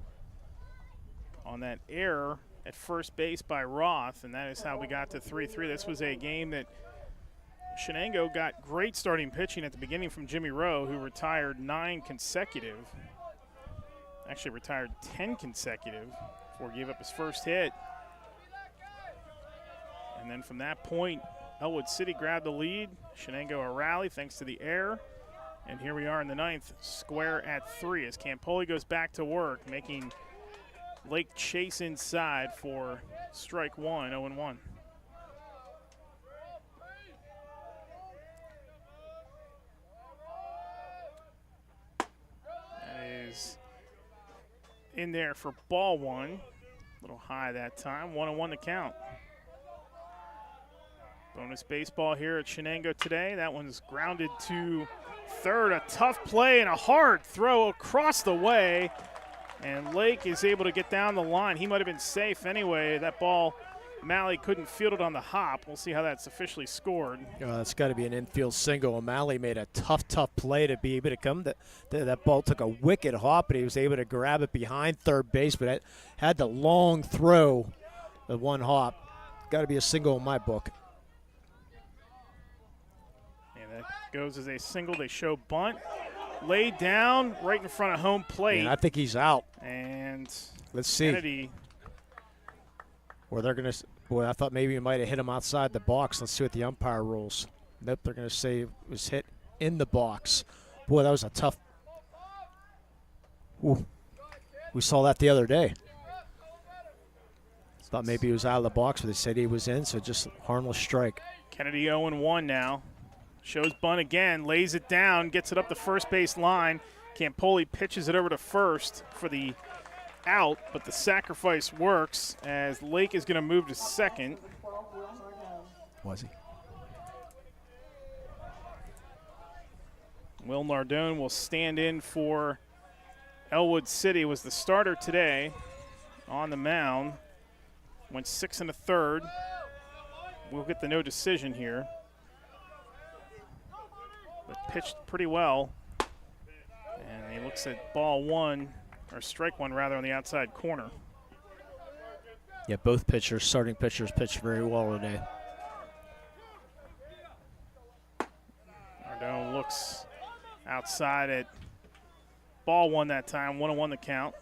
on that error at first base by Roth, and that is how we got to 3-3. This was a game that Shenango got great starting pitching at the beginning from Jimmy Rowe, who retired 9 consecutive. Actually retired 10 consecutive before he gave up his first hit. And then from that point, Ellwood City grabbed the lead. Shenango a rally thanks to the error. And here we are in the 9th, square at 3 as Campoli goes back to work, making Lake chase inside for strike 1, 0-1. That is in there for ball 1. A little high that time, 1-1 to count. Bonus baseball here at Shenango today. That one's grounded to third. A tough play and a hard throw across the way. And Lake is able to get down the line. He might have been safe anyway. That ball, Malley couldn't field it on the hop. We'll see how that's officially scored. That's got to be an infield single. O'Malley made a tough play to be able to come. That ball took a wicked hop, but he was able to grab it behind third base, but it had the long throw, the one hop. Got to be a single in my book. And that goes as a single. They show bunt. Laid down right in front of home plate. And I think he's out. And let's see. Kennedy. Or they're going to, boy, I thought maybe he might have hit him outside the box. Let's see what the umpire rules. Nope, they're going to say it was hit in the box. Boy, that was a tough. Ooh. We saw that the other day. Thought maybe he was out of the box, but they said he was in, so just harmless strike. Kennedy 0-1 now. Shows bunt again, lays it down, gets it up the first base line. Campoli pitches it over to first for the out, but the sacrifice works as Lake is going to move to second. Was he? Will Nardone will stand in for Ellwood City, was the starter today on the mound. Went 6 1/3. We'll get the no decision here. But pitched pretty well. And he looks at ball one, or strike one rather, on the outside corner. Yeah, both starting pitchers pitched very well today. Nardone looks outside at ball one that time, 1-1 the count.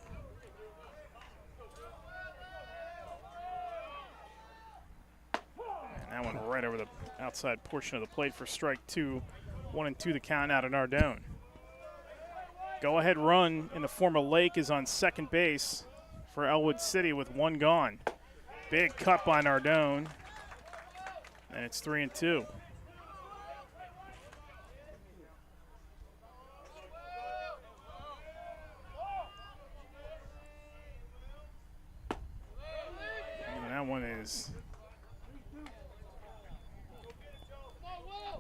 And that one right over the outside portion of the plate for strike two. 1-2 the count out of Nardone. Go-ahead run in the form of Lake is on second base for Ellwood City with one gone. Big cut by Nardone, and it's 3-2. And that one is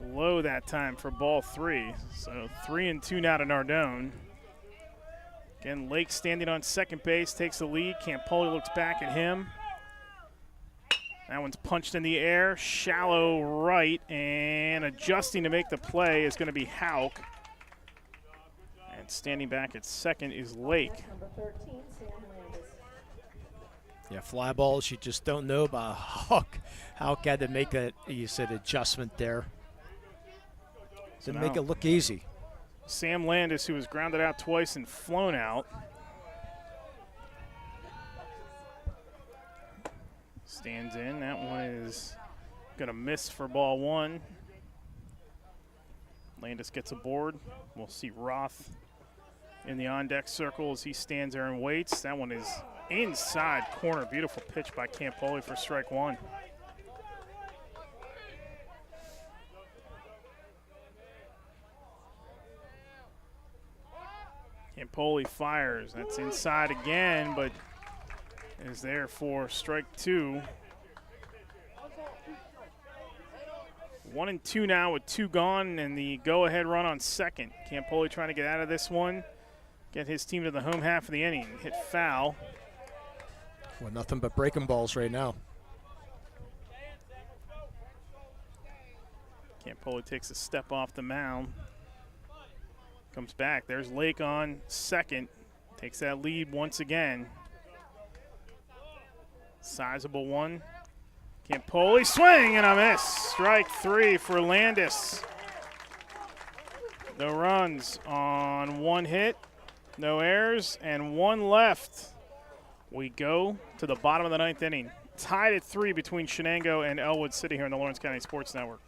low that time for ball three. So 3-2 now to Nardone. Again, Lake standing on second base, takes the lead. Campoli looks back at him. That one's punched in the air, shallow right, and adjusting to make the play is going to be Hauk. And standing back at second is Lake. Yeah, fly balls you just don't know about Hauk. Hauk had to make that, you said, adjustment there. Didn't make it look easy. Sam Landis, who was grounded out twice and flown out. Stands in. That one is going to miss for ball one. Landis gets aboard. We'll see Roth in the on-deck circle as he stands there and waits. That one is inside corner. Beautiful pitch by Campoli for strike one. Campoli fires. That's inside again, but is there for strike two. 1-2 now with two gone, and the go-ahead run on second. Campoli trying to get out of this one, get his team to the home half of the inning. Hit foul. Well, nothing but breaking balls right now. Campoli takes a step off the mound. Comes back. There's Lake on second. Takes that lead once again. Sizable one. Campoli swing and a miss. Strike three for Landis. No runs on one hit, no errors, and one left. We go to the bottom of the ninth inning. Tied at 3 between Shenango and Ellwood City here on the Lawrence County Sports Network.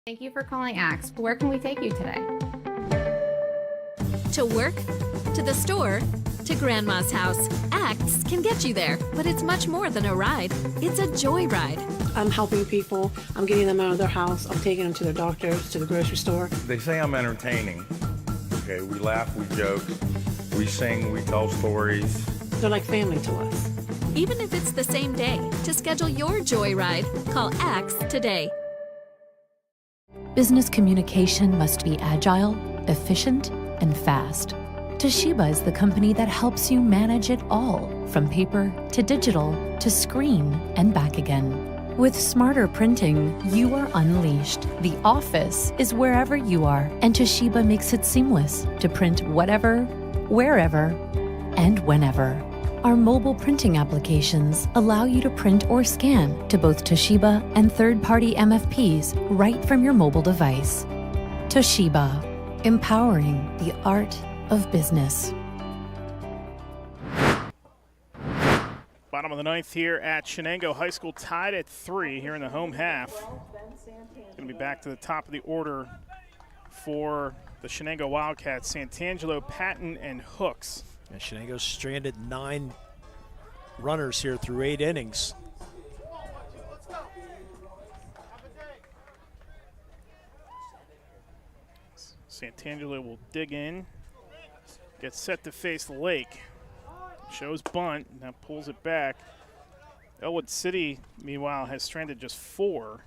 Thank you for calling Axe. Where can we take you today? To work, to the store, to Grandma's house. Axe can get you there, but it's much more than a ride. It's a joyride. I'm helping people. I'm getting them out of their house. I'm taking them to their doctors, to the grocery store. They say I'm entertaining. Okay, we laugh, we joke, we sing, we tell stories. They're like family to us. Even if it's the same day, to schedule your joyride, call Axe today. Business communication must be agile, efficient, and fast. Toshiba is the company that helps you manage it all, from paper to digital to screen and back again. With smarter printing, you are unleashed. The office is wherever you are, and Toshiba makes it seamless to print whatever, wherever, and whenever. Our mobile printing applications allow you to print or scan to both Toshiba and third-party MFPs right from your mobile device. Toshiba, empowering the art of business. Bottom of the ninth here at Shenango High School, tied at 3 here in the home half. Going to be back to the top of the order for the Shenango Wildcats, Santangelo, Patton, and Hooks. And Shenango stranded 9 runners here through 8 innings. Santangelo will dig in, gets set to face Lake. Shows bunt, now pulls it back. Ellwood City, meanwhile, has stranded just 4.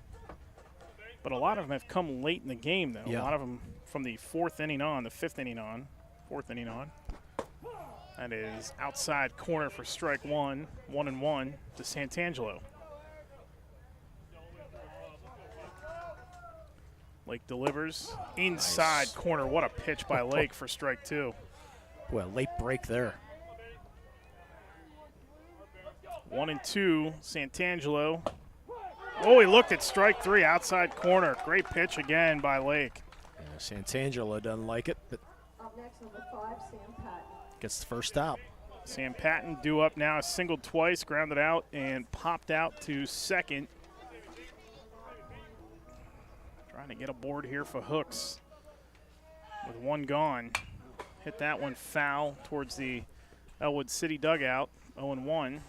But a lot of them have come late in the game, though. Yeah. A lot of them from the fourth inning on, the fifth inning on, fourth inning on. That is outside corner for strike one, 1-1 to Santangelo. Lake delivers inside corner. What a pitch by Lake for strike two. Well, late break there. 1-2, Santangelo. Oh, he looked at strike three, outside corner. Great pitch again by Lake. Yeah, Santangelo doesn't like it, but Up next, number 5, Sam Patton. gets the first out. Sam Patton due up now, singled twice, grounded out, and popped out to second. Trying to get a board here for Hooks with one gone. Hit that one foul towards the Ellwood City dugout, 0-1.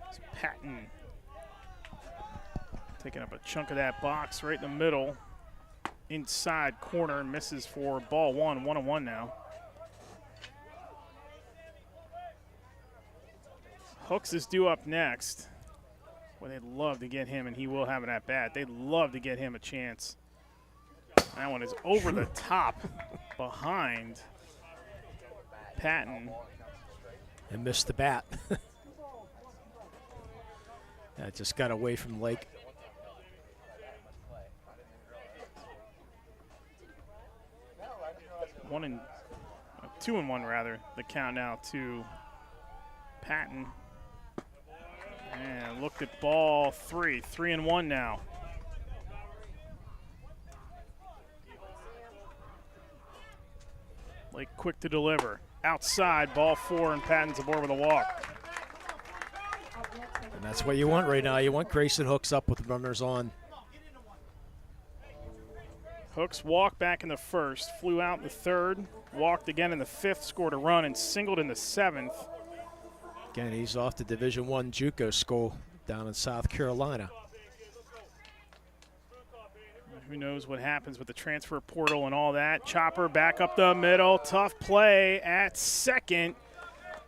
It's Patton taking up a chunk of that box right in the middle. Inside corner, misses for ball one, 1-1 now. Hooks is due up next. Well, they'd love to get him, and he will have an at-bat. They'd love to get him a chance. That one is over the top behind Patton. And missed the bat. That just got away from Lake. Two and one rather. The count now to Patton. And looked at ball three. 3-1 now. Lake quick to deliver. Outside, ball four, and Patton's aboard with a walk. And that's what you want right now. You want Grayson Hooks up with runners on. Hooks walked back in the first, flew out in the third, walked again in the fifth, scored a run, and singled in the seventh. Again, he's off to Division I JUCO school down in South Carolina. Who knows what happens with the transfer portal and all that. Chopper back up the middle. Tough play at second.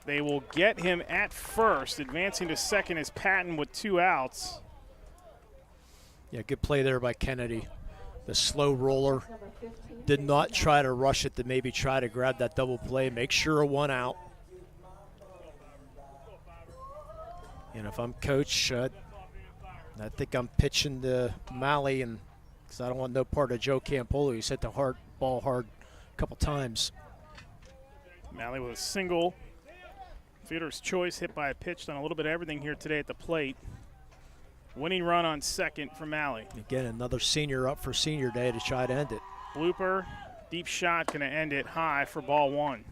They will get him at first. Advancing to second is Patton with 2 outs. Yeah, good play there by Kennedy. The slow roller. Did not try to rush it to maybe try to grab that double play. Make sure of 1 out. And if I'm coach, I think I'm pitching to Malley, and because I don't want no part of Joe Campolo. He's hit the ball hard a couple times. Malley with a single. Fielder's choice, hit by a pitch, done a little bit of everything here today at the plate. Winning run on second for Malley. Again, another senior up for senior day to try to end it. Blooper, deep shot, going to end it high for ball one.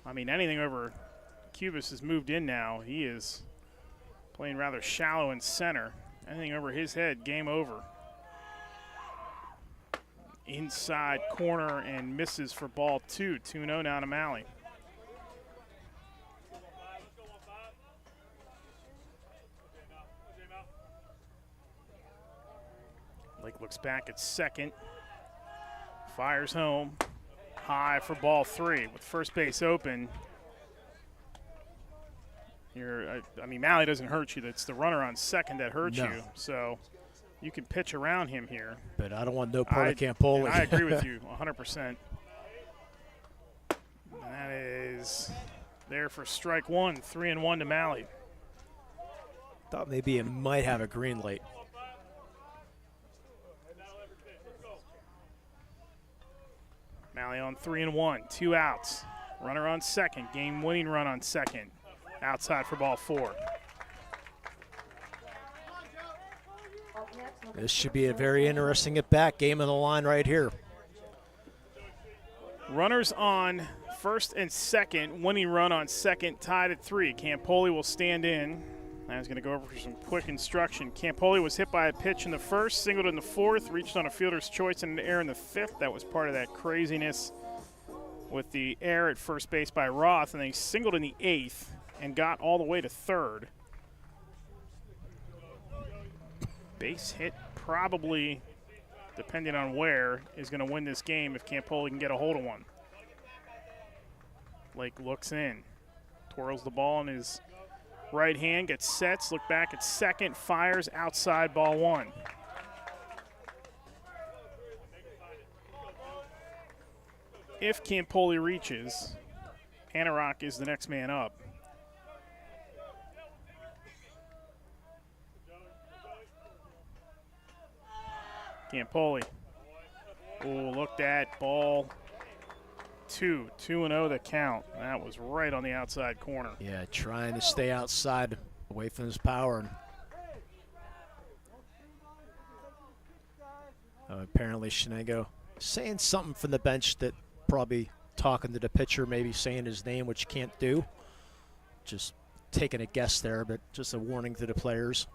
I mean, anything over Cubas has moved in now. He is playing rather shallow in center. Anything over his head, game over. Inside corner and misses for ball two. 2-0 now to Malley. Lake looks back at second. Fires home. High for ball three with first base open. I mean, Malley doesn't hurt you. It's the runner on second that hurts you. So you can pitch around him here. But I don't want no part of Campoli. I agree with you 100%. That is there for strike one. 3-1 to Malley. Thought maybe it might have a green light. Malley on 3-1, 2 outs. Runner on second, game-winning run on second. Outside for ball four. This should be a very interesting at-bat. Game on the line right here. Runners on first and second, winning run on second, tied at 3. Campoli will stand in. I was going to go over some quick instruction. Campoli was hit by a pitch in the first, singled in the fourth, reached on a fielder's choice and an error in the fifth. That was part of that craziness with the error at first base by Roth, and then he singled in the eighth and got all the way to third. Base hit probably depending on where, is going to win this game if Campoli can get a hold of one. Lake looks in, twirls the ball in his right hand, gets sets, look back at second, fires outside, ball one. If Campoli reaches, Anorak is the next man up. Campoli. Oh, looked at, ball 2-0 the count. That was right on the outside corner. Yeah, trying to stay outside, away from his power. Apparently Shenango saying something from the bench that probably talking to the pitcher, maybe saying his name, which can't do. Just taking a guess there, but just a warning to the players.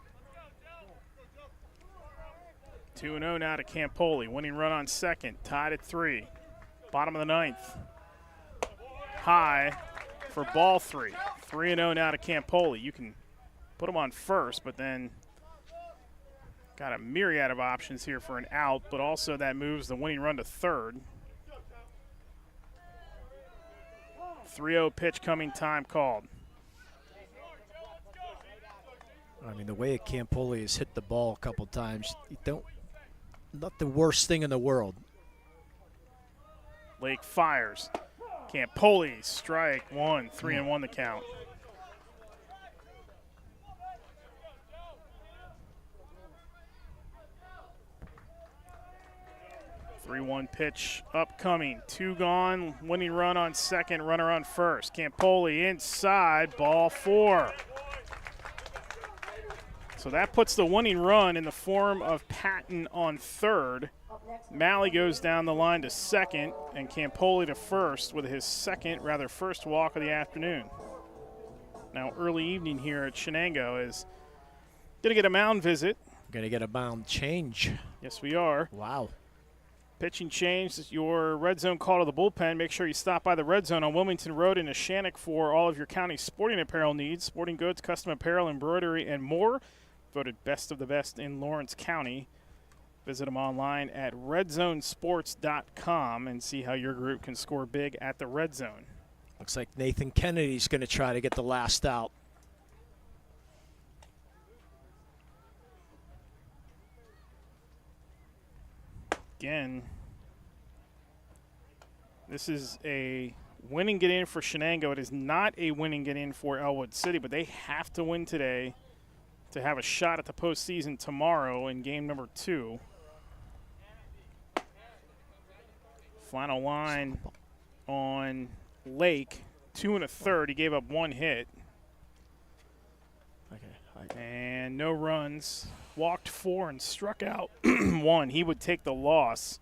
2-0 now to Campoli. Winning run on second, tied at 3. Bottom of the ninth. High for ball 3. 3-0 now to Campoli. You can put him on first, but then got a myriad of options here for an out, but also that moves the winning run to third. 3-0 pitch coming, time called. I mean, the way Campoli has hit the ball a couple times, not the worst thing in the world. Lake fires. Campoli, strike one, 3-1 the count. Three-one pitch upcoming. 2 gone. Winning run on second. Runner on first. Campoli inside. Ball 4. So that puts the winning run in the form of Patton on third. Malley goes down the line to second, and Campoli to first with his first walk of the afternoon. Now, early evening here at Shenango is going to get a mound visit. Going to get a mound change. Yes, we are. Wow. Pitching change is your red zone call to the bullpen. Make sure you stop by the red zone on Wilmington Road in Neshannock for all of your county sporting apparel needs. Sporting goods, custom apparel, embroidery, and more. Voted best of the best in Lawrence County. Visit them online at redzonesports.com and see how your group can score big at the red zone. Looks like Nathan Kennedy's going to try to get the last out. Again, this is a win and get in for Shenango. It is not a win and get in for Ellwood City, but they have to win today to have a shot at the postseason tomorrow in game number 2. Final line on Lake, 2 1/3. He gave up 1 hit. And no runs. Walked 4 and struck out 1. He would take the loss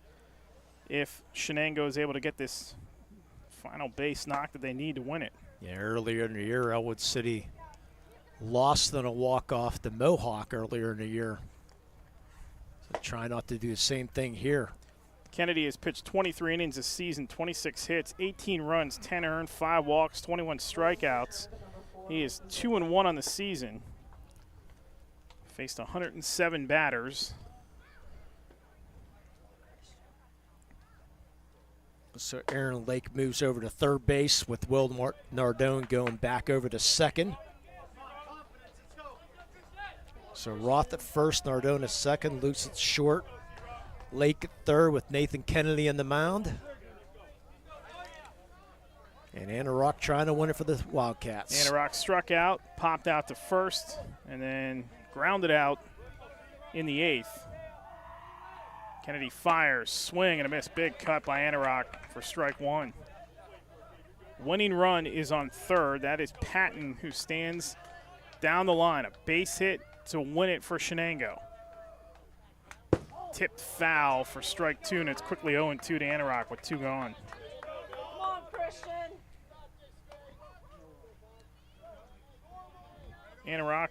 if Shenango is able to get this final base knock that they need to win it. Yeah, earlier in the year, Ellwood City lost on a walk-off to Mohawk earlier in the year. So try not to do the same thing here. Kennedy has pitched 23 innings this season, 26 hits, 18 runs, 10 earned, 5 walks, 21 strikeouts. He is 2-1 on the season. Faced 107 batters. So Aaron Lake moves over to third base with Will Nardone going back over to second. So Roth at first, Nardone at second, Luce at short. Lake at third with Nathan Kennedy on the mound. And Anorak trying to win it for the Wildcats. Anorak struck out, popped out to first, and then grounded out in the 8th. Kennedy fires, swing and a miss. Big cut by Anorak for strike 1. Winning run is on third. That is Patton, who stands down the line. A base hit to win it for Shenango. Tipped foul for strike 2, and it's quickly 0-2 to Anorak with 2 gone. Come on, Christian. Anorak,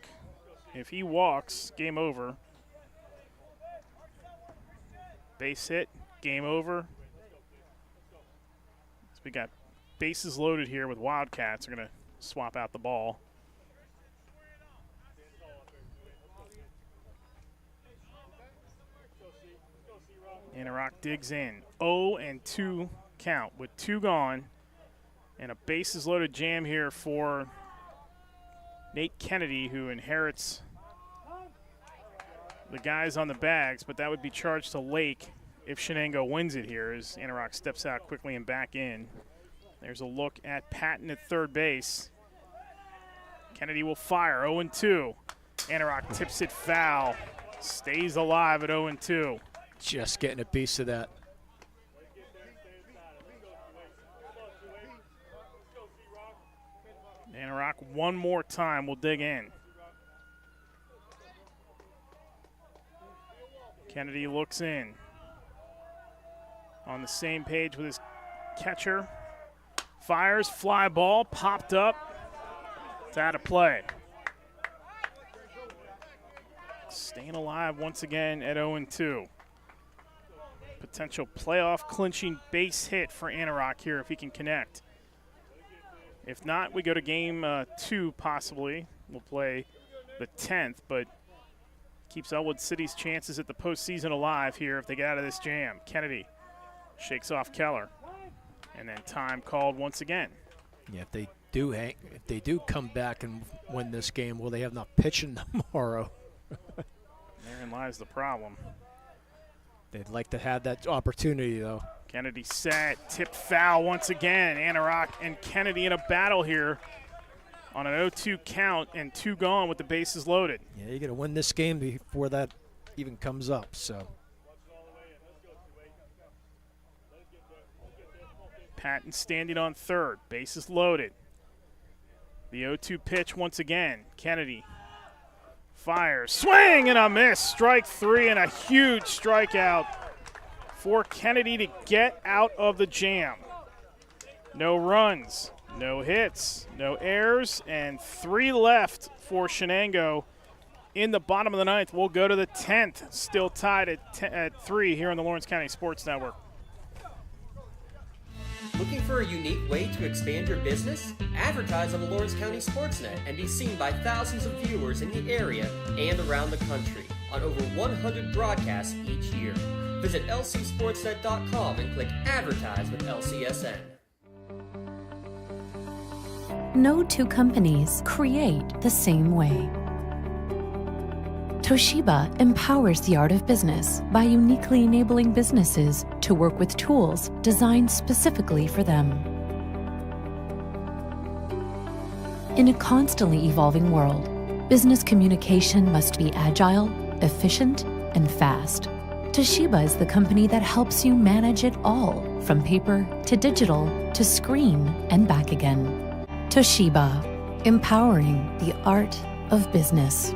if he walks, game over. Base hit, game over. So we got bases loaded here with Wildcats. They're going to swap out the ball. Anthem digs in. 0-2 count with 2 gone. And a bases loaded jam here for Nate Kennedy, who inherits the guys on the bags, but that would be charged to Lake if Shenango wins it here as Anthem steps out quickly and back in. There's a look at Patton at third base. Kennedy will fire, 0-2. Anthem tips it foul, stays alive at 0-2. Just getting a piece of that. Anthem one more time will dig in. Kennedy looks in. On the same page with his catcher. Fires, fly ball, popped up. It's out of play. Staying alive once again at 0-2. Potential playoff clinching base hit for Anthem here if he can connect. If not, we go to game 2 possibly. We'll play the 10th, but keeps Ellwood City's chances at the postseason alive here if they get out of this jam. Kennedy shakes off Keller. And then time called once again. Yeah, if they do come back and win this game, will they have enough pitching tomorrow? Therein lies the problem. They'd like to have that opportunity, though. Kennedy set, tipped foul once again. Anthem and Kennedy in a battle here on an 0-2 count and 2 gone with the bases loaded. Yeah, you got to win this game before that even comes up, so. Patton standing on third, bases loaded. The 0-2 pitch once again. Kennedy fires, swing and a miss. Strike 3 and a huge strikeout for Kennedy to get out of the jam. No runs, no hits, no errors, and 3 left for Shenango in the bottom of the 9th. We'll go to the 10th, still tied at 3 here on the Lawrence County Sports Network. Looking for a unique way to expand your business? Advertise on the Lawrence County SportsNet and be seen by thousands of viewers in the area and around the country on over 100 broadcasts each year. Visit lcsportsnet.com and click Advertise with LCSN. No two companies create the same way. Toshiba empowers the art of business by uniquely enabling businesses to work with tools designed specifically for them. In a constantly evolving world, business communication must be agile, efficient, and fast. Toshiba is the company that helps you manage it all, from paper to digital to screen and back again. Toshiba, empowering the art of business.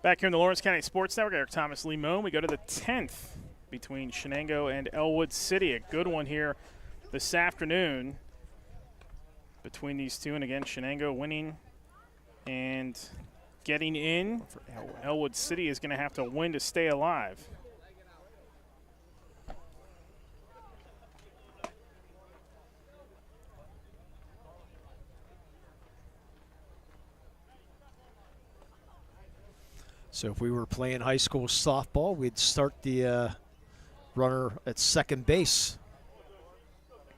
Back here in the Lawrence County Sports Network, Eric Thomas, Lee Moan. We go to the 10th between Shenango and Ellwood City. A good one here this afternoon between these two. And again, Shenango winning and getting in. Ellwood City is going to have to win to stay alive. So if we were playing high school softball, we'd start the runner at second base,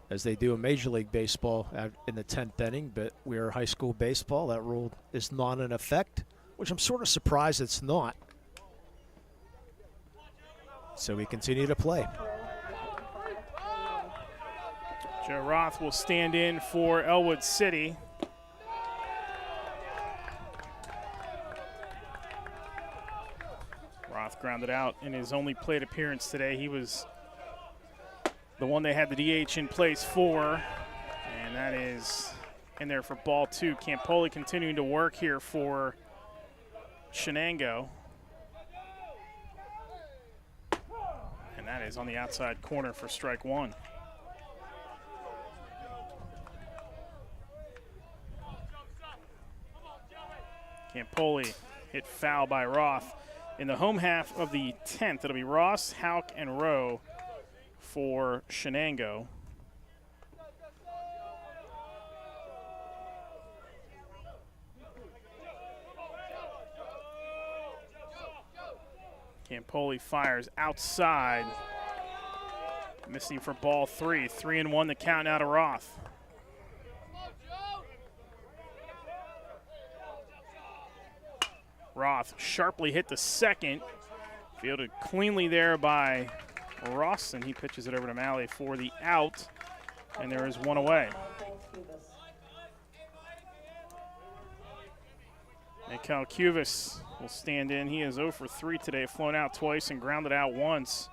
as they do in Major League Baseball in the 10th inning. But we're high school baseball. That rule is not in effect, which I'm sort of surprised it's not. So we continue to play. Joe Roth will stand in for Ellwood City. Roth grounded out in his only plate appearance today. He was the one they had the DH in place for, and that is in there for ball 2. Campoli continuing to work here for Shenango. And that is on the outside corner for strike 1. Campoli hit foul by Roth. In the home half of the 10th, it'll be Ross, Hauk, and Rowe for Shenango. Campoli fires outside. Missing for ball 3. 3-1 the count now to Roth. Roth sharply hit the second. Fielded cleanly there by Ross, and he pitches it over to Malley for the out, and there is one away. Mikel Cuvis will stand in. He is 0 for 3 today, flown out twice and grounded out once.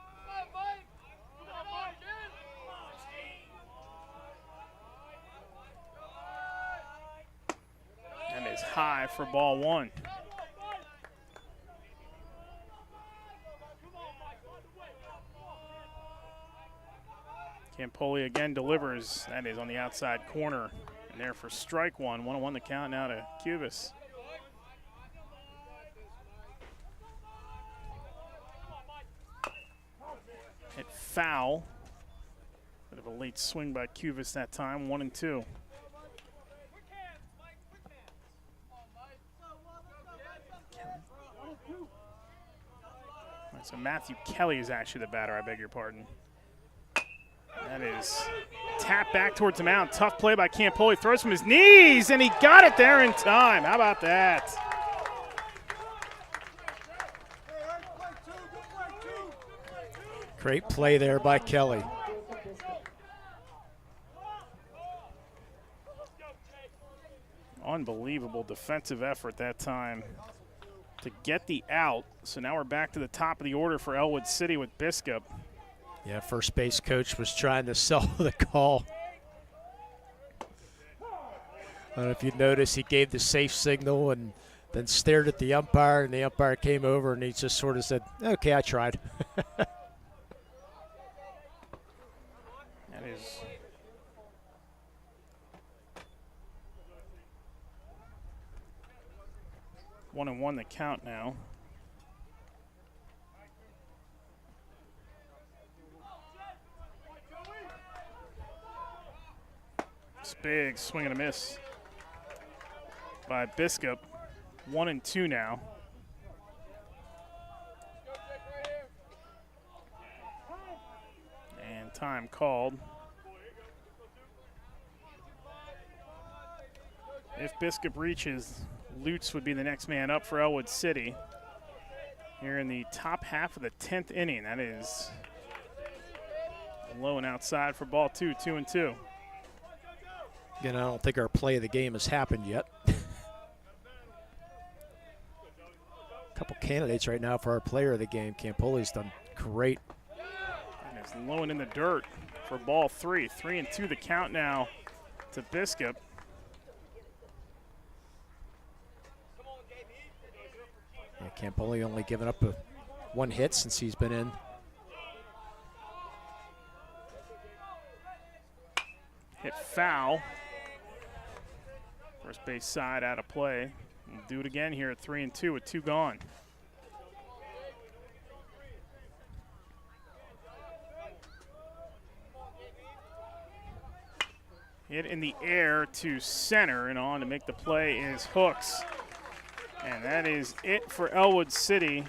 And is high for ball 1. Campoli again delivers. That is on the outside corner. And there for strike 1. 1-1 the count now to Cuvis. Hit foul. Bit of a late swing by Cuvis that time. 1-2. Right, so Matthew Kelly is actually the batter. I beg your pardon. That is tapped back towards the mound. Tough play by Campoli. Throws from his knees, and he got it there in time. How about that? Great play there by Kelly. Unbelievable defensive effort that time to get the out. So now we're back to the top of the order for Ellwood City with Biskup. Yeah, first base coach was trying to sell the call. I don't know if you noticed, he gave the safe signal and then stared at the umpire, and the umpire came over and he just sort of said, okay, I tried. That is one and one the count now. It's big swing and a miss by Biskup. 1-2 now. And time called. If Biskup reaches, Lutz would be the next man up for Ellwood City. Here in the top half of the 10th inning. That is low and outside for ball 2, 2-2. Again, I don't think our play of the game has happened yet. A couple candidates right now for our player of the game. Campoli's done great. And it's low and in the dirt for ball 3. 3-2 the count now to Biskup. Yeah, Campoli only given up one hit since he's been in. Hit foul. First base side out of play. We'll do it again here at 3-2 with 2 gone. Hit in the air to center, and on to make the play is Hooks. And that is it for Ellwood City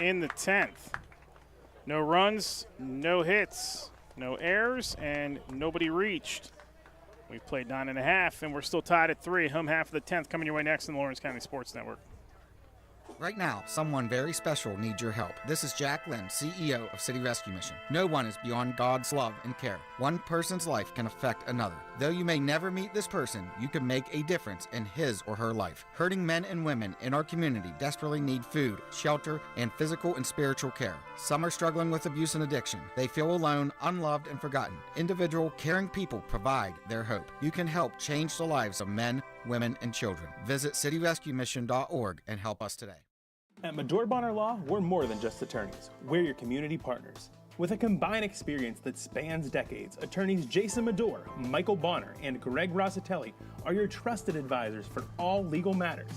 in the 10th. No runs, no hits, no errors, and nobody reached. We've played 9.5, and we're still tied at 3. Home half of the 10th coming your way next on the Lawrence County Sports Network. Right now, someone very special needs your help. This is Jack Lynn, CEO of City Rescue Mission. No one is beyond God's love and care. One person's life can affect another. Though you may never meet this person, you can make a difference in his or her life. Hurting men and women in our community desperately need food, shelter, and physical and spiritual care. Some are struggling with abuse and addiction. They feel alone, unloved, and forgotten. Individual, caring people provide their hope. You can help change the lives of men, women, and children. Visit cityrescuemission.org and help us today. At Medore Bonner Law, we're more than just attorneys. We're your community partners. With a combined experience that spans decades, attorneys Jason Medore, Michael Bonner, and Greg Rossitelli are your trusted advisors for all legal matters.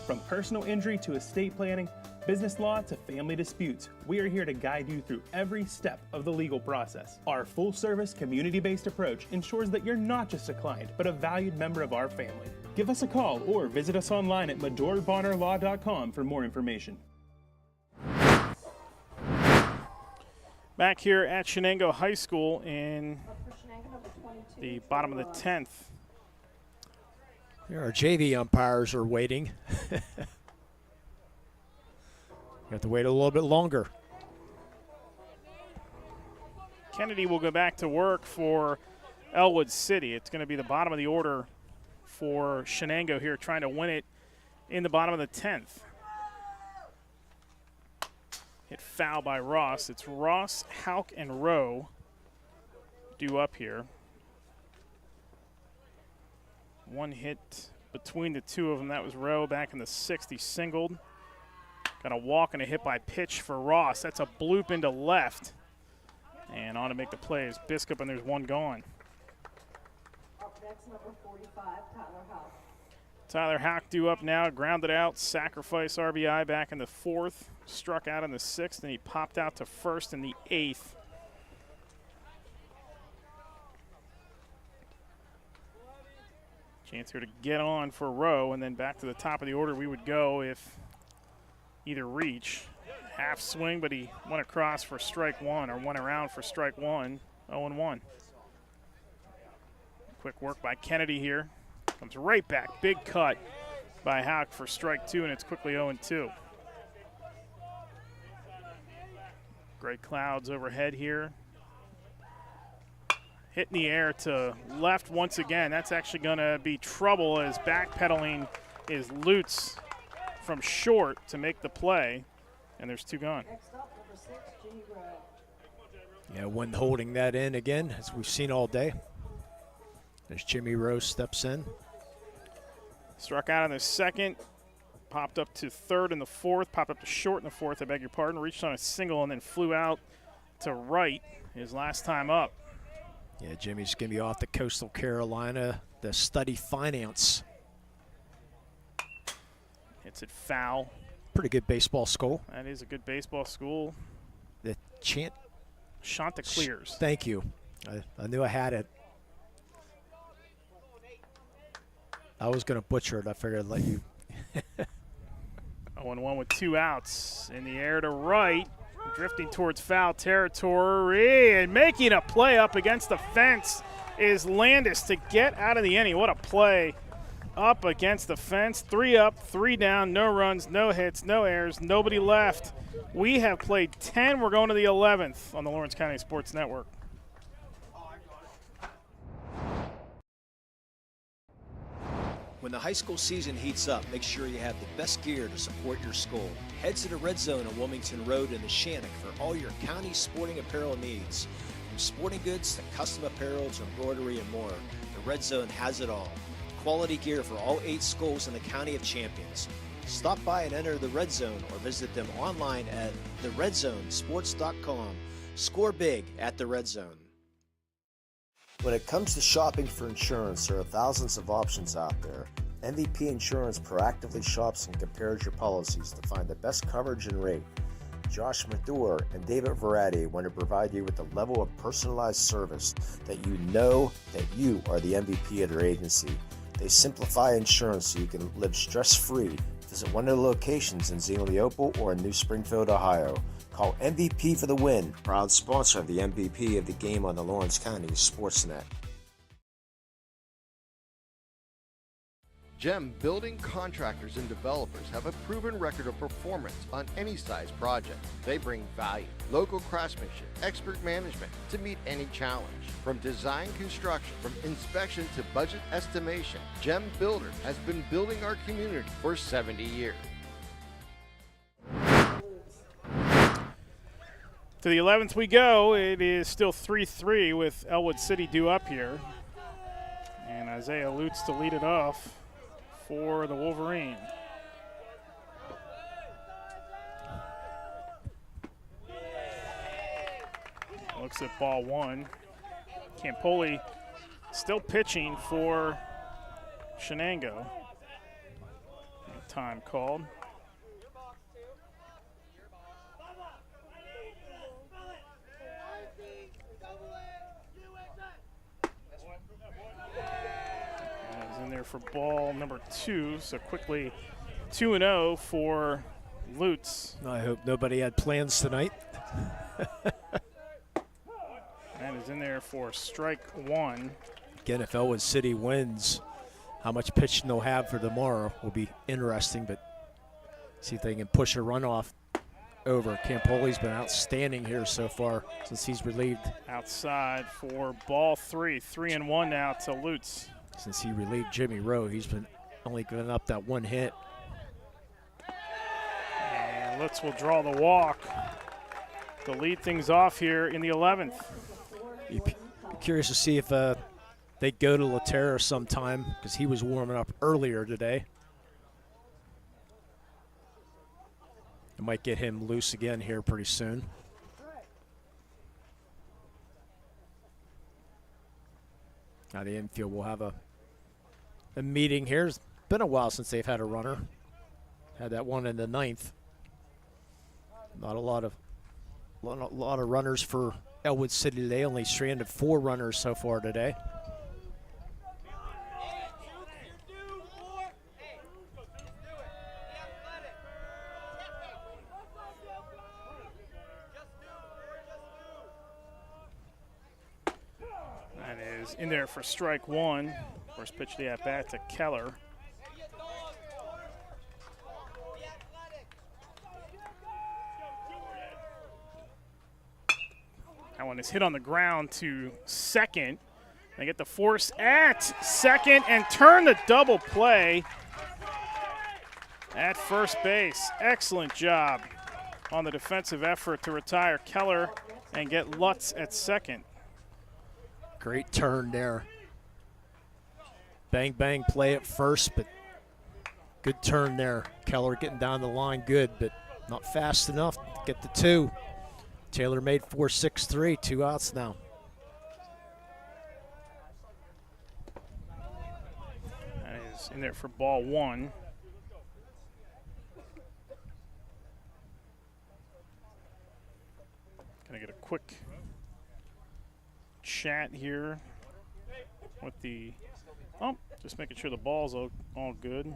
From personal injury to estate planning, business law to family disputes, we are here to guide you through every step of the legal process. Our full-service, community-based approach ensures that you're not just a client, but a valued member of our family. Give us a call or visit us online at MedoreBonnerLaw.com for more information. Back here at Shenango High School in the bottom of the 10th. Here our JV umpires are waiting. You have to wait a little bit longer. Kennedy will go back to work for Ellwood City. It's going to be the bottom of the order for Shenango here, trying to win it in the bottom of the 10th. Hit foul by Ross. It's Ross, Hauk, and Rowe due up here. One hit between the two of them. That was Rowe back in the 6th. He singled. Got a walk and a hit by pitch for Ross. That's a bloop into left. And on to make the play is Biscup, and there's one gone. Up next, number 45, Tyler Hauk. Tyler Hauk due up now, grounded out, sacrifice RBI back in the 4th, struck out in the 6th, and he popped out to first in the 8th. Chance here to get on for Rowe, and then back to the top of the order we would go if either reach. Half swing, but he went across for strike one, or went around for strike one, 0-1. Quick work by Kennedy here. Comes right back. Big cut by Hauk for strike two, and it's quickly 0-2. Gray clouds overhead here. Hit in the air to left once again. That's actually going to be trouble as backpedaling is Lutz from short to make the play, and there's two gone. Next up, number 6, Jimmy Rowe. Yeah, one holding that in again, as we've seen all day. As Jimmy Rowe steps in. Struck out in the 2nd, popped up to 3rd in the 4th, popped up to short in the 4th, I beg your pardon, reached on a single and then flew out to right his last time up. Yeah, Jimmy's going to be off to Coastal Carolina to study finance. Hits it foul. Pretty good baseball school. That is a good baseball school. The Chanticleers. Thank you. I knew I had it. I was going to butcher it. I figured I'd let you. 0-1 with 2 outs. In the air to right. Drifting towards foul territory. And making a play up against the fence is Landis to get out of the inning. What a play up against the fence. 3 up, 3 down, no runs, no hits, no errors, nobody left. We have played 10. We're going to the 11th on the Lawrence County Sports Network. When the high school season heats up, make sure you have the best gear to support your school. Head to the Red Zone on Wilmington Road in the Shenango for all your county sporting apparel needs. From sporting goods to custom apparel to embroidery and more, the Red Zone has it all. Quality gear for all 8 schools in the County of Champions. Stop by and enter the Red Zone or visit them online at theredzonesports.com. Score big at the Red Zone. When it comes to shopping for insurance, there are thousands of options out there. MVP Insurance proactively shops and compares your policies to find the best coverage and rate. Josh Madore and David Verratti want to provide you with the level of personalized service that you know that you are the MVP of their agency. They simplify insurance so you can live stress-free. Visit one of the locations in Xenopal or in New Springfield, Ohio. Call MVP for the win. Proud sponsor of the MVP of the game on the Lawrence County SportsNet. GEM building contractors and developers have a proven record of performance on any size project. They bring value, local craftsmanship, expert management to meet any challenge. From design construction, from inspection to budget estimation, GEM Builder has been building our community for 70 years. To the 11th we go. It is still 3-3 with Ellwood City due up here. And Isaiah Lutz to lead it off for the Wolverines. Looks at ball one. Campoli still pitching for Shenango. Time called. In there for ball number 2, so quickly 2-0 for Lutz. I hope nobody had plans tonight. is in there for strike one. Again, if Ellwood City wins, how much pitching they'll have for tomorrow will be interesting, but see if they can push a runoff over. Campoli's been outstanding here so far since he's relieved. Outside for ball 3. 3-1 now to Lutz. Since he relieved Jimmy Rowe, he's been only giving up that one hit. And Lutz will draw the walk to lead things off here in the 11th. You'd be curious to see if they go to Laterra sometime, because he was warming up earlier today. It might get him loose again here pretty soon. Now the infield will have a meeting here. It's been a while since they've had a runner. Had that one in the 9th. Not a lot of runners for Ellwood City today. Only stranded 4 runners so far today. That is in there for strike one. First pitch of the at-bat to Keller. That one is hit on the ground to second. They get the force at second and turn the double play at first base. Excellent job on the defensive effort to retire Keller and get Lutz at second. Great turn there. Bang, bang play at first, but good turn there. Keller getting down the line good, but not fast enough to get the 2. Taylor made 4-6-3, 2 outs now. That is in there for ball 1. Gonna get a quick chat here with the, just making sure the ball's all good.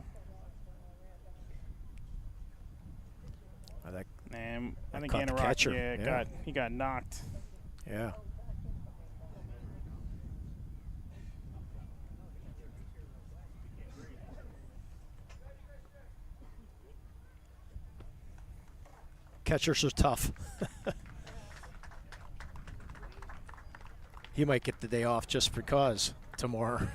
And I think Anorak, he got knocked. Yeah. Catchers are tough. He might get the day off just because tomorrow.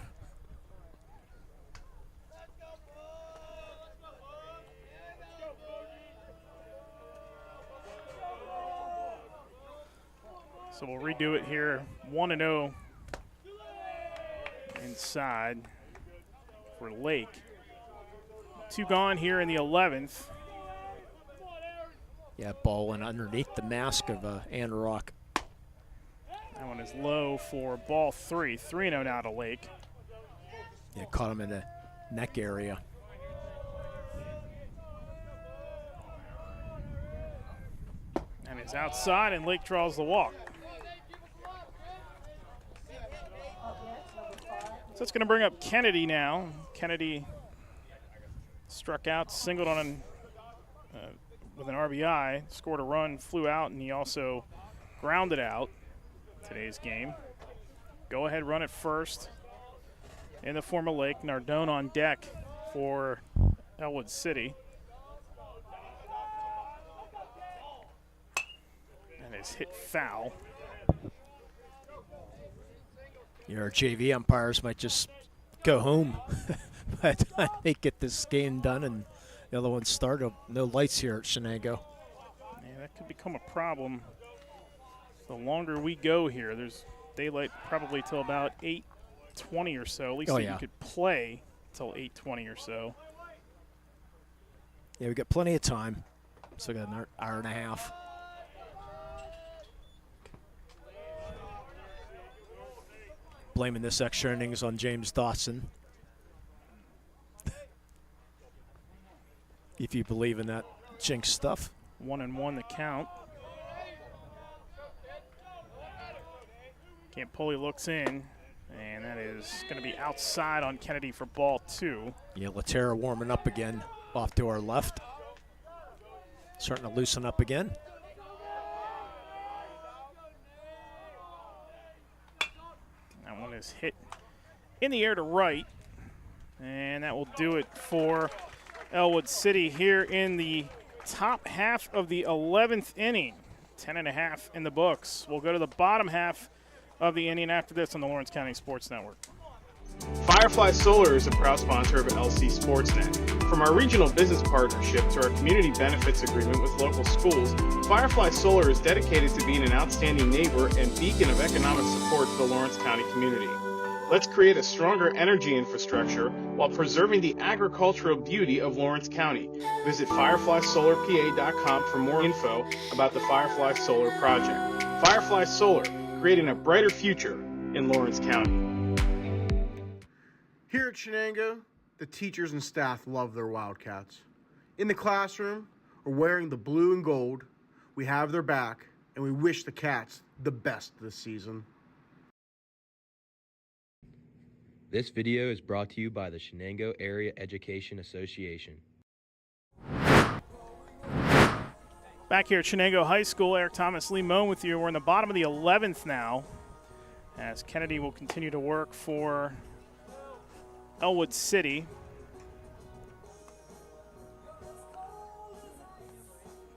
So we'll redo it here. 1-0 inside for Lake. 2 gone here in the 11th. Yeah, ball went underneath the mask of Anorak. That one is low for ball 3. 3-0 now to Lake. Yeah, caught him in the neck area. And it's outside, and Lake draws the walk. So it's going to bring up Kennedy now. Kennedy struck out, singled on with an RBI, scored a run, flew out, and he also grounded out today's game. Go ahead, run at first in the form of Lake. Nardone on deck for Ellwood City. And it's hit foul. Our JV umpires might just go home by the time they get this game done and the other one start. No lights here at Shenango. Yeah, that could become a problem. The longer we go here, there's daylight probably till about 8:20 or so. At least you could play till 8:20 or so. Yeah, we got plenty of time. So we got an hour and a half. Blaming this extra innings on James Dotson. If you believe in that jinx stuff. 1-1 the count. Campoli looks in, and that is going to be outside on Kennedy for ball 2. Yeah, Laterra warming up again off to our left. Starting to loosen up again. is hit in the air to right. And that will do it for Ellwood City here in the top half of the 11th inning. 10.5 in the books. We'll go to the bottom half of the inning after this on the Lawrence County Sports Network. Firefly Solar is a proud sponsor of LC SportsNet. From our regional business partnership to our community benefits agreement with local schools, Firefly Solar is dedicated to being an outstanding neighbor and beacon of economic support for the Lawrence County community. Let's create a stronger energy infrastructure while preserving the agricultural beauty of Lawrence County. Visit fireflysolarpa.com for more info about the Firefly Solar project. Firefly Solar, creating a brighter future in Lawrence County. Here at Shenango, the teachers and staff love their Wildcats. In the classroom, or wearing the blue and gold, we have their back, and we wish the Cats the best this season. This video is brought to you by the Shenango Area Education Association. Back here at Shenango High School, Eric Thomas, Lee Moan with you. We're in the bottom of the 11th now, as Kennedy will continue to work for Ellwood City.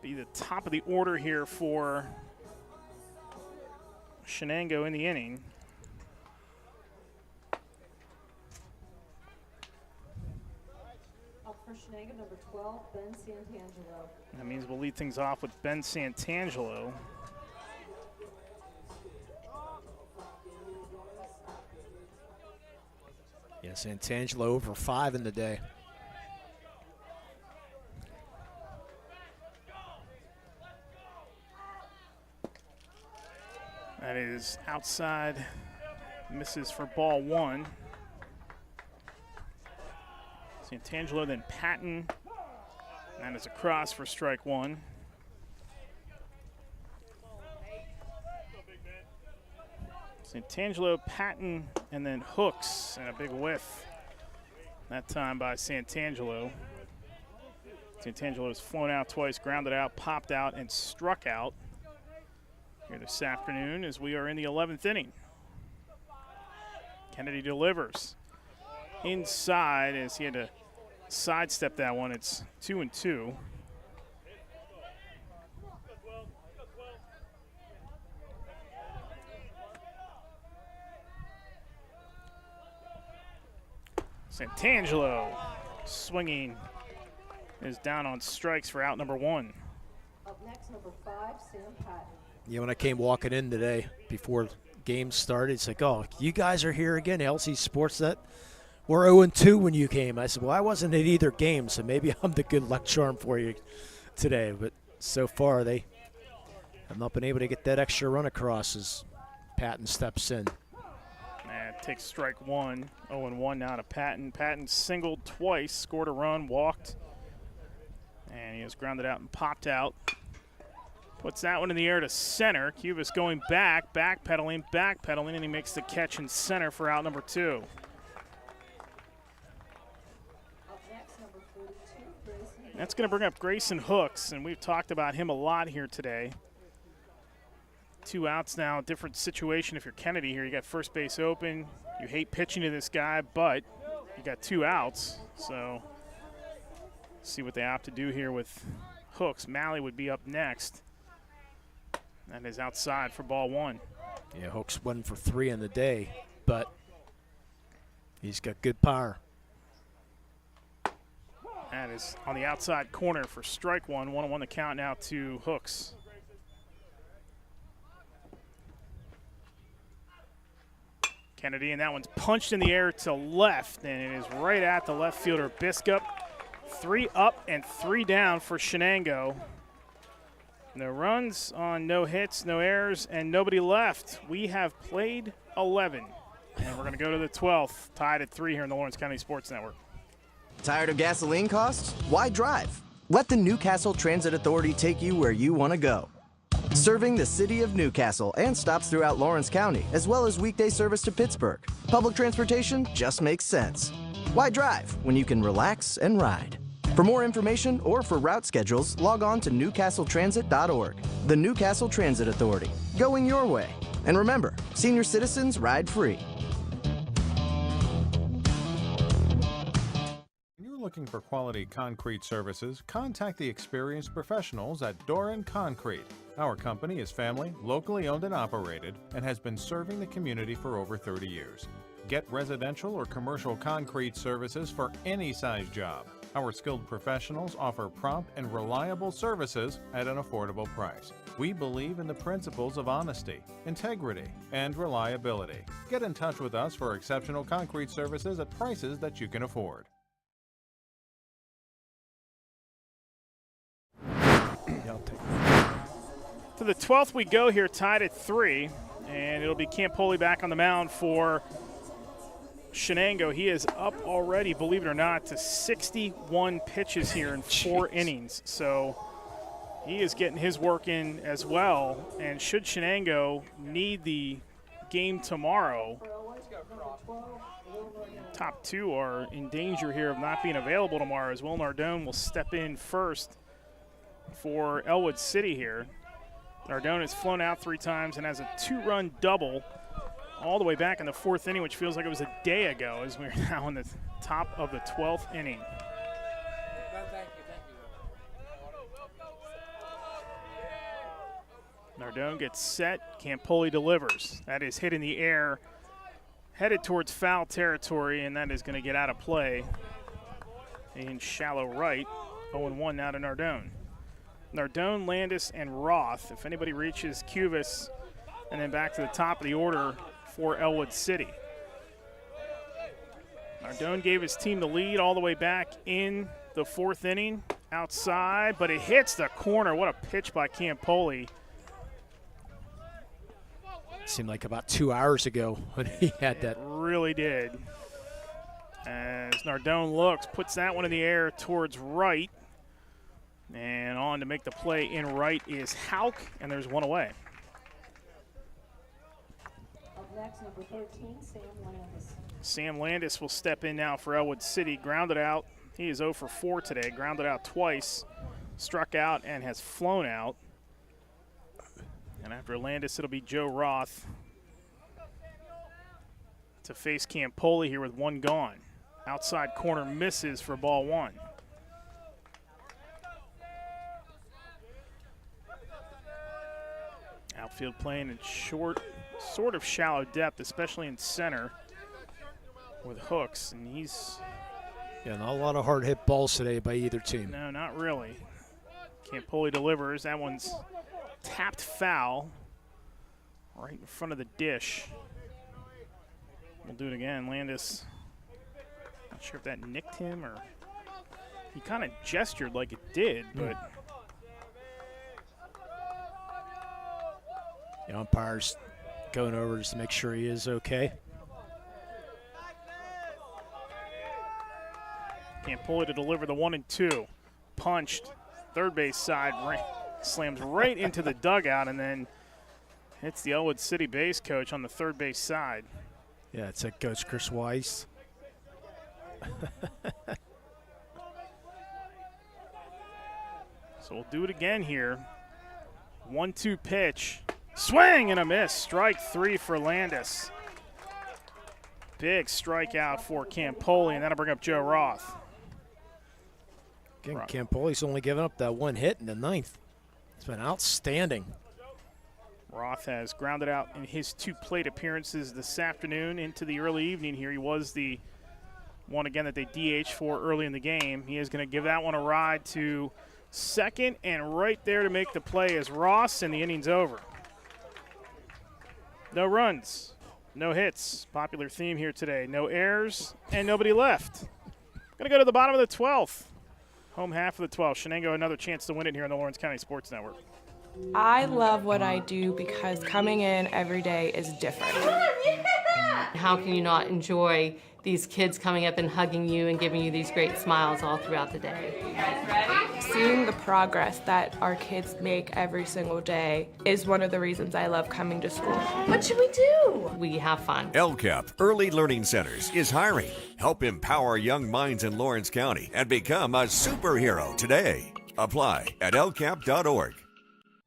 Be the top of the order here for Shenango in the inning. Up for Shenango, number 12, Ben Santangelo. That means we'll lead things off with Ben Santangelo. Yeah, Santangelo over 5 in the day. That is outside, misses for ball 1. Santangelo, then Patton. That is a cross for strike 1. Santangelo, Patton, and then Hooks, and a big whiff. That time by Santangelo. Santangelo has flown out twice, grounded out, popped out, and struck out here this afternoon as we are in the 11th inning. Kennedy delivers inside as he had to sidestep that one. It's 2-2. Santangelo swinging is down on strikes for out number 1. Up next, number 5, Sam Patton. Yeah, when I came walking in today before the game started, it's like, oh, you guys are here again, LC SportsNet. We're 0-2 when you came. I said, well, I wasn't at either game, so maybe I'm the good luck charm for you today. But so far, they have not been able to get that extra run across as Patton steps in. And takes strike 1. 0-1 now to Patton. Patton singled twice, scored a run, walked, and he was grounded out and popped out. Puts that one in the air to center. Cubas going back, backpedaling, and he makes the catch in center for out number 2. That's going to bring up Grayson Hooks, and we've talked about him a lot here today. 2 outs now, different situation if you're Kennedy here. You got first base open. You hate pitching to this guy, but you got 2 outs. So see what they opt to do here with Hooks. Malley would be up next. That is outside for ball 1. Yeah, Hooks 1 for 3 in the day, but he's got good power. That is on the outside corner for strike 1. 1-1 the count now to Hooks. Kennedy, and that one's punched in the air to left, and it is right at the left fielder, Biscup. 3 up and 3 down for Shenango. No runs on no hits, no errors, and nobody left. We have played 11, and we're going to go to the 12th, tied at 3 here in the Lawrence County Sports Network. Tired of gasoline costs? Why drive? Let the Newcastle Transit Authority take you where you want to go. Serving the city of Newcastle and stops throughout Lawrence County, as well as weekday service to Pittsburgh. Public transportation just makes sense. Why drive when you can relax and ride? For more information or for route schedules, log on to newcastletransit.org. The Newcastle Transit Authority, going your way. And remember, senior citizens ride free. looking for quality concrete services, contact the experienced professionals at Doran Concrete. Our company is family, locally owned and operated, and has been serving the community for over 30 years. Get residential or commercial concrete services for any size job. Our skilled professionals offer prompt and reliable services at an affordable price. We believe in the principles of honesty, integrity, and reliability. Get in touch with us for exceptional concrete services at prices that you can afford. To the 12th we go here, tied at 3, and it'll be Campoli back on the mound for Shenango. He is up already, believe it or not, to 61 pitches here in 4 innings. So he is getting his work in as well. And should Shenango need the game tomorrow, top 2 are in danger here of not being available tomorrow, as Will Nardone will step in first for Ellwood City here. Nardone has flown out 3 times and has a 2-run double all the way back in the 4th inning, which feels like it was a day ago, as we're now in the top of the 12th inning. Nardone gets set. Campoli delivers. That is hit in the air, headed towards foul territory, and that is going to get out of play in shallow right. 0-1 now to Nardone. Nardone, Landis, and Roth. If anybody reaches Cubas, and then back to the top of the order for Ellwood City. Nardone gave his team the lead all the way back in the 4th inning. Outside, but it hits the corner. What a pitch by Campoli. Seemed like about 2 hours ago when he had that. It really did. As Nardone looks, puts that one in the air towards right. And on to make the play in right is Hauk, and there's one away. Up next, number 13, Sam Landis. Sam Landis will step in now for Ellwood City. Grounded out. He is 0 for 4 today. Grounded out twice, struck out, and has flown out. And after Landis, it'll be Joe Roth to face Campoli here with 1 gone. Outside corner misses for ball 1. Outfield playing in short, sort of shallow depth, especially in center with hooks. And he's... Yeah, not a lot of hard hit balls today by either team. No, not really. Campoli delivers. That one's tapped foul right in front of the dish. We'll do it again. Landis, not sure if that nicked him or he kind of gestured like it did, but the umpire's going over just to make sure he is okay. Campoli to deliver the 1-2. Punched, third base side, slams right into the dugout, and then hits the Ellwood City base coach on the third base side. Yeah, it's like Coach Chris Weiss. So we'll do it again here. 1-2 pitch. Swing and a miss. Strike 3 for Landis. Big strikeout for Campoli, and that'll bring up Joe Roth. Again, Campoli's only given up that 1 hit in the 9th. It's been outstanding. Roth has grounded out in his 2 plate appearances this afternoon into the early evening here. He was the one again that they DH for early in the game. He is going to give that one a ride to second, and right there to make the play is Ross, and the inning's over. No runs, no hits. Popular theme here today. No errors and nobody left. Going to go to the bottom of the 12th. Home half of the 12th. Shenango another chance to win it here on the Lawrence County Sports Network. I love what I do because coming in every day is different. How can you not enjoy these kids coming up and hugging you and giving you these great smiles all throughout the day? Seeing the progress that our kids make every single day is one of the reasons I love coming to school. What should we do? We have fun. LCAP Early Learning Centers is hiring. Help empower young minds in Lawrence County and become a superhero today. Apply at lcap.org.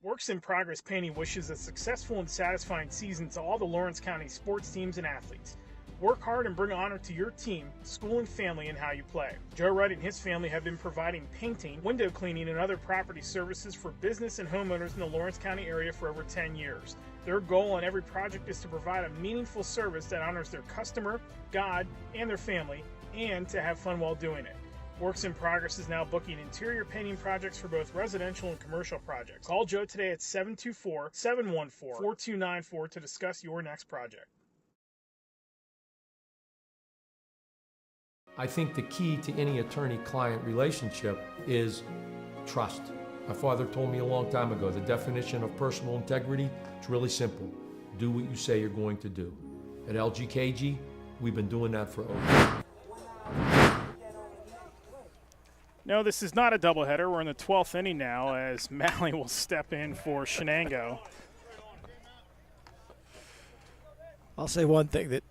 Works in Progress Painting wishes a successful and satisfying season to all the Lawrence County sports teams and athletes. Work hard and bring honor to your team, school, and family in how you play. Joe Wright and his family have been providing painting, window cleaning, and other property services for business and homeowners in the Lawrence County area for over 10 years. Their goal on every project is to provide a meaningful service that honors their customer, God, and their family, and to have fun while doing it. Works in Progress is now booking interior painting projects for both residential and commercial projects. Call Joe today at 724-714-4294 to discuss your next project. I think the key to any attorney-client relationship is trust. My father told me a long time ago, the definition of personal integrity is really simple. Do what you say you're going to do. At LGKG, we've been doing that for over. No, this is not a doubleheader. We're in the 12th inning now as Malley will step in for Shenango. I'll say one thing, that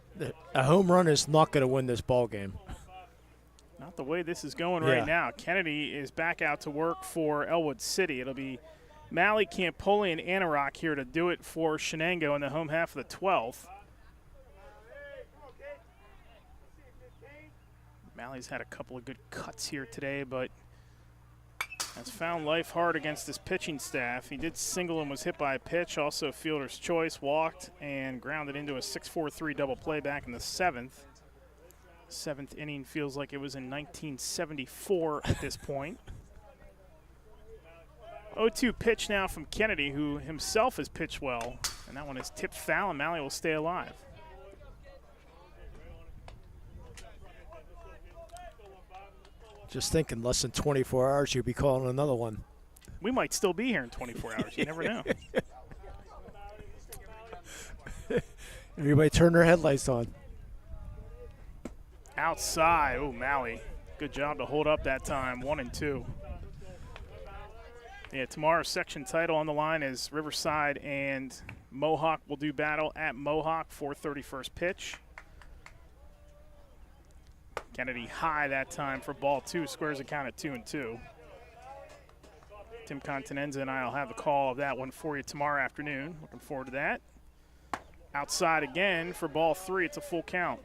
a home run is not going to win this ball game. Not the way this is going right now. Kennedy is back out to work for Ellwood City. It'll be Malley, Campoli, and Anorak here to do it for Shenango in the home half of the 12th. Malley's had a couple of good cuts here today, but has found life hard against this pitching staff. He did single and was hit by a pitch, also fielder's choice, walked and grounded into a 6-4-3 double play back in the 7th. 7th inning feels like it was in 1974 at this point. 0-2 pitch now from Kennedy, who himself has pitched well, and that one is tipped foul, and Malley will stay alive. Just think, in less than 24 hours, you'll be calling another one. We might still be here in 24 hours. You never know. Everybody turn their headlights on. Outside. Oh, Malley. Good job to hold up that time. 1-2. Yeah, tomorrow's section title on the line is Riverside and Mohawk will do battle at Mohawk for 31st pitch. Kennedy high that time for ball 2, squares the count at 2-2. Tim Continenza and I will have the call of that one for you tomorrow afternoon. Looking forward to that. Outside again for ball 3. It's a full count.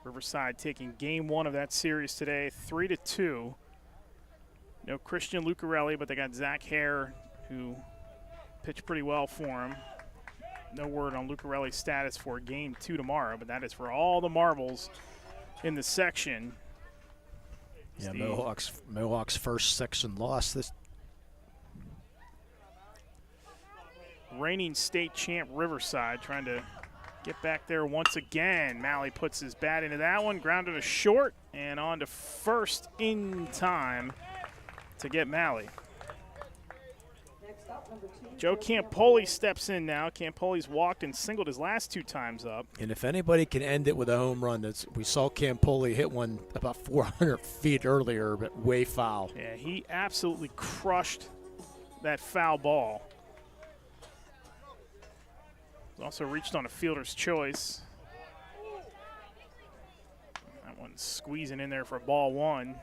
Riverside taking game 1 of that series today, 3-2. No Christian Lucarelli, but they got Zach Hare, who pitched pretty well for him. No word on Lucarelli's status for game 2 tomorrow, but that is for all the marbles in the section. Yeah, Mohawk's first section loss. This reigning state champ Riverside trying to get back there once again. Malley puts his bat into that one, grounded to short, and on to first in time to get Malley. Joe Campoli steps in now. Campoli's walked and singled his last 2 times up. And if anybody can end it with a home run, we saw Campoli hit one about 400 feet earlier, but way foul. Yeah, he absolutely crushed that foul ball. Also reached on a fielder's choice. That one's squeezing in there for ball 1.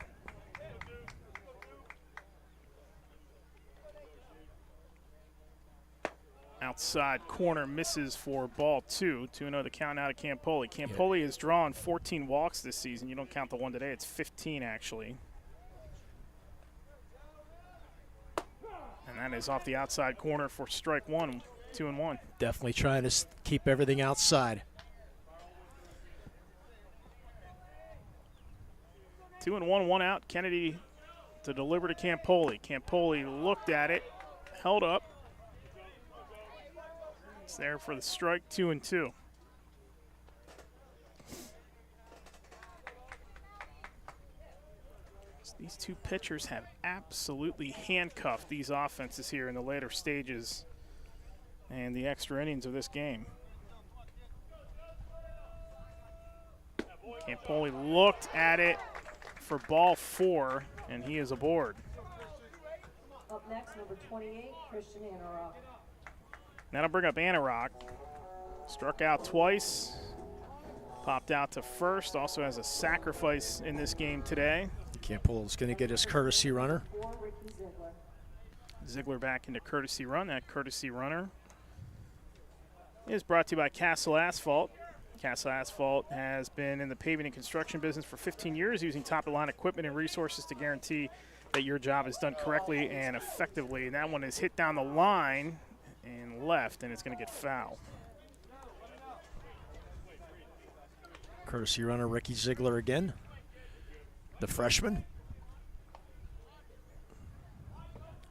Outside corner misses for ball 2. 2-0 the count out of Campoli. Campoli has drawn 14 walks this season. You don't count the one today. It's 15 actually. And that is off the outside corner for strike 1. 2-1. Definitely trying to keep everything outside. 2-1, 1 out. Kennedy to deliver to Campoli. Campoli looked at it, held up. It's there for the strike, 2-2. So these two pitchers have absolutely handcuffed these offenses here in the later stages and the extra innings of this game. Campoli looked at it for ball 4, and he is aboard. Up next, number 28, Christian Anorak. That'll bring up Anorak. Struck out twice. Popped out to first. Also has a sacrifice in this game today. Campbell's going to get his courtesy runner. Ziegler back into courtesy run. That courtesy runner is brought to you by Castle Asphalt. Castle Asphalt has been in the paving and construction business for 15 years, using top-of-the-line equipment and resources to guarantee that your job is done correctly and effectively. And that one is hit down the line and left, and it's going to get foul. Courtesy runner Ricky Ziegler again, the freshman.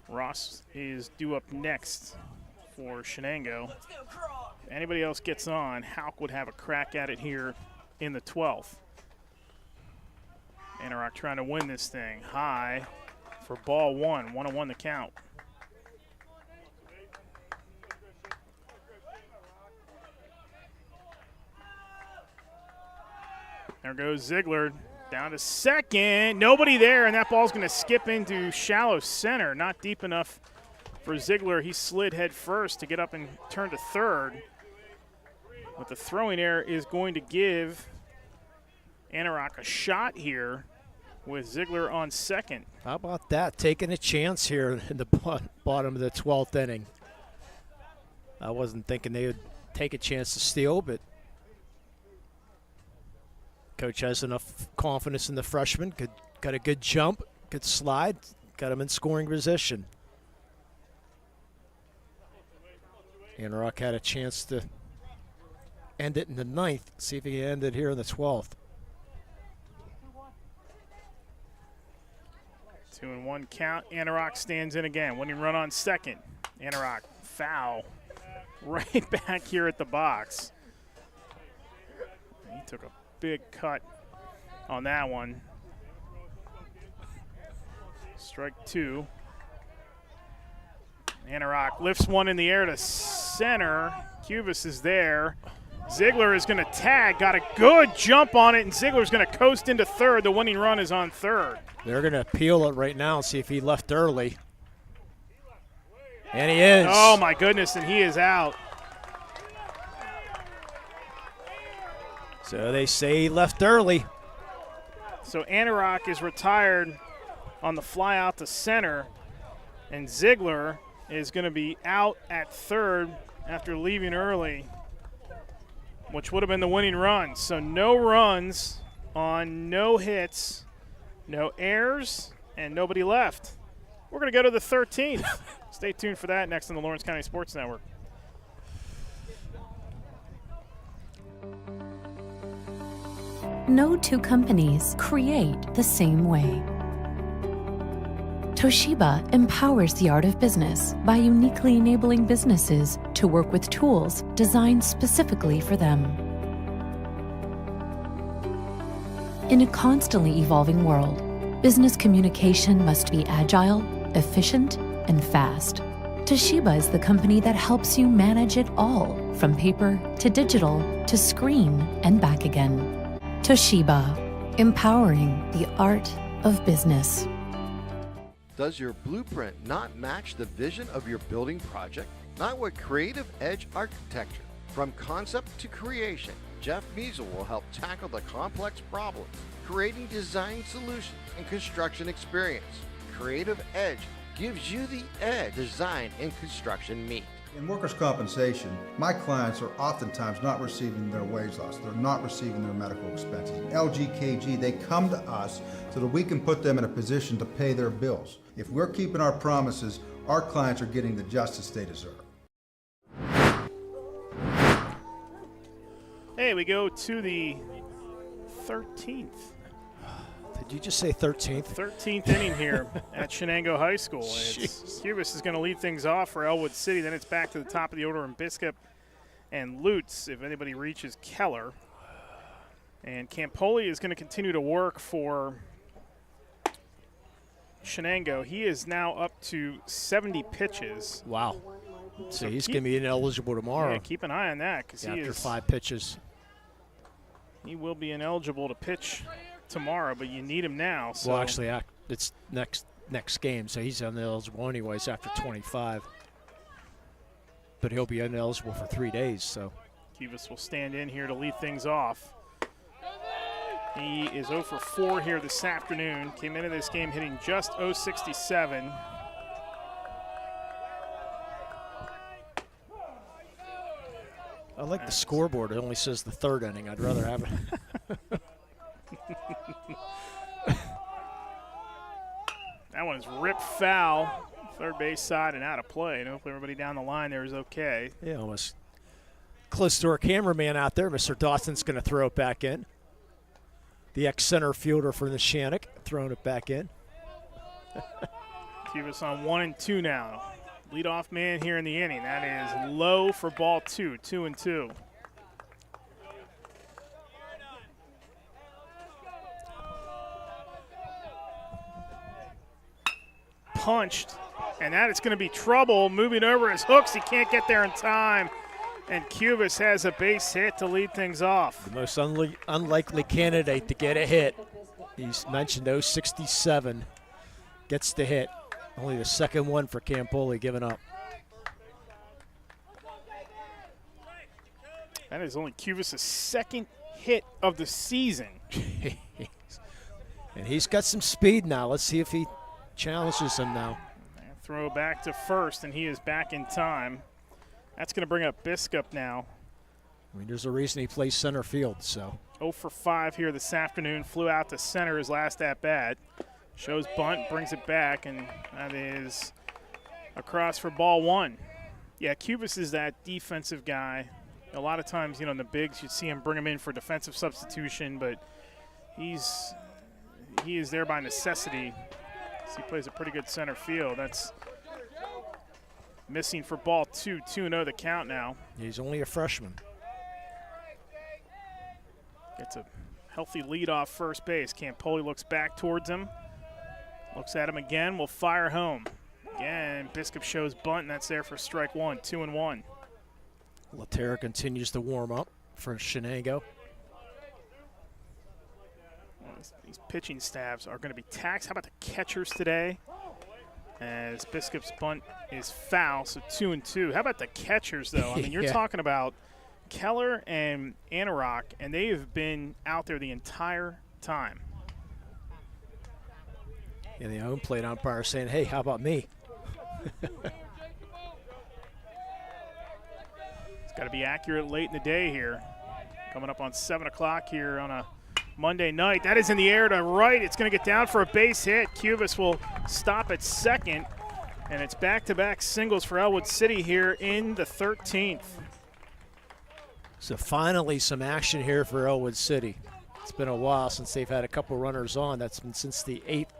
Ross is due up next for Shenango. If anybody else gets on, Hauk would have a crack at it here in the 12th. Anorak trying to win this thing. High for ball one. 1-1 the count. There goes Ziegler down to second. Nobody there, and that ball's going to skip into shallow center. Not deep enough for Ziegler. He slid head first to get up and turn to third. But the throwing error is going to give Anorak a shot here with Ziegler on second. How about that? Taking a chance here in the bottom of the 12th inning. I wasn't thinking they would take a chance to steal, but coach has enough confidence in the freshman. Got a good jump, good slide, got him in scoring position. Anorak had a chance to end it in the 9th. See if he can end it here in the 12th. 2-1 count. Anorak stands in again. Winning run on second. Anorak foul right back here at the box. He took a big cut on that one. Strike two. Anorak lifts one in the air to center. Cubas is there. Ziegler is going to tag. Got a good jump on it, and Ziegler's going to coast into third. The winning run is on third. They're going to appeal it right now and see if he left early. And he is. Oh, my goodness, and he is out. So they say he left early. So Anorak is retired on the fly out to center, and Ziegler is going to be out at third after leaving early, which would have been the winning run. So no runs on no hits, no errors, and nobody left. We're going to go to the 13th. Stay tuned for that next on the Lawrence County Sports Network. No two companies create the same way. Toshiba empowers the art of business by uniquely enabling businesses to work with tools designed specifically for them. In a constantly evolving world, business communication must be agile, efficient, and fast. Toshiba is the company that helps you manage it all, from paper to digital to screen and back again. Toshiba, empowering the art of business. Does your blueprint not match the vision of your building project? Not with Creative Edge Architecture. From concept to creation, Jeff Measle will help tackle the complex problems, creating design solutions and construction experience. Creative Edge gives you the edge design and construction meet. In workers' compensation, my clients are oftentimes not receiving their wage loss. They're not receiving their medical expenses. LGKG, they come to us so that we can put them in a position to pay their bills. If we're keeping our promises, our clients are getting the justice they deserve. Hey, we go to the 13th. Did you just say 13th? 13th inning here at Shenango High School. Cubas is going to lead things off for Ellwood City. Then it's back to the top of the order in Biscup and Lutz if anybody reaches Keller. And Campoli is going to continue to work for Shenango. He is now up to 70 pitches. Wow. So he's going to be ineligible tomorrow. Yeah, keep an eye on that because after 5 pitches. He will be ineligible to pitch tomorrow, but you need him now. So. Well, actually, it's next game, so he's ineligible anyways after 25. But he'll be ineligible for 3 days. So Cubas will stand in here to lead things off. He is 0 for 4 here this afternoon. Came into this game hitting just .067. I like the scoreboard. It only says the third inning. I'd rather have it. That one's ripped foul, third base side and out of play. And hopefully everybody down the line there is okay. Yeah, almost close to our cameraman out there. Mr. Dawson's going to throw it back in. The ex-center fielder for the Shannock throwing it back in. Cubas on 1-2 now. Leadoff man here in the inning. That is low for ball 2, 2-2. Punched, and that is going to be trouble. Moving over his hooks. He can't get there in time. And Cubas has a base hit to lead things off. The most unlikely candidate to get a hit. He's mentioned 067. Gets the hit. Only the second one for Campoli giving up. That is only Cubas' second hit of the season. And he's got some speed now. Let's see if he challenges him now. Throw back to first, and he is back in time. That's going to bring up Biskup now. I mean, there's a reason he plays center field, so. 0 for 5 here this afternoon. Flew out to center his last at-bat. Shows bunt, brings it back, and that is across for ball 1. Yeah, Cubas is that defensive guy. A lot of times, in the bigs, you'd see him bring him in for defensive substitution, but he is there by necessity. So he plays a pretty good center field. That's missing for ball 2, 2-0 the count now. He's only a freshman. Gets a healthy lead off first base. Campoli looks back towards him. Looks at him again, will fire home. Again, Biskup shows bunt, and that's there for strike 1, 2-1. Laterra continues to warm up for Shenango. Well, these pitching staffs are going to be taxed. How about the catchers today? As Biskup's bunt is foul, so 2-2. How about the catchers, though? I mean, you're talking about Keller and Anorak, and they have been out there the entire time. And the home plate umpire saying, hey, how about me? It's got to be accurate late in the day here. Coming up on 7 o'clock here on a Monday night. That is in the air to right. It's going to get down for a base hit. Cubas will stop at second. And it's back-to-back singles for Ellwood City here in the 13th. So finally some action here for Ellwood City. It's been a while since they've had a couple runners on. That's been since the 8th.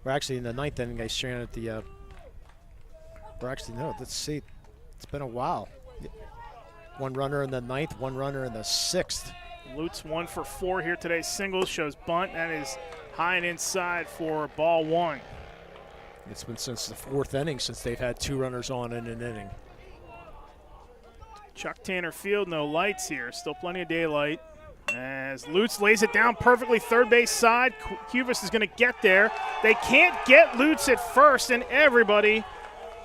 We're actually in the 9th inning. They stranded at the let's see. It's been a while. One runner in the 9th, one runner in the 6th. Lutz 1 for 4 here today. Singles shows bunt. That is high and inside for ball 1. It's been since the 4th inning since they've had 2 runners on in an inning. Chuck Tanner Field, no lights here. Still plenty of daylight. As Lutz lays it down perfectly third base side. Cubas is going to get there. They can't get Lutz at first, and everybody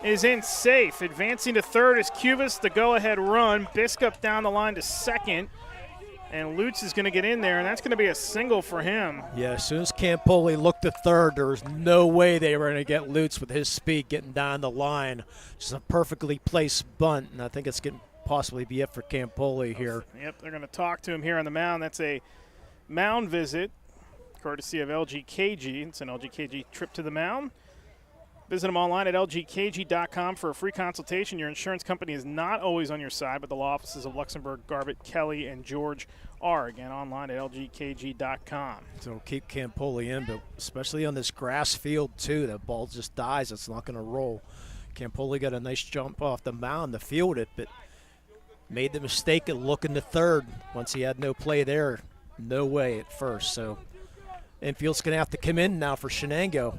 is in safe. Advancing to third is Cubas, the go-ahead run. Biskup down the line to second, and Lutz is going to get in there, and that's going to be a single for him. Yeah, as soon as Campoli looked to third, there was no way they were going to get Lutz with his speed getting down the line. Just a perfectly placed bunt, and I think it's going to possibly be it for Campoli here. Yep, they're going to talk to him here on the mound. That's a mound visit, courtesy of LGKG. It's an LGKG trip to the mound. Visit them online at lgkg.com for a free consultation. Your insurance company is not always on your side, but the law offices of Luxembourg, Garbett, Kelly, and George are. Again, online at lgkg.com. So keep Campoli in, but especially on this grass field, too. The ball just dies. It's not going to roll. Campoli got a nice jump off the mound to field it, but made the mistake of looking to third once he had no play there. No way at first. So infield's going to have to come in now for Shenango.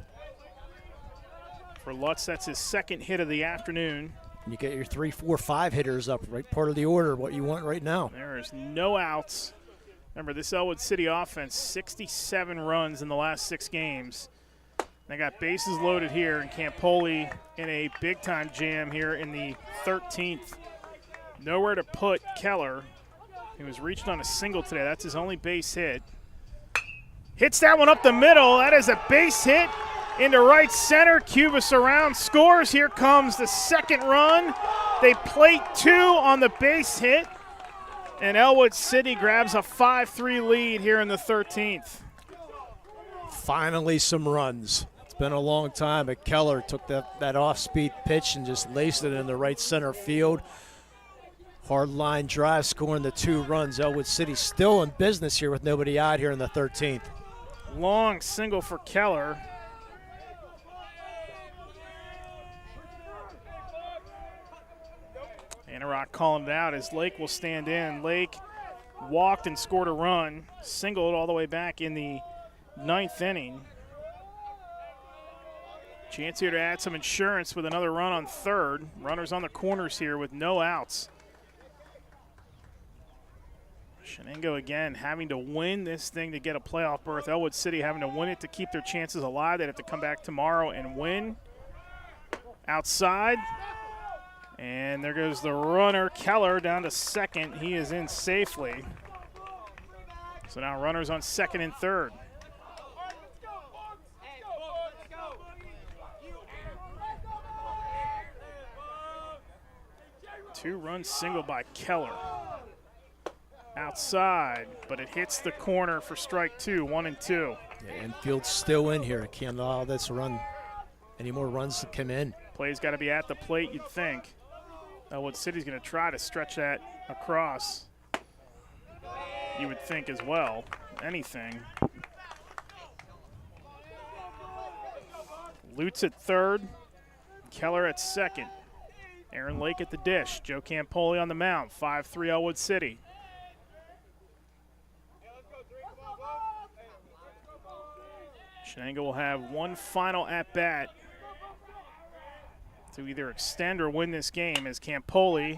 For Lutz, that's his second hit of the afternoon. You get your 3, 4, 5 hitters up, right part of the order, what you want right now. There is no outs. Remember, this Ellwood City offense, 67 runs in the last 6 games. They got bases loaded here, and Campoli in a big-time jam here in the 13th. Nowhere to put Keller. He was reached on a single today. That's his only base hit. Hits that one up the middle. That is a base hit into right center. Cubas around, scores. Here comes the second run. They plate 2 on the base hit. And Ellwood City grabs a 5-3 lead here in the 13th. Finally some runs. It's been a long time, but Keller took that off-speed pitch and just laced it in the right center field. Hard line drive, scoring the 2 runs. Ellwood City still in business here with nobody out here in the 13th. Long single for Keller. Anarock calling it out as Lake will stand in. Lake walked and scored a run, singled all the way back in the 9th inning. Chance here to add some insurance with another run on third. Runners on the corners here with no outs. Shenango again having to win this thing to get a playoff berth. Ellwood City having to win it to keep their chances alive. They'd have to come back tomorrow and win. Outside. And there goes the runner, Keller, down to second. He is in safely. So now runners on second and third. Two-run single by Keller. Outside, but it hits the corner for strike 2, 1-2. Yeah, infield's still in here. Can't allow this run, any more runs to come in. Play's got to be at the plate, you'd think. Ellwood City's going to try to stretch that across. You would think as well. Anything. Lutz at third. Keller at second. Aaron Lake at the dish. Joe Campoli on the mound. 5-3 Ellwood City. Shenango will have one final at-bat to either extend or win this game as Campoli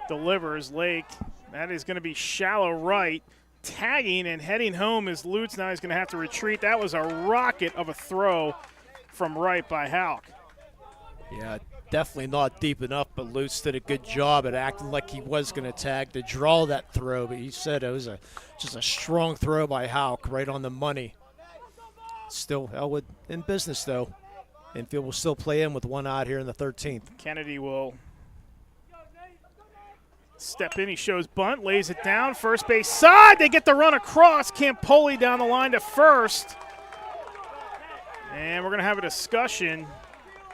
delivers. Lake, that is going to be shallow right. Tagging and heading home is Lutz. Now he's going to have to retreat. That was a rocket of a throw from right by Halk. Yeah, definitely not deep enough, but Lutz did a good job at acting like he was going to tag to draw that throw, but he said it was just a strong throw by Halk, right on the money. Still Ellwood in business, though. Infield will still play in with one out here in the 13th. Kennedy will step in. He shows bunt, lays it down. First base side. They get the run across. Campoli down the line to first. And we're going to have a discussion.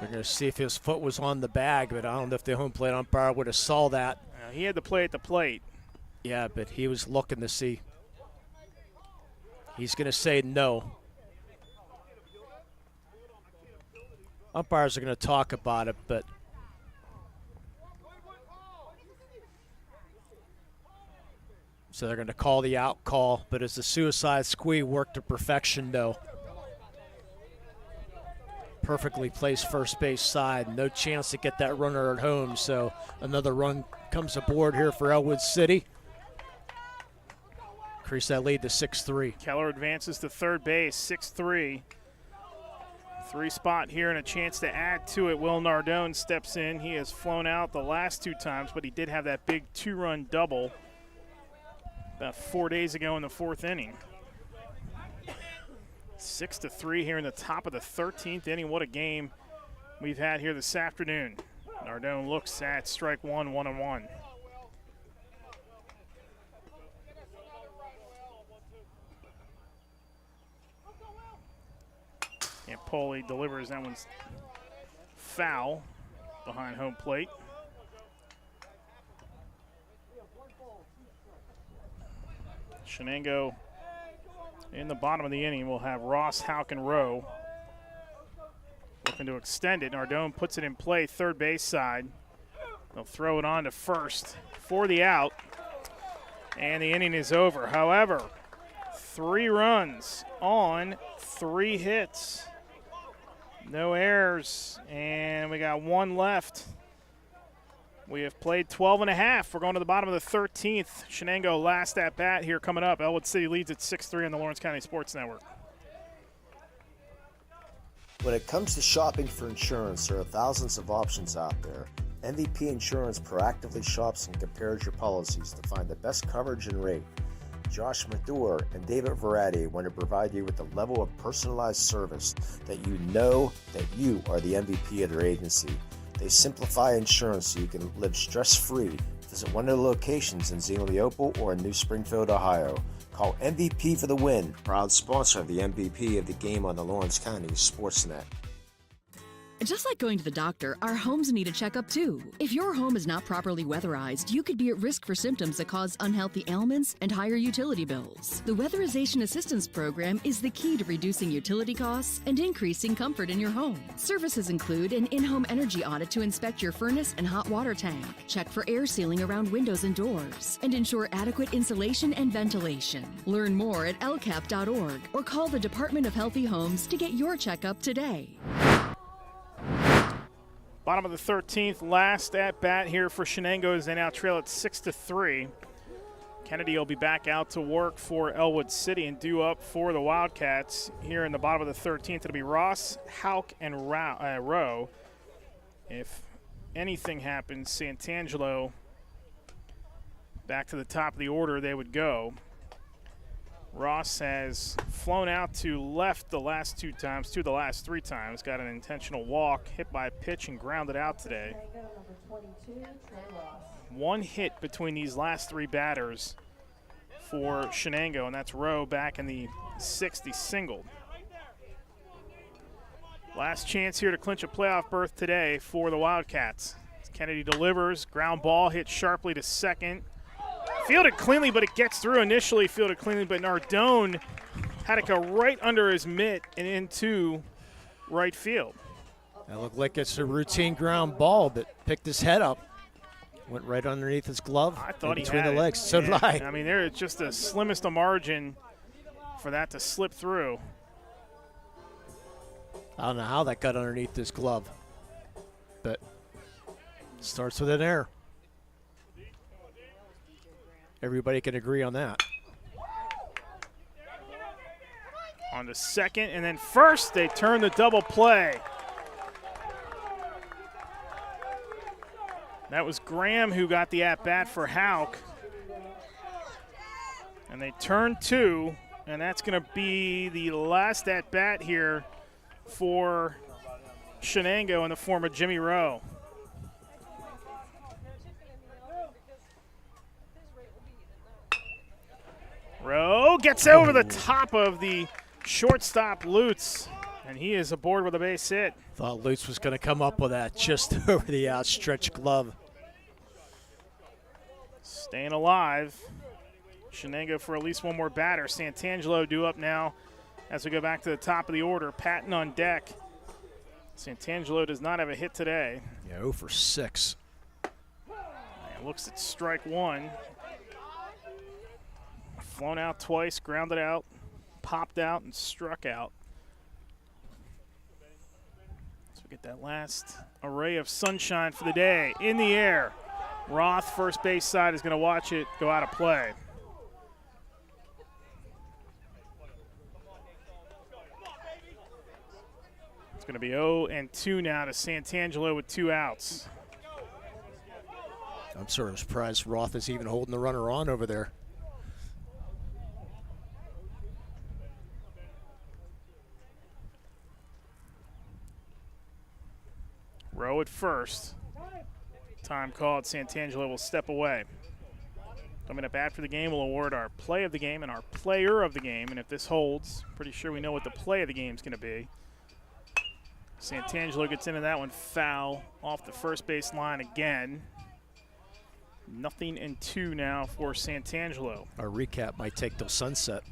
We're going to see if his foot was on the bag, but I don't know if the home plate umpire would have saw that. He had to play at the plate. Yeah, but he was looking to see. He's going to say no. Umpires are going to talk about it, but so they're going to call the out call, but as the suicide squee worked to perfection, though. Perfectly placed first base side. No chance to get that runner at home, so another run comes aboard here for Ellwood City. Increase that lead to 6-3. Keller advances to third base, 6-3. 3 spot here and a chance to add to it. Will Nardone steps in. He has flown out the last 2 times, but he did have that big 2-run double about 4 days ago in the 4th inning. 6-3 here in the top of the 13th inning. What a game we've had here this afternoon. Nardone looks at strike 1, 1-1. Campoli delivers. That one's foul behind home plate. Shenango in the bottom of the inning will have Ross, Halk, and Rowe looking to extend it. Nardone puts it in play, third base side. They'll throw it on to first for the out, and the inning is over. However, 3 runs on 3 hits. No errors, and we got 1 left. We have played 12 and a half. We're going to the bottom of the 13th. Shenango last at bat here coming up. Ellwood City leads at 6-3 on the Lawrence County Sports Network. When it comes to shopping for insurance, there are thousands of options out there. MVP Insurance proactively shops and compares your policies to find the best coverage and rate. Josh Madur and David Verratti want to provide you with the level of personalized service that you know that you are the MVP of their agency. They simplify insurance so you can live stress-free with Visit one of the locations in Xenia Leopold or in New Springfield, Ohio. Call MVP for the win, proud sponsor of the MVP of the game on the Lawrence County SportsNet. Just like going to the doctor, our homes need a checkup too. If your home is not properly weatherized, you could be at risk for symptoms that cause unhealthy ailments and higher utility bills. The Weatherization Assistance Program is the key to reducing utility costs and increasing comfort in your home. Services include an in-home energy audit to inspect your furnace and hot water tank, check for air sealing around windows and doors, and ensure adequate insulation and ventilation. Learn more at lcap.org or call the Department of Healthy Homes to get your checkup today. Bottom of the 13th, last at bat here for Shenango as they now trail at 6-3. Kennedy will be back out to work for Ellwood City and due up for the Wildcats. Here in the bottom of the 13th, it'll be Ross, Hauk, and Rowe. If anything happens, Santangelo back to the top of the order, they would go. Ross has flown out to left the last two times, the last three times. Got an intentional walk, hit by a pitch, and grounded out today. One hit between these last three batters for Shenango, and that's Rowe back in the sixth. He singled. Last chance here to clinch a playoff berth today for the Wildcats. Kennedy delivers, ground ball hit sharply to second. Fielded cleanly, but it gets through. Initially fielded cleanly, but Nardone had it go right under his mitt and into right field. That looked like it's a routine ground ball, but picked his head up. Went right underneath his glove. I thought he between had the legs. It. So did I. I mean, there's just the slimmest of margin for that to slip through. I don't know how that got underneath his glove, but starts with an error. Everybody can agree on that. On to second, and then first, they turn the double play. That was Graham who got the at-bat for Hauk. And they turn two, and that's going to be the last at-bat here for Shenango in the form of Jimmy Rowe. Rowe gets over the top of the shortstop Lutz, and he is aboard with a base hit. Thought Lutz was going to come up with that just over the outstretched glove. Staying alive. Shenango for at least one more batter. Santangelo due up now as we go back to the top of the order. Patton on deck. Santangelo does not have a hit today. Yeah, 0 for 6. And looks at strike one. Flown out twice, grounded out, popped out, and struck out. So we get that last array of sunshine for the day in the air. Roth, first base side, is going to watch it go out of play. It's going to be 0-2 now to Santangelo with 2 outs. I'm sort of surprised Roth is even holding the runner on over there. Rowe at first. Time called. Santangelo will step away. Coming up after the game, we'll award our play of the game and our player of the game. And if this holds, pretty sure we know what the play of the game is going to be. Santangelo gets into that one foul off the first base line again. 0-2 now for Santangelo. Our recap might take till sunset.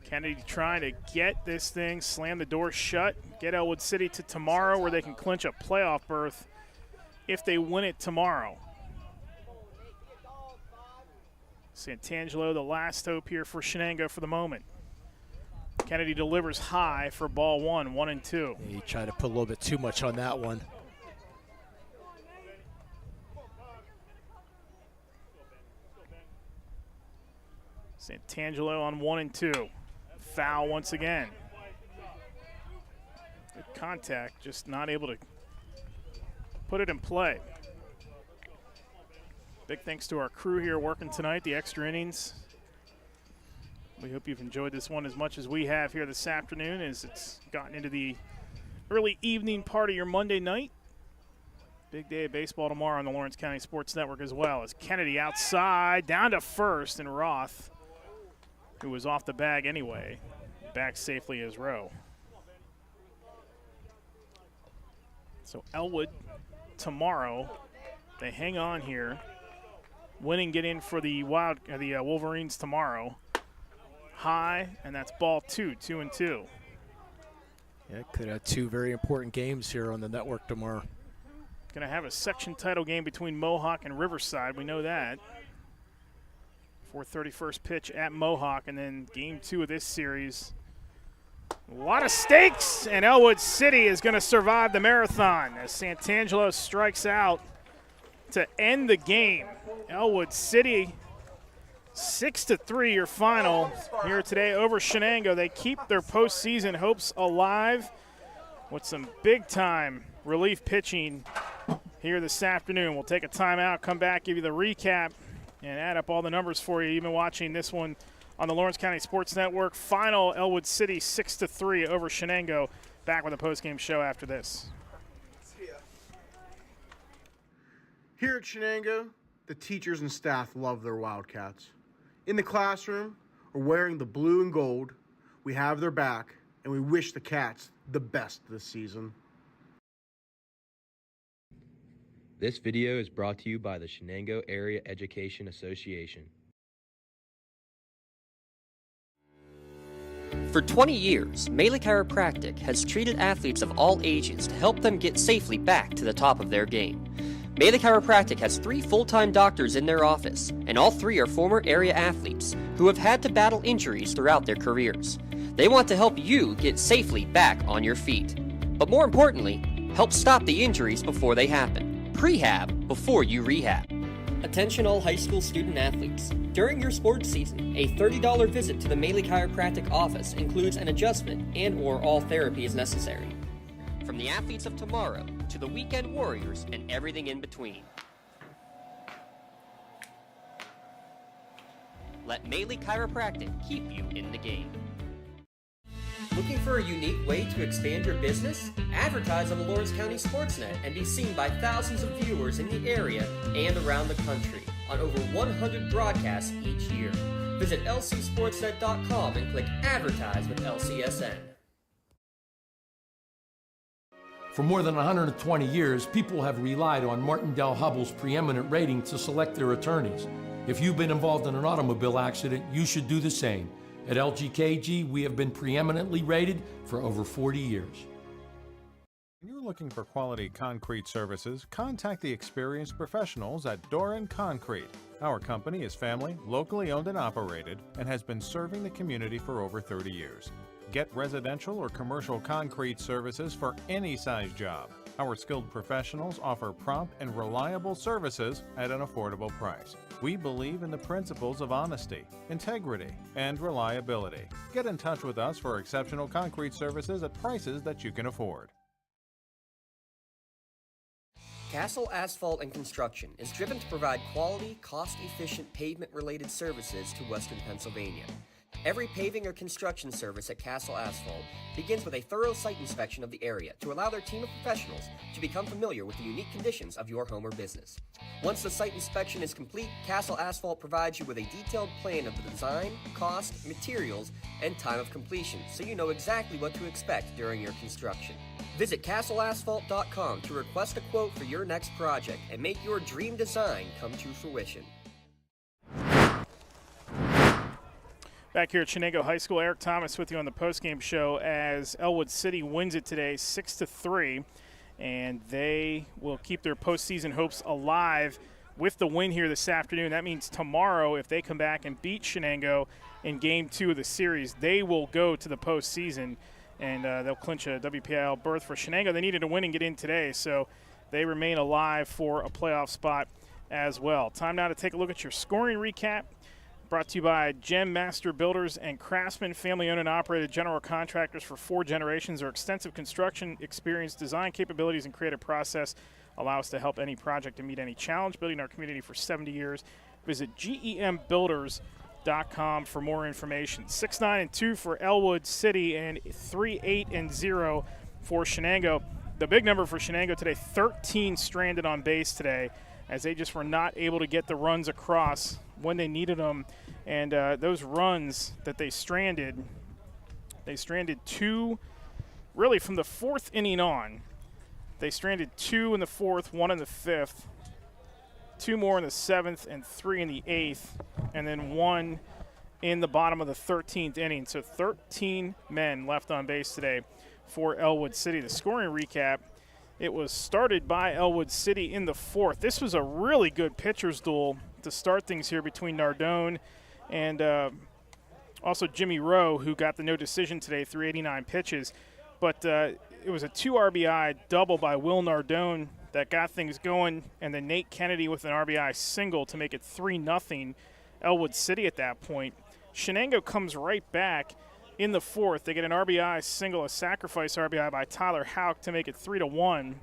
Kennedy trying to get this thing, slam the door shut, get Ellwood City to tomorrow where they can clinch a playoff berth if they win it tomorrow. Santangelo, the last hope here for Shenango for the moment. Kennedy delivers high for ball one, 1-2. He tried to put a little bit too much on that one. Santangelo on 1-2. Foul once again. Good contact, just not able to put it in play. Big thanks to our crew here working tonight, the extra innings. We hope you've enjoyed this one as much as we have here this afternoon, as it's gotten into the early evening part of your Monday night. Big day of baseball tomorrow on the Lawrence County Sports Network as well, as Kennedy outside, down to first, and Roth, who was off the bag anyway, back safely as row. So Ellwood tomorrow, they hang on here. Winning, get in for the Wolverines tomorrow. High, and that's ball 2, 2-2. Yeah, could have two very important games here on the network tomorrow. Going to have a section title game between Mohawk and Riverside. We know that. 4:31st pitch at Mohawk, and then game 2 of this series. A lot of stakes, and Ellwood City is going to survive the marathon as Santangelo strikes out to end the game. Ellwood City, 6-3 your final here today over Shenango. They keep their postseason hopes alive with some big-time relief pitching here this afternoon. We'll take a timeout, come back, give you the recap, and add up all the numbers for you. You've been watching this one on the Lawrence County Sports Network. Final, Ellwood City 6-3 over Shenango. Back with a postgame show after this. Here at Shenango, the teachers and staff love their Wildcats. In the classroom or wearing the blue and gold, we have their back, and we wish the Cats the best this season. This video is brought to you by the Shenango Area Education Association. For 20 years, Melee Chiropractic has treated athletes of all ages to help them get safely back to the top of their game. Melee Chiropractic has 3 full-time doctors in their office, and all 3 are former area athletes who have had to battle injuries throughout their careers. They want to help you get safely back on your feet. But more importantly, help stop the injuries before they happen. Prehab before you rehab. Attention all high school student athletes. During your sports season, a $30 visit to the Melee Chiropractic office includes an adjustment and/or all therapy is necessary. From the athletes of tomorrow to the weekend warriors and everything in between. Let Melee Chiropractic keep you in the game. Looking for a unique way to expand your business? Advertise on the Lawrence County SportsNet and be seen by thousands of viewers in the area and around the country on over 100 broadcasts each year. Visit lcsportsnet.com and click Advertise with LCSN. For more than 120 years, people have relied on Martindale Hubbell's preeminent rating to select their attorneys. If you've been involved in an automobile accident, you should do the same. At LGKG, we have been preeminently rated for over 40 years. When you're looking for quality concrete services, contact the experienced professionals at Doran Concrete. Our company is family, locally owned and operated, and has been serving the community for over 30 years. Get residential or commercial concrete services for any size job. Our skilled professionals offer prompt and reliable services at an affordable price. We believe in the principles of honesty, integrity, and reliability. Get in touch with us for exceptional concrete services at prices that you can afford. Castle Asphalt and Construction is driven to provide quality, cost-efficient pavement-related services to Western Pennsylvania. Every paving or construction service at Castle Asphalt begins with a thorough site inspection of the area to allow their team of professionals to become familiar with the unique conditions of your home or business. Once the site inspection is complete, Castle Asphalt provides you with a detailed plan of the design, cost, materials, and time of completion, so you know exactly what to expect during your construction. Visit castleasphalt.com to request a quote for your next project and make your dream design come to fruition. Back here at Shenango High School, Eric Thomas with you on the postgame show as Ellwood City wins it today 6-3, and they will keep their postseason hopes alive with the win here this afternoon. That means tomorrow, if they come back and beat Shenango in Game 2 of the series, they will go to the postseason, and they'll clinch a WPIAL berth for Shenango. They needed to win and get in today, so they remain alive for a playoff spot as well. Time now to take a look at your scoring recap. Brought to you by Gem Master Builders and Craftsman, family-owned and operated general contractors for 4 generations. Their extensive construction experience, design capabilities, and creative process allow us to help any project and meet any challenge. Building our community for 70 years. Visit GEMbuilders.com sportsnet.com for more information. 6-9-2 for Ellwood City and 3-8-0 for Shenango. The big number for Shenango today, 13 stranded on base today, as they just were not able to get the runs across when they needed them. And those runs that they stranded two, really from the fourth inning on. They stranded 2 in the fourth, 1 in the fifth, 2 more in the seventh, and 3 in the eighth, and then 1 in the bottom of the 13th inning. So 13 men left on base today for Ellwood City. The scoring recap, it was started by Ellwood City in the fourth. This was a really good pitcher's duel to start things here between Nardone and also Jimmy Rowe, who got the no decision today through 89 pitches. But it was a 2 RBI double by Will Nardone that got things going, and then Nate Kennedy with an RBI single to make it 3-0 Ellwood City at that point. Shenango comes right back in the fourth. They get an RBI single, a sacrifice RBI by Tyler Houck to make it 3-1.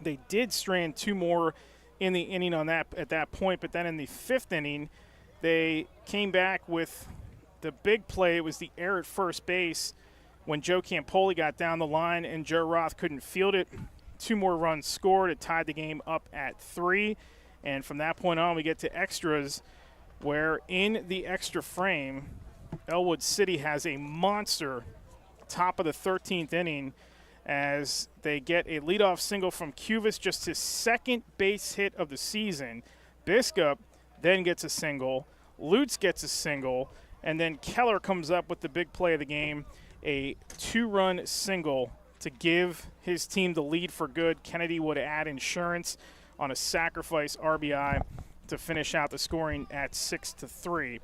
They did strand 2 more in the inning at that point, but then in the fifth inning, they came back with the big play. It was the error at first base when Joe Campoli got down the line and Joe Roth couldn't field it. 2 more runs scored. It tied the game up at 3. And from that point on, we get to extras, where in the extra frame, Ellwood City has a monster top of the 13th inning as they get a leadoff single from Cuvas, just his second base hit of the season. Biskup then gets a single. Lutz gets a single. And then Keller comes up with the big play of the game, a 2-run single to give his team the lead for good. Kennedy would add insurance on a sacrifice RBI to finish out the scoring at 6-3.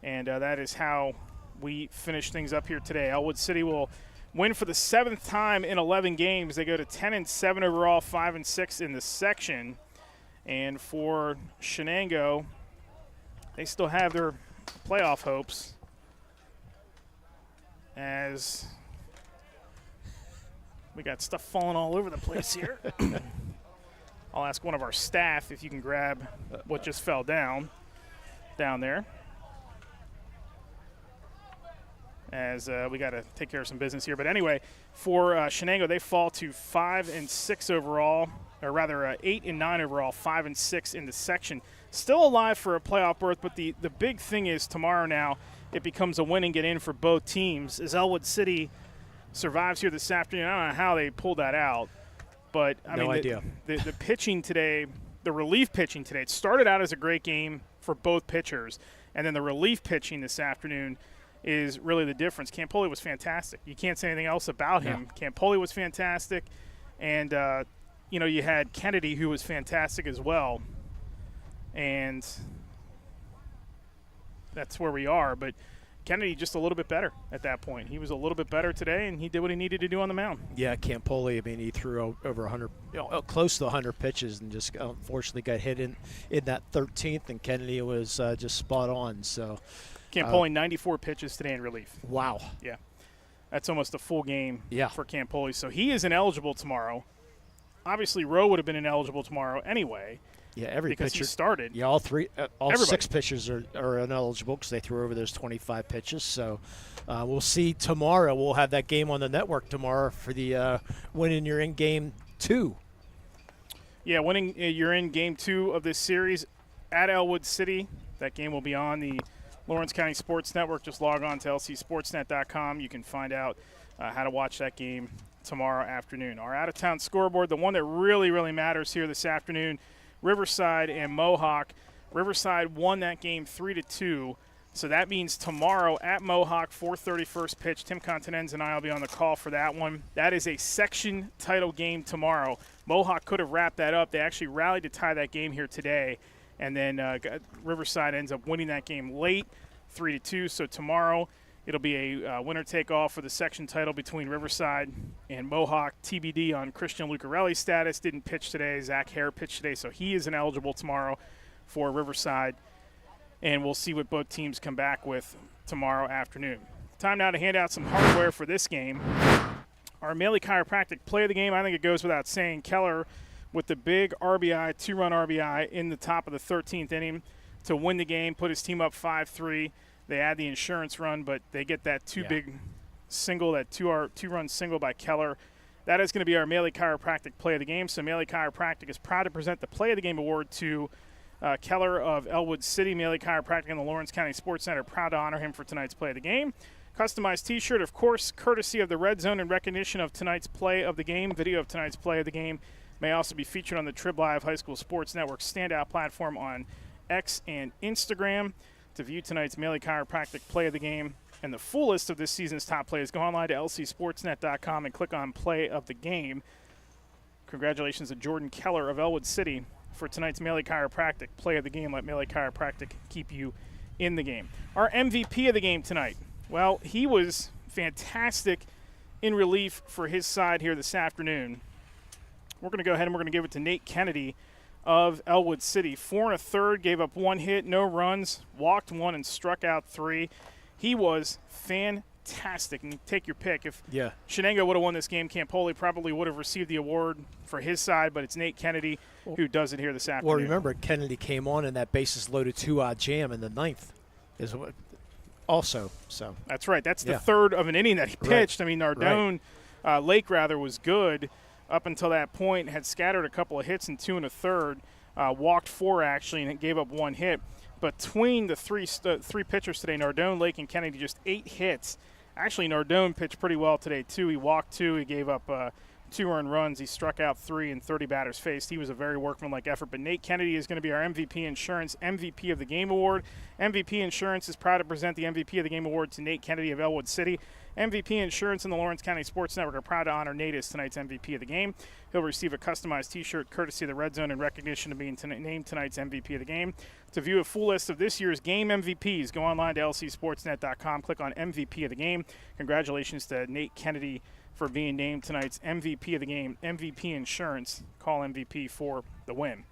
And that is how we finish things up here today. Ellwood City will win for the 7th time in 11 games. They go to 10-7 overall, 5-6 in the section. And for Shenango, they still have their playoff hopes, as we got stuff falling all over the place here. I'll ask one of our staff if you can grab what just fell down there, as we got to take care of some business here. But anyway, for Shenango, they fall to 5-6 overall, or rather 8-9 overall, 5-6 in the section. Still alive for a playoff berth, but the big thing is tomorrow now it becomes a win and get in for both teams. As Ellwood City survives here this afternoon, I don't know how they pulled that out, but No idea. The pitching today, the relief pitching today, it started out as a great game for both pitchers, and then the relief pitching this afternoon is really the difference. Campoli was fantastic. You can't say anything else about him. Campoli was fantastic, and you had Kennedy, who was fantastic as well. And that's where we are. But Kennedy just a little bit better at that point. He was a little bit better today, and he did what he needed to do on the mound. Yeah, Campoli, I mean, he threw over 100, close to 100 pitches, and just unfortunately got hit in that 13th, and Kennedy was just spot on. So Campoli, 94 pitches today in relief. Wow. Yeah. That's almost a full game Yeah. for Campoli. So he is ineligible tomorrow. Obviously, Rowe would have been ineligible tomorrow anyway. Yeah, every because pitcher he started. Yeah, all 6 pitchers are ineligible because they threw over those 25 pitches. So we'll see tomorrow. We'll have that game on the network tomorrow for the winning you're in game 2. Yeah, winning you're in game 2 of this series at Ellwood City. That game will be on the Lawrence County Sports Network. Just log on to lcsportsnet.com. You can find out how to watch that game tomorrow afternoon. Our out-of-town scoreboard, the one that really, really matters here this afternoon, Riverside and Mohawk. Riverside won that game 3-2. So that means tomorrow at Mohawk, 4:30 first pitch. Tim Continenz and I will be on the call for that one. That is a section title game tomorrow. Mohawk could have wrapped that up. They actually rallied to tie that game here today. And then Riverside ends up winning that game late, 3-2. So tomorrow it'll be a winner-take-all for the section title between Riverside and Mohawk. TBD on Christian Lucarelli's status. Didn't pitch today. Zach Hare pitched today, so he is ineligible tomorrow for Riverside. And we'll see what both teams come back with tomorrow afternoon. Time now to hand out some hardware for this game. Our Maley Chiropractic play of the game, I think it goes without saying. Keller with the big RBI, 2-run RBI in the top of the 13th inning. to win the game, put his team up 5-3. They add the insurance run, but they get that big single, that two-run single by Keller. That is going to be our Maley Chiropractic Play of the Game. So Maley Chiropractic is proud to present the Play of the Game award to Keller of Ellwood City. Maley Chiropractic and the Lawrence County SportsNet are proud to honor him for tonight's Play of the Game. Customized T-shirt, of course, courtesy of the Red Zone in recognition of tonight's Play of the Game. Video of tonight's Play of the Game may also be featured on the Trib Live High School Sports Network standout platform on X and Instagram. To view tonight's Maley Chiropractic Play of the Game and the full list of this season's top plays, go online to lcsportsnet.com and click on Play of the Game. Congratulations to Jordan Keller of Ellwood City for tonight's Maley Chiropractic Play of the Game. Let Maley Chiropractic keep you in the game. Our MVP of the game tonight, well, he was fantastic in relief for his side here this afternoon. We're going to go ahead and we're going to give it to Nate Kennedy of Ellwood City. 4 1/3, gave up 1 hit, no runs, walked 1 and struck out 3. He was fantastic. And take your pick. If Shenango would have won this game, Campoli probably would have received the award for his side, but it's Nate Kennedy who does it here this afternoon. Well, remember, Kennedy came on in that bases loaded 2-out jam in the 9th. Also, so that's right. That's the third of an inning that he pitched. Right. I mean, Nardone, Lake was good up until that point. Had scattered a couple of hits in 2 1/3, walked 4 actually, and gave up 1 hit. Between the three pitchers today, Nardone, Lake, and Kennedy, just 8 hits. Actually, Nardone pitched pretty well today too. He walked 2. He gave up 2 earned runs. He struck out 3 and 30 batters faced. He was a very workmanlike effort. But Nate Kennedy is going to be our MVP Insurance MVP of the Game Award. MVP Insurance is proud to present the MVP of the Game Award to Nate Kennedy of Ellwood City. MVP Insurance and the Lawrence County Sports Network are proud to honor Nate as tonight's MVP of the game. He'll receive a customized T-shirt courtesy of the Red Zone in recognition of being named tonight's MVP of the game. To view a full list of this year's game MVPs, go online to lcsportsnet.com, click on MVP of the game. Congratulations to Nate Kennedy for being named tonight's MVP of the game. MVP Insurance, call MVP for the win.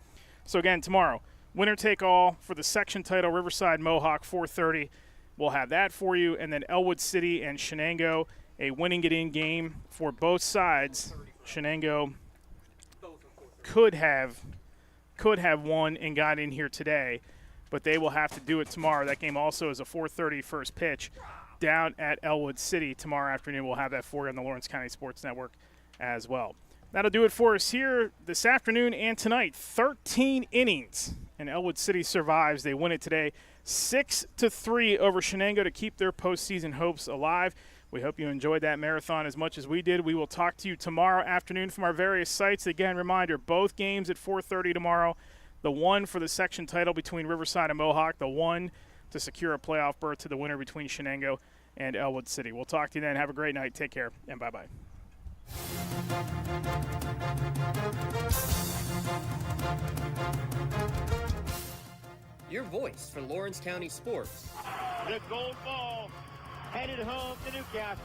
So again, tomorrow, winner take all for the section title, Riverside Mohawk, 4:30. We'll have that for you. And then Ellwood City and Shenango, a winning it in game for both sides. Shenango could have won and got in here today, but they will have to do it tomorrow. That game also is a 4:30 first pitch down at Ellwood City tomorrow afternoon. We'll have that for you on the Lawrence County Sports Network as well. That'll do it for us here this afternoon and tonight. 13 innings, and Ellwood City survives. They win it today 6-3 over Shenango to keep their postseason hopes alive. We hope you enjoyed that marathon as much as we did. We will talk to you tomorrow afternoon from our various sites. Again, reminder, both games at 4:30 tomorrow. The one for the section title between Riverside and Mohawk. The one to secure a playoff berth to the winner between Shenango and Ellwood City. We'll talk to you then. Have a great night. Take care, and bye-bye. Your voice for Lawrence County sports. The gold ball headed home to Newcastle.